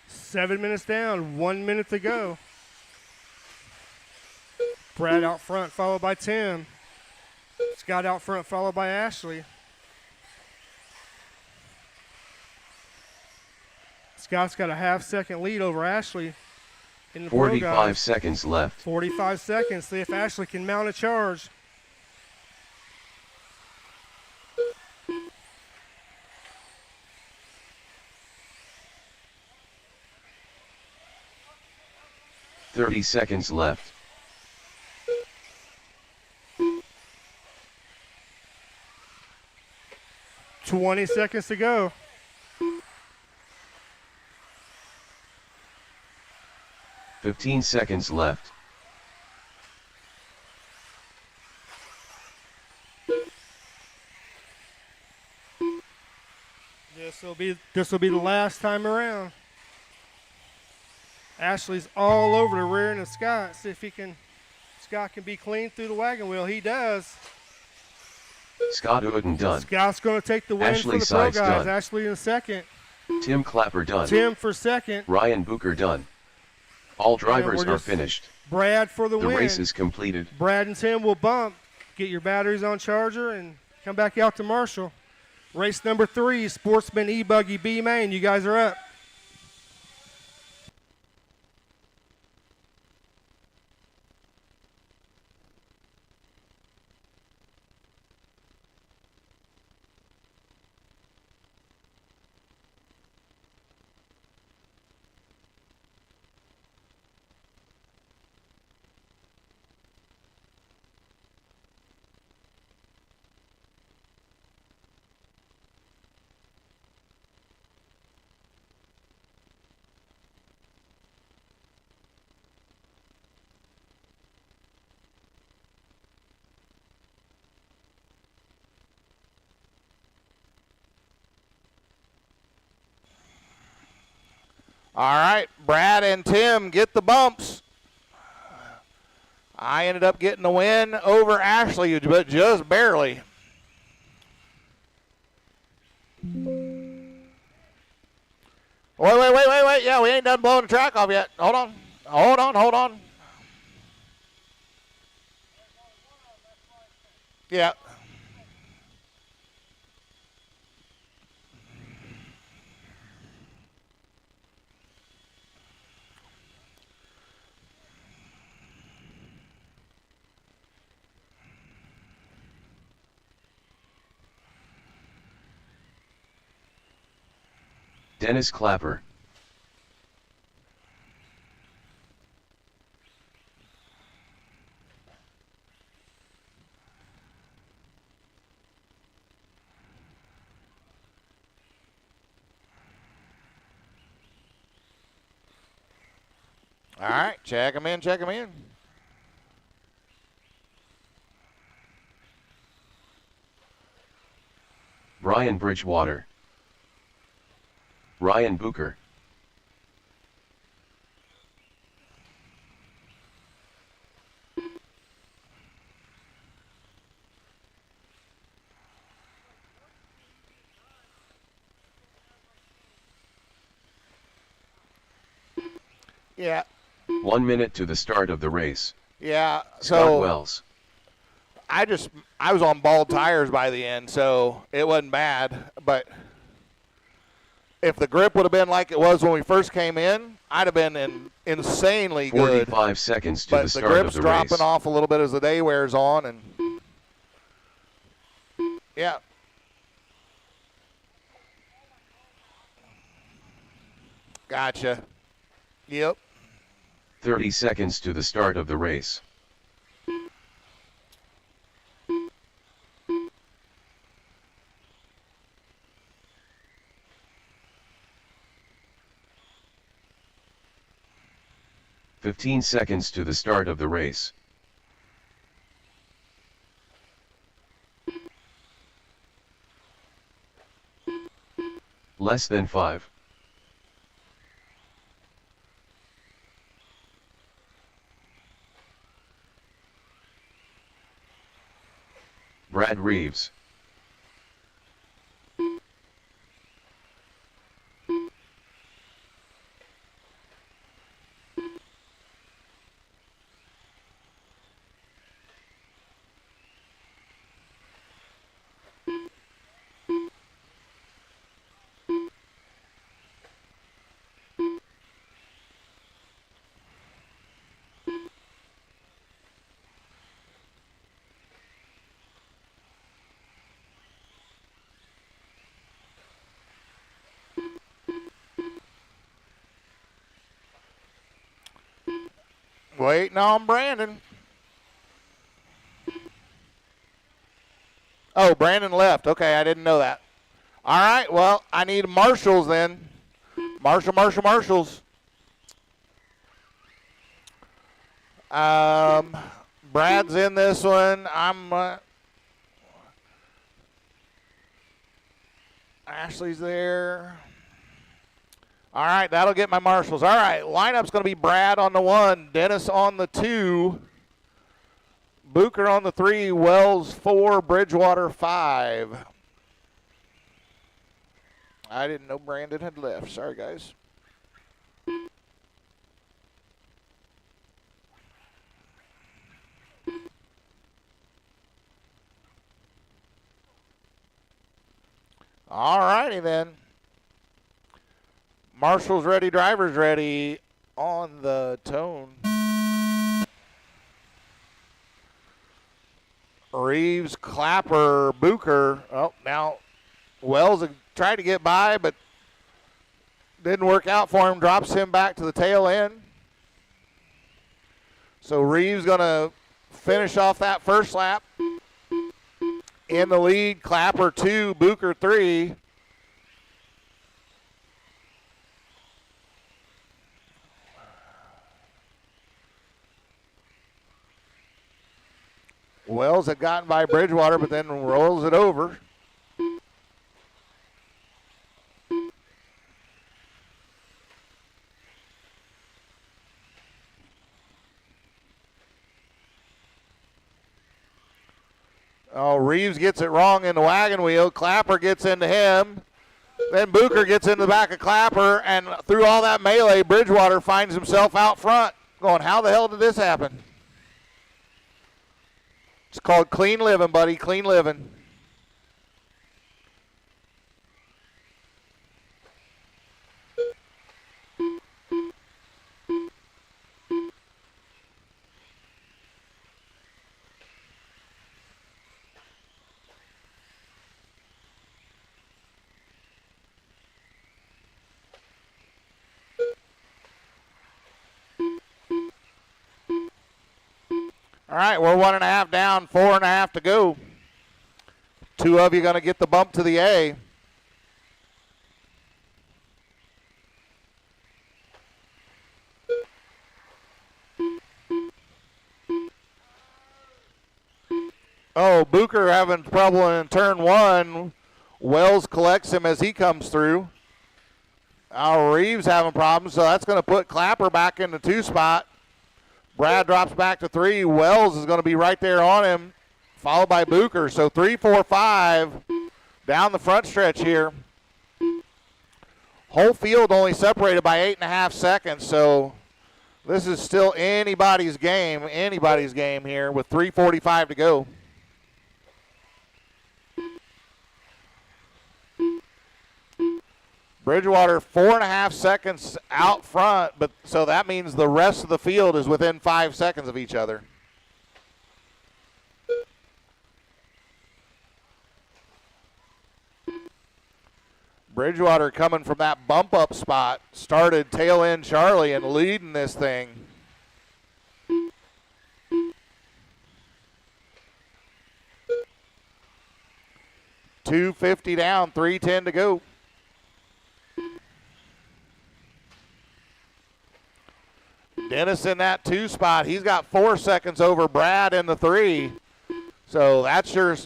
Speaker 3: Seven minutes down, 1 minute to go. Brad out front, followed by Tim. Scott out front, followed by Ashley. Scott's got a half-second lead over Ashley in the pro guys.
Speaker 2: 45 seconds left.
Speaker 3: 45 seconds. See if Ashley can mount a charge.
Speaker 2: Thirty seconds left.
Speaker 3: 20 seconds to go.
Speaker 2: $15 seconds left.
Speaker 3: This will be the last time around. Ashley's all over the rear end of Scott. See if Scott can be clean through the wagon wheel. He does.
Speaker 2: Scott Uden done.
Speaker 3: Scott's going to take the win
Speaker 2: Ashley
Speaker 3: for the pro guys.
Speaker 2: Sides done.
Speaker 3: Ashley in second.
Speaker 2: Tim Clapper done.
Speaker 3: Tim for second.
Speaker 2: Ryan Booker done. All drivers are finished.
Speaker 3: Brad for the win.
Speaker 2: The race is completed.
Speaker 3: Brad and Tim will bump. Get your batteries on charger and come back out to Marshall. Race number 3, Sportsman E-Buggy B Main. You guys are up.
Speaker 1: All right, Brad and Tim get the bumps. I ended up getting the win over Ashley, but just barely. Wait. Yeah, we ain't done blowing the track off yet. Hold on. Yeah.
Speaker 2: Dennis Clapper.
Speaker 1: All right, check him in.
Speaker 2: Brian Bridgewater. Ryan Booker.
Speaker 1: Yeah.
Speaker 2: 1 minute to the start of the race.
Speaker 1: Yeah.
Speaker 2: Scott
Speaker 1: So
Speaker 2: Wells.
Speaker 1: I was on bald tires by the end, so it wasn't bad. But if the grip would have been like it was when we first came in, I'd have been insanely good.
Speaker 2: 45 seconds to
Speaker 1: But
Speaker 2: the start
Speaker 1: grip's
Speaker 2: of the
Speaker 1: dropping
Speaker 2: race.
Speaker 1: off a little bit as the day wears on, and yeah. Gotcha. Yep.
Speaker 2: 30 seconds to the start of the race. "15 seconds to the start of the race. Less than 5. Brad Reeves.
Speaker 1: Waiting on Brandon. Oh, Brandon left. Okay, I didn't know that. All right, well, I need marshals then. Marshals. Brad's in this one. Ashley's there. All right, that'll get my marshals. All right, lineup's going to be Brad on the 1, Dennis on the 2, Booker on the 3, Wells 4, Bridgewater 5. I didn't know Brandon had left. Sorry, guys. All righty then. Marshals ready, drivers ready on the tone. Reeves, Clapper, Booker. Oh, now Wells tried to get by, but didn't work out for him. Drops him back to the tail end. So Reeves going to finish off that first lap. In the lead, Clapper 2, Booker 3. Wells had gotten by Bridgewater, but then rolls it over. Oh, Reeves gets it wrong in the wagon wheel. Clapper gets into him. Then Booker gets into the back of Clapper, and through all that melee, Bridgewater finds himself out front, going, how the hell did this happen? It's called clean living, buddy, clean living. All right, we're 1.5 down, 4.5 to go. 2 of you going to get the bump to the A. Oh, Booker having trouble in turn 1. Wells collects him as he comes through. Reeves having problems, so that's going to put Clapper back in the 2 spot. Brad drops back to 3. Wells is going to be right there on him, followed by Booker. So 3, 4, 5 down the front stretch here. Whole field only separated by 8.5 seconds, so This is still anybody's game here with 3:45 to go. Bridgewater 4.5 seconds out front, but so that means the rest of the field is within 5 seconds of each other. Bridgewater coming from that bump up spot, started tail end Charlie and leading this thing. .250 down, 3:10 to go. Dennis in that 2 spot. He's got 4 seconds over Brad in the 3. So that's your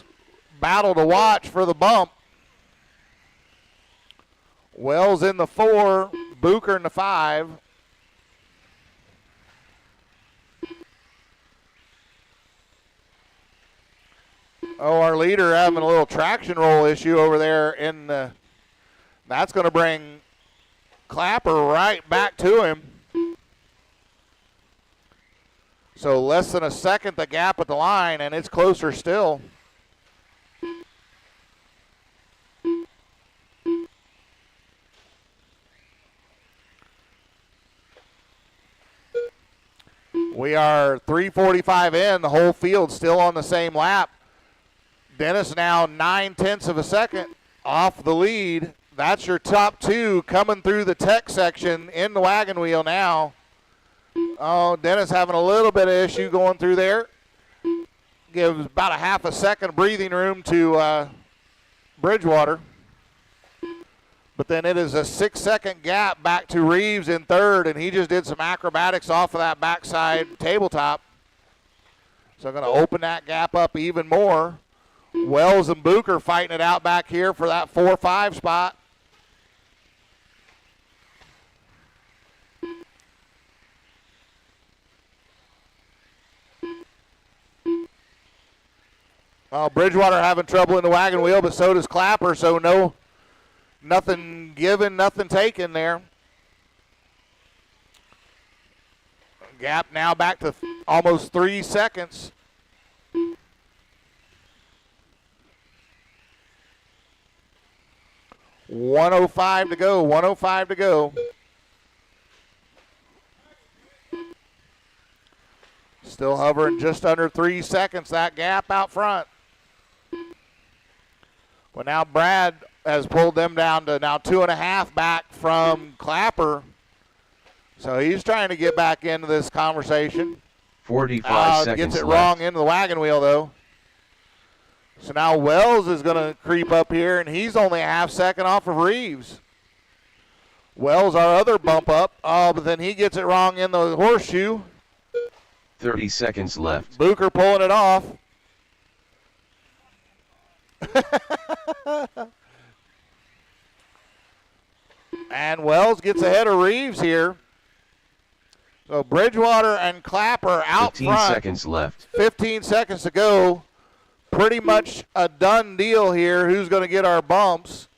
Speaker 1: battle to watch for the bump. Wells in the 4, Booker in the 5. Oh, our leader having a little traction roll issue over there in the, that's going to bring Clapper right back to him. So less than a second the gap at the line, and it's closer still. We are 3:45 in, the whole field still on the same lap. Dennis now 9/10 of a second off the lead. That's your top 2 coming through the tech section in the wagon wheel now. Oh, Dennis having a little bit of issue going through there. Gives about a half a second breathing room to Bridgewater. But then it is a 6-second gap back to Reeves in 3rd, and he just did some acrobatics off of that backside tabletop. So going to open that gap up even more. Wells and Booker fighting it out back here for that 4-5 spot. Well, Bridgewater having trouble in the wagon wheel, but so does Clapper, so nothing given, nothing taken there. Gap now back to almost 3 seconds. .105 to go, 105 to go. Still hovering just under 3 seconds, that gap out front. Well, now Brad has pulled them down to now 2.5 back from Clapper. So he's trying to get back into this conversation.
Speaker 2: 45 seconds
Speaker 1: gets it
Speaker 2: left.
Speaker 1: wrong into the wagon wheel, though. So now Wells is going to creep up here, and he's only a half second off of Reeves. Wells, our other bump up. Oh, but then he gets it wrong in the horseshoe.
Speaker 2: 30 seconds left.
Speaker 1: Booker pulling it off. And Wells gets ahead of Reeves here. So Bridgewater and Clapper out
Speaker 2: 15
Speaker 1: front.
Speaker 2: 15 seconds left.
Speaker 1: 15 seconds to go. Pretty much a done deal here. Who's going to get our bumps?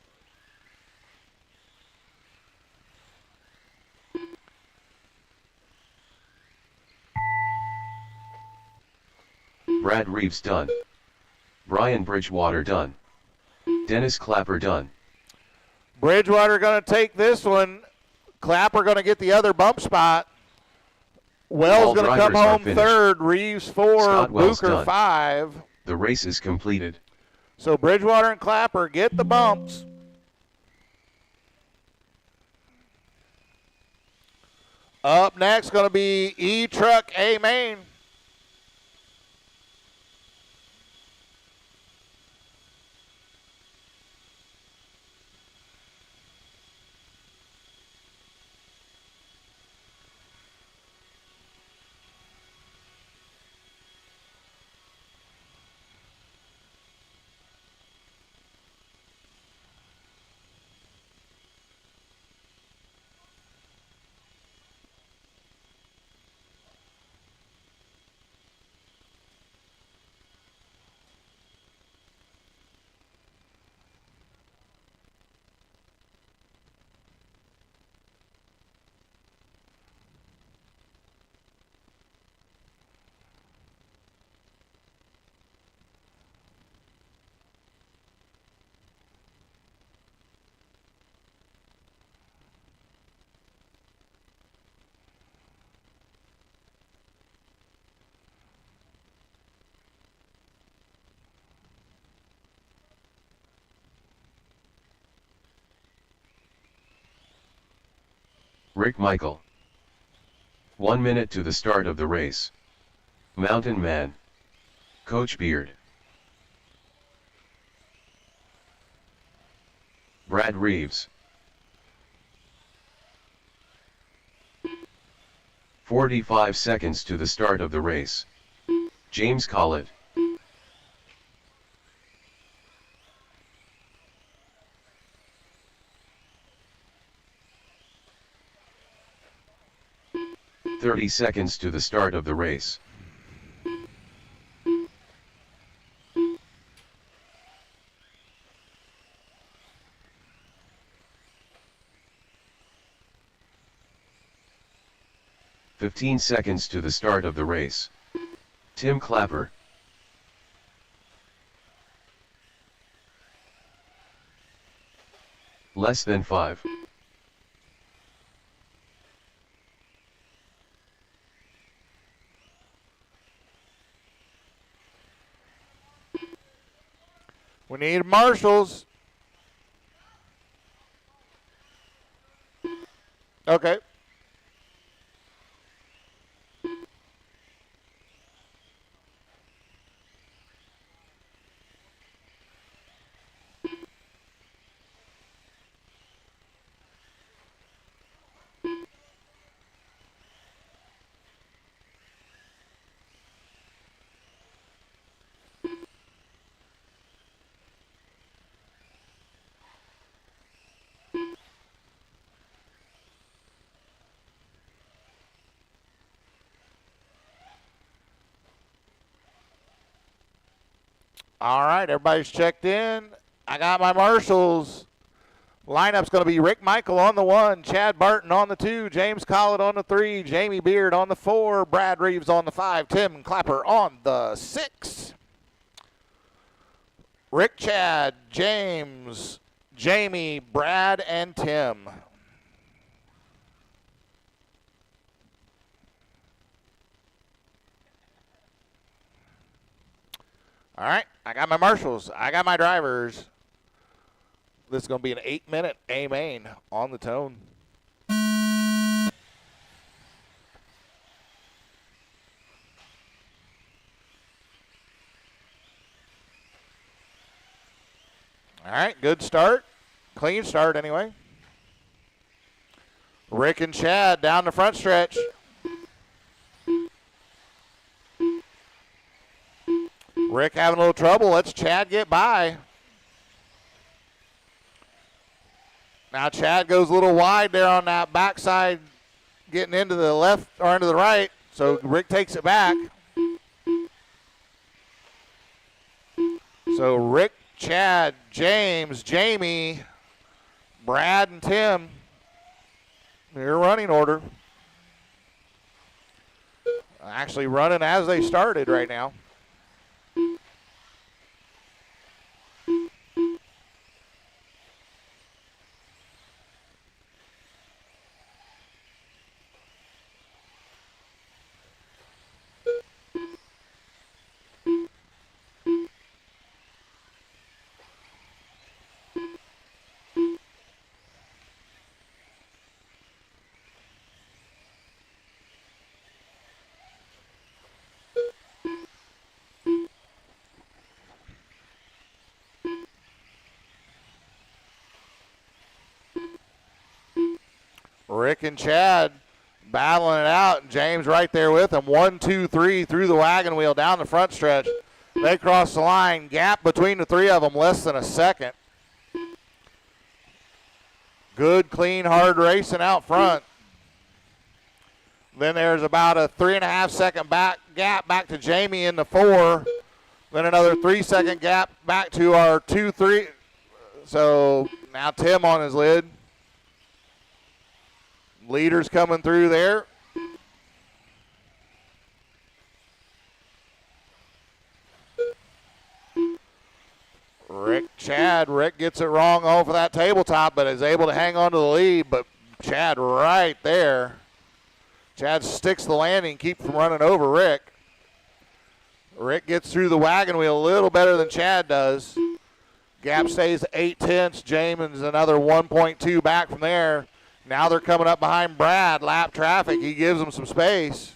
Speaker 2: Brad Reeves done. Brian Bridgewater done. Dennis Clapper done.
Speaker 1: Bridgewater going to take this one. Clapper going to get the other bump spot. Wells going to come home 3rd. Reeves 4. Booker 5.
Speaker 2: The race is completed.
Speaker 1: So Bridgewater and Clapper get the bumps. Up next going to be E-Truck A Main.
Speaker 2: Rick Michael. 1 minute to the start of the race. Mountain Man. Coach Beard. Brad Reeves. 45 seconds to the start of the race. James Collett. "30 seconds to the start of the race. "15 seconds to the start of the race. Tim Clapper. Less than 5.
Speaker 1: We need marshals. Okay. All right, everybody's checked in. I got my marshals. Lineup's going to be Rick Michael on the 1, Chad Barton on the 2, James Collett on the 3, Jamie Beard on the 4, Brad Reeves on the 5, Tim Clapper on the 6. Rick, Chad, James, Jamie, Brad, and Tim. All right, I got my marshals. I got my drivers. This is going to be an 8-minute A main on the tone. All right, good start. Clean start anyway. Rick and Chad down the front stretch. Rick having a little trouble. Let's Chad get by. Now Chad goes a little wide there on that backside, getting into the left or into the right. So Rick takes it back. So Rick, Chad, James, Jamie, Brad, and Tim, your running order. Actually running as they started right now. Rick and Chad battling it out. James right there with them. 1, 2, 3 through the wagon wheel down the front stretch. They cross the line. Gap between the three of them, less than a second. Good, clean, hard racing out front. Then there's about a 3.5 second gap back to Jamie in the 4. Then another 3 second gap back to our 2, 3. So now Tim on his lid. Leaders coming through there. Rick gets it wrong over that tabletop, but is able to hang on to the lead. But Chad right there. Chad sticks the landing, keep from running over Rick. Rick gets through the wagon wheel a little better than Chad does. Gap stays 8/10. James another 1.2 back from there. Now they're coming up behind Brad. Lap traffic. He gives them some space.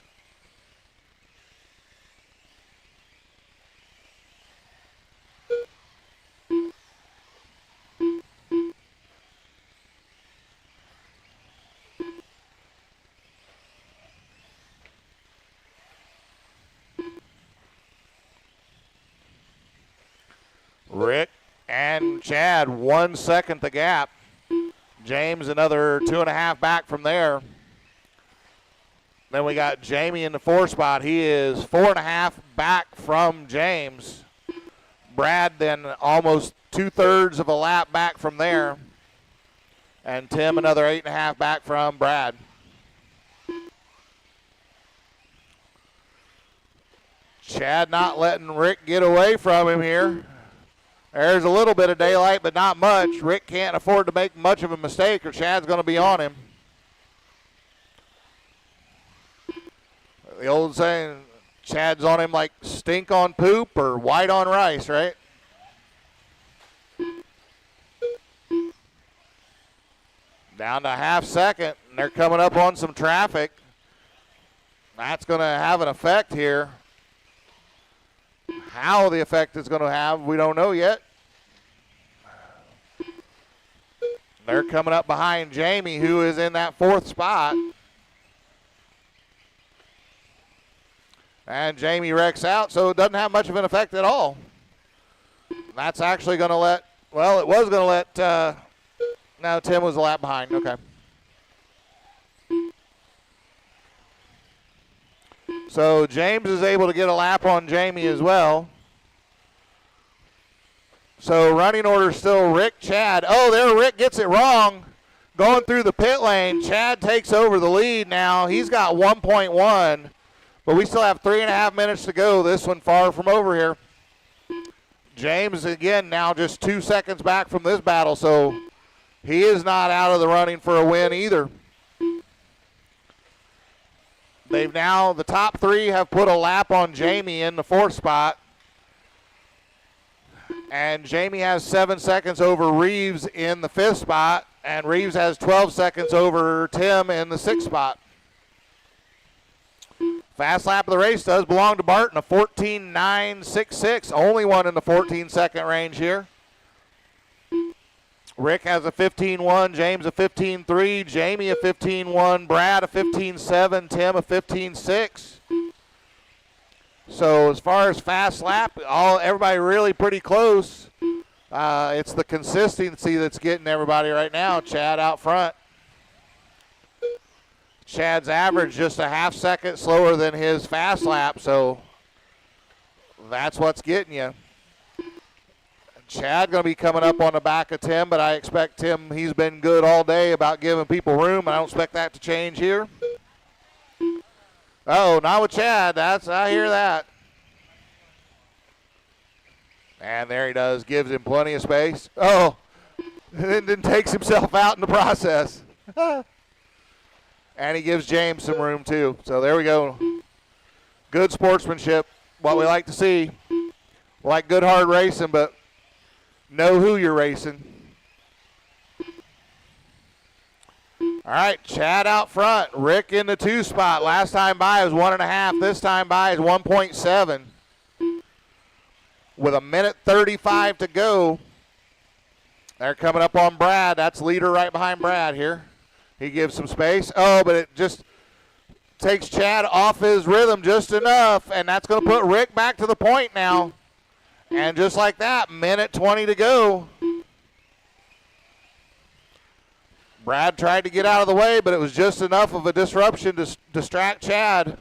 Speaker 1: Rick and Chad, 1 second the gap. James another 2.5 back from there. Then we got Jamie in the 4 spot. He is 4.5 back from James. Brad then almost 2/3 of a lap back from there. And Tim another 8.5 back from Brad. Chad not letting Rick get away from him here. There's a little bit of daylight, but not much. Rick can't afford to make much of a mistake or Chad's going to be on him. The old saying, Chad's on him like stink on poop or white on rice, right? Down to half second, and they're coming up on some traffic. That's going to have an effect here. How the effect is going to have, we don't know yet. They're coming up behind Jamie, who is in that 4th spot. And Jamie wrecks out, so it doesn't have much of an effect at all. That's actually going to let, well, it was going to let, no, Tim was a lap behind. Okay. So James is able to get a lap on Jamie as well. So running order still Rick, Chad. Oh, there Rick gets it wrong. Going through the pit lane. Chad takes over the lead now. He's got 1.1, but we still have 3.5 minutes to go. This one far from over here. James again now just 2 seconds back from this battle, so he is not out of the running for a win either. They've now, the top 3 have put a lap on Jamie in the 4th spot. And Jamie has 7 seconds over Reeves in the 5th spot. And Reeves has 12 seconds over Tim in the 6th spot. Fast lap of the race does belong to Barton, a 14.966. Only one in the 14-second range here. Rick has a 15.1, James a 15.3, Jamie a 15.1, Brad a 15.7, Tim a 15.6. So as far as fast lap, everybody really pretty close. It's the consistency that's getting everybody right now. Chad out front. Chad's average just a half second slower than his fast lap, so that's what's getting you. Chad going to be coming up on the back of Tim, but I expect Tim, he's been good all day about giving people room. I don't expect that to change here. Oh, not with Chad. I hear that. And there he does. Gives him plenty of space. Oh, and then takes himself out in the process. And he gives James some room too. So there we go. Good sportsmanship. What we like to see. We like good hard racing, but know who you're racing. All right, Chad out front. Rick in the 2 spot. Last time by was 1.5. This time by is 1.7. With 1:35 to go. They're coming up on Brad. That's leader right behind Brad here. He gives some space. Oh, but it just takes Chad off his rhythm just enough, and that's going to put Rick back to the point now. And just like that, 1:20 to go. Brad tried to get out of the way, but it was just enough of a disruption to distract Chad.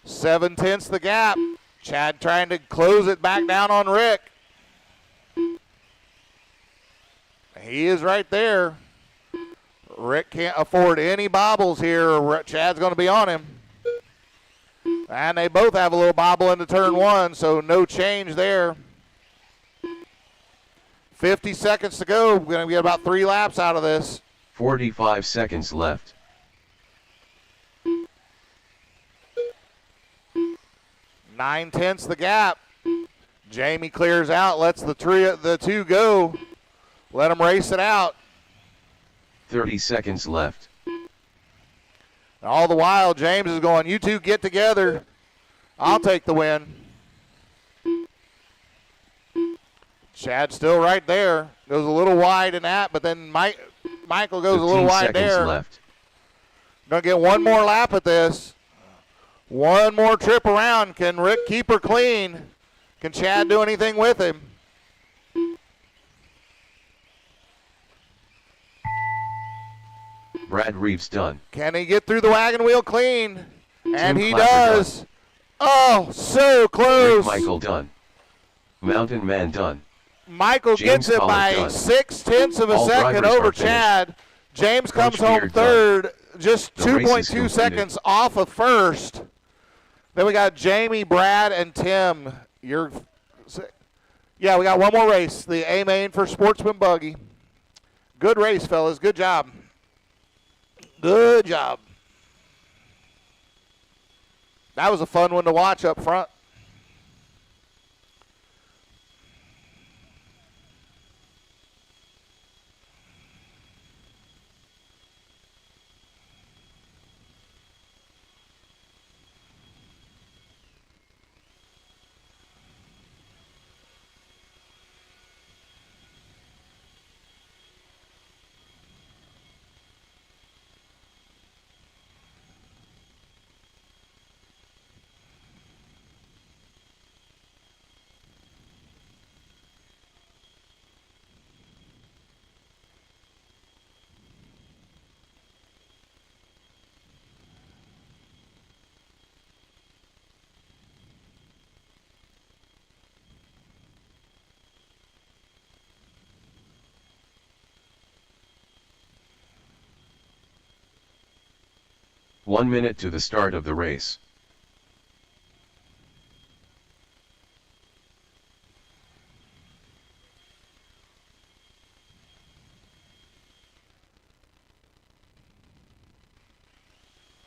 Speaker 1: 7/10 the gap. Chad trying to close it back down on Rick. He is right there. Rick can't afford any bobbles here, or Chad's going to be on him. And they both have a little bobble into turn 1, so no change there. 50 seconds to go. We're going to get about 3 laps out of this.
Speaker 2: 45 seconds left.
Speaker 1: 9/10 the gap. Jamie clears out, lets the 2 go. Let them race it out.
Speaker 2: 30 seconds left.
Speaker 1: All the while, James is going, you two get together. I'll take the win. Chad's still right there. Goes a little wide in that, but then Michael goes a little wide there.
Speaker 2: Left.
Speaker 1: Gonna get one more lap at this. One more trip around. Can Rick keep her clean? Can Chad do anything with him?
Speaker 2: Brad Reeves done.
Speaker 1: Can he get through the wagon wheel clean? And
Speaker 2: Tim
Speaker 1: he
Speaker 2: Clapper
Speaker 1: does. Oh, so close.
Speaker 2: Rick Michael done. Mountain Man done.
Speaker 1: Michael
Speaker 2: James
Speaker 1: gets it
Speaker 2: Collins
Speaker 1: by
Speaker 2: done.
Speaker 1: 0.6 of a
Speaker 2: All
Speaker 1: second
Speaker 2: drivers
Speaker 1: over
Speaker 2: are finished.
Speaker 1: Chad. James comes
Speaker 2: Coach
Speaker 1: home
Speaker 2: Beard
Speaker 1: third, just
Speaker 2: The race is
Speaker 1: 2.2
Speaker 2: completed.
Speaker 1: seconds off of first. Then we got Jamie, Brad, and Tim. Yeah, we got one more race, the A-Main for Sportsman Buggy. Good race, fellas. Good job. Good job. That was a fun one to watch up front.
Speaker 2: One minute to the start of the race.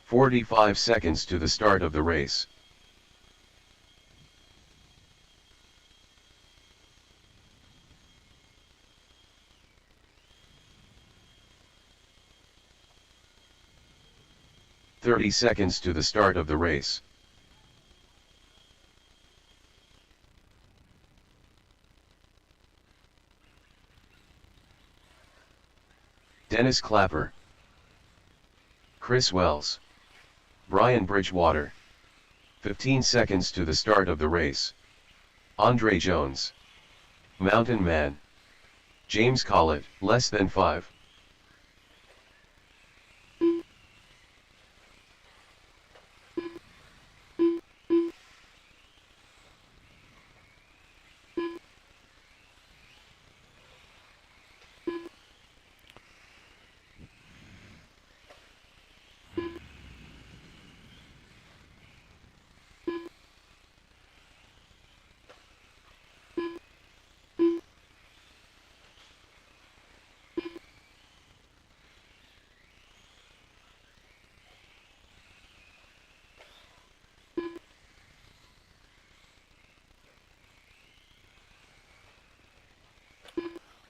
Speaker 2: "45 seconds to the start of the race. "30 seconds to the start of the race. Dennis Clapper, Chris Wells, Brian Bridgewater. 15 seconds to the start of the race. Andre Jones, Mountain Man, James Collett, less than 5.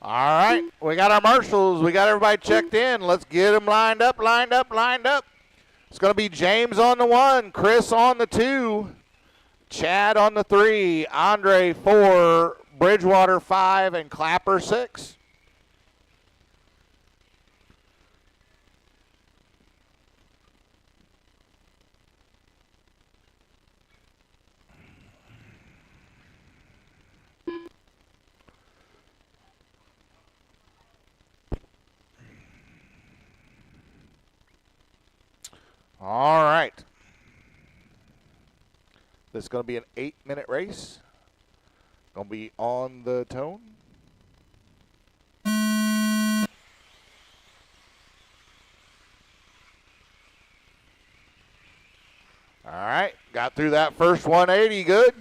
Speaker 1: All right, we got our marshals. We got everybody checked in. Let's get them lined up. It's going to be James on the 1, Chris on the 2, Chad on the 3, Andre 4, Bridgewater 5, and Clapper 6. All right. This is going to be an 8-minute race. Going to be on the tone. All right. Got through that first 180 good.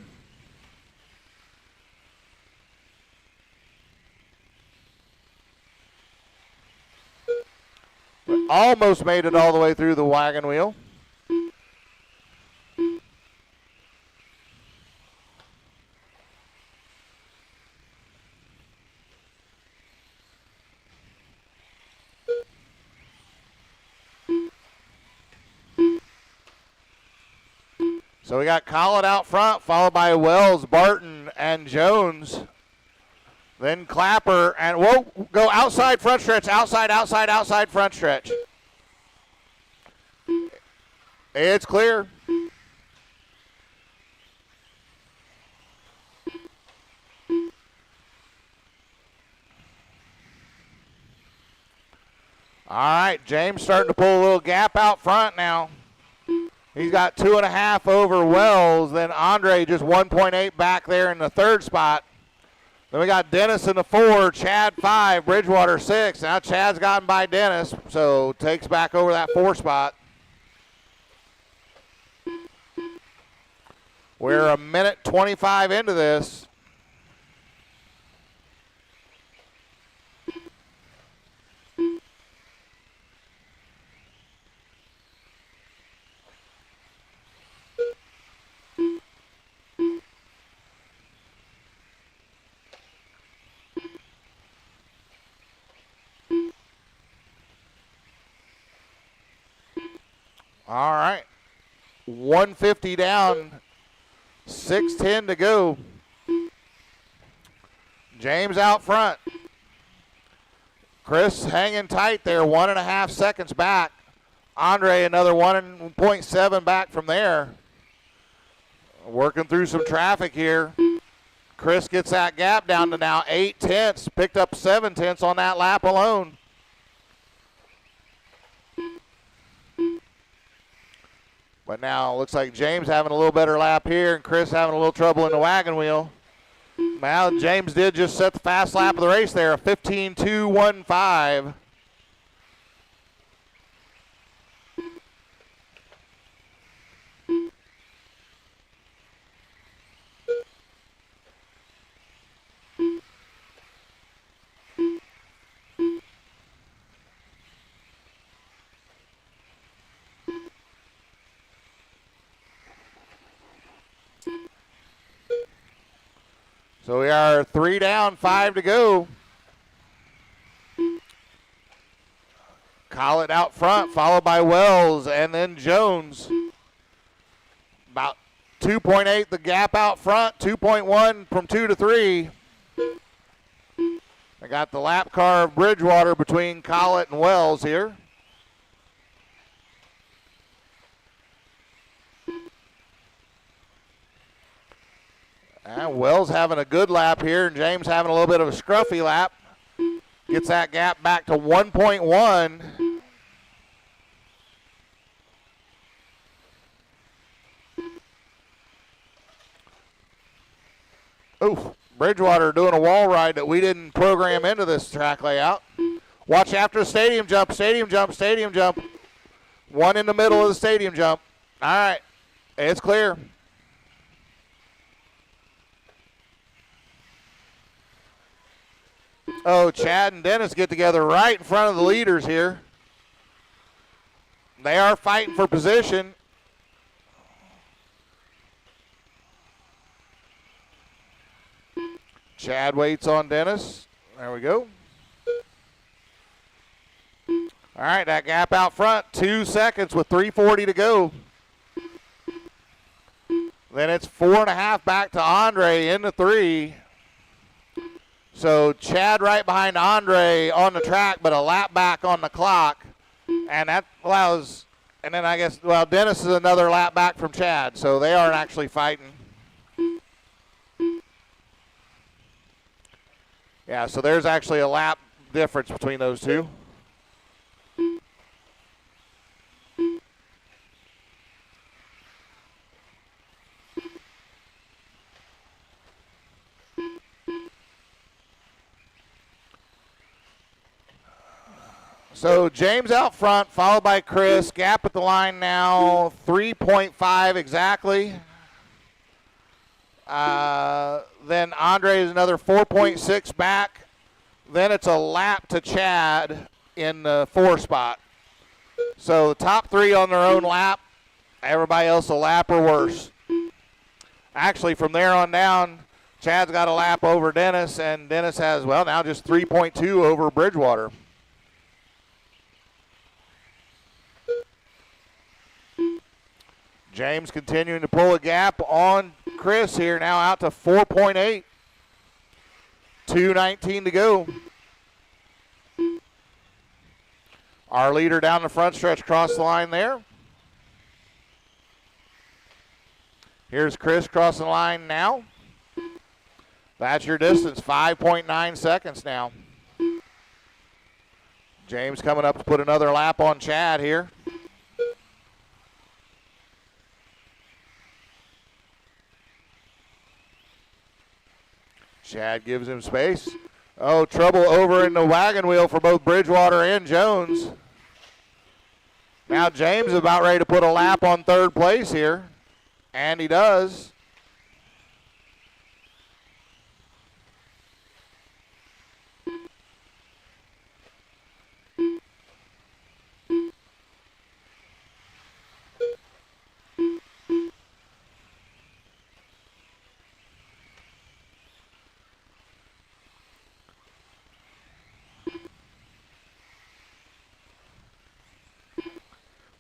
Speaker 1: Almost made it all the way through the wagon wheel. So we got Collett out front, followed by Wells, Barton, and Jones. Then Clapper, and we'll go outside front stretch, outside front stretch. It's clear. All right, James starting to pull a little gap out front now. He's got 2.5 over Wells. Then Andre just 1.8 back there in the third spot. Then we got Dennis in the 4, Chad 5, Bridgewater 6. Now Chad's gotten by Dennis, so takes back over that 4 spot. We're a minute 25 into this. All right, 150 down, 6:10 to go. James out front. Chris hanging tight there, 1.5 seconds back. Andre another 1.7 back from there. Working through some traffic here. Chris gets that gap down to now 8 tenths, picked up 7 tenths on that lap alone. But now it looks like James having a little better lap here and Chris having a little trouble in the wagon wheel. Now James did just set the fast lap of the race there, a 15.215. So we are 3 down, 5 to go. Collett out front, followed by Wells and then Jones. About 2.8 the gap out front, 2.1 from 2 to 3. I got the lap car of Bridgewater between Collett and Wells here. And Wells having a good lap here, and James having a little bit of a scruffy lap. Gets that gap back to 1.1. Oof, Bridgewater doing a wall ride that we didn't program into this track layout. Watch after the stadium jump, stadium jump, stadium jump. One in the middle of the stadium jump. All right, it's clear. Oh, Chad and Dennis get together right in front of the leaders here. They are fighting for position. Chad waits on Dennis. There we go. All right, that gap out front, 2 seconds with 3:40 to go. Then it's 4.5 back to Andre in the 3. So Chad right behind Andre on the track, but a lap back on the clock. And that allows, and then I guess, well, Dennis is another lap back from Chad, so they aren't actually fighting. Yeah, so there's actually a lap difference between those two. So James out front, followed by Chris. Gap at the line now, 3.5 exactly. Then Andre is another 4.6 back. Then it's a lap to Chad in the 4 spot. So the top 3 on their own lap. Everybody else a lap or worse. Actually, from there on down, Chad's got a lap over Dennis, and Dennis has, well, now just 3.2 over Bridgewater. James continuing to pull a gap on Chris here, now out to 4.8. 2:19 to go. Our leader down the front stretch across the line there. Here's Chris crossing the line now. That's your distance, 5.9 seconds now. James coming up to put another lap on Chad here. Chad gives him space. Oh, trouble over in the wagon wheel for both Bridgewater and Jones. Now James is about ready to put a lap on third place here, and he does.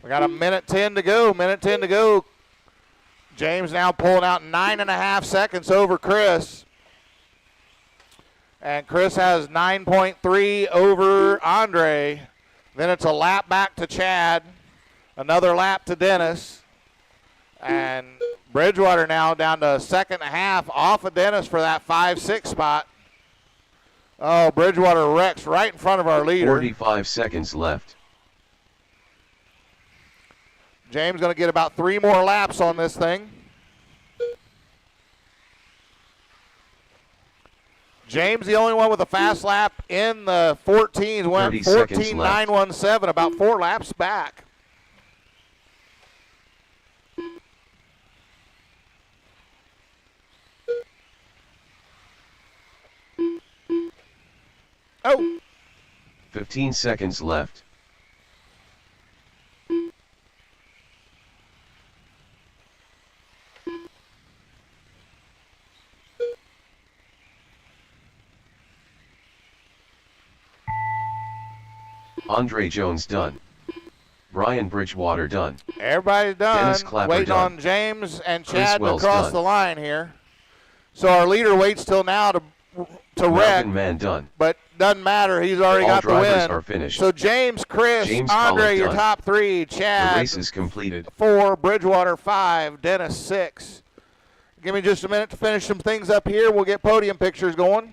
Speaker 1: We got a minute 10 to go. Minute 10 to go. James now pulling out 9.5 seconds over Chris. And Chris has 9.3 over Andre. Then it's a lap back to Chad. Another lap to Dennis. And Bridgewater now down to a second and a half off of Dennis for that 5-6 spot. Oh, Bridgewater wrecks right in front of our leader.
Speaker 2: 45 seconds left.
Speaker 1: James going to get about 3 more laps on this thing. James, the only one with a fast lap in the 14s, went 14.917, about 4 laps back. Oh.
Speaker 2: 15 seconds left. Andre Jones done. Brian Bridgewater done.
Speaker 1: Everybody's done.
Speaker 2: Dennis Clapper
Speaker 1: waiting
Speaker 2: done.
Speaker 1: on James and
Speaker 2: Chris
Speaker 1: Chad to
Speaker 2: Wells
Speaker 1: cross
Speaker 2: done.
Speaker 1: the line here. So our leader waits till now to wreck,
Speaker 2: Mountain Man done.
Speaker 1: but doesn't matter. He's already
Speaker 2: All
Speaker 1: got the
Speaker 2: drivers
Speaker 1: win.
Speaker 2: are finished.
Speaker 1: So James, Chris,
Speaker 2: James
Speaker 1: Andre,
Speaker 2: Pollock
Speaker 1: your
Speaker 2: done.
Speaker 1: top 3.
Speaker 2: The
Speaker 1: Chad,
Speaker 2: race is completed.
Speaker 1: 4, Bridgewater 5, Dennis 6. Give me just a minute to finish some things up here. We'll get podium pictures going.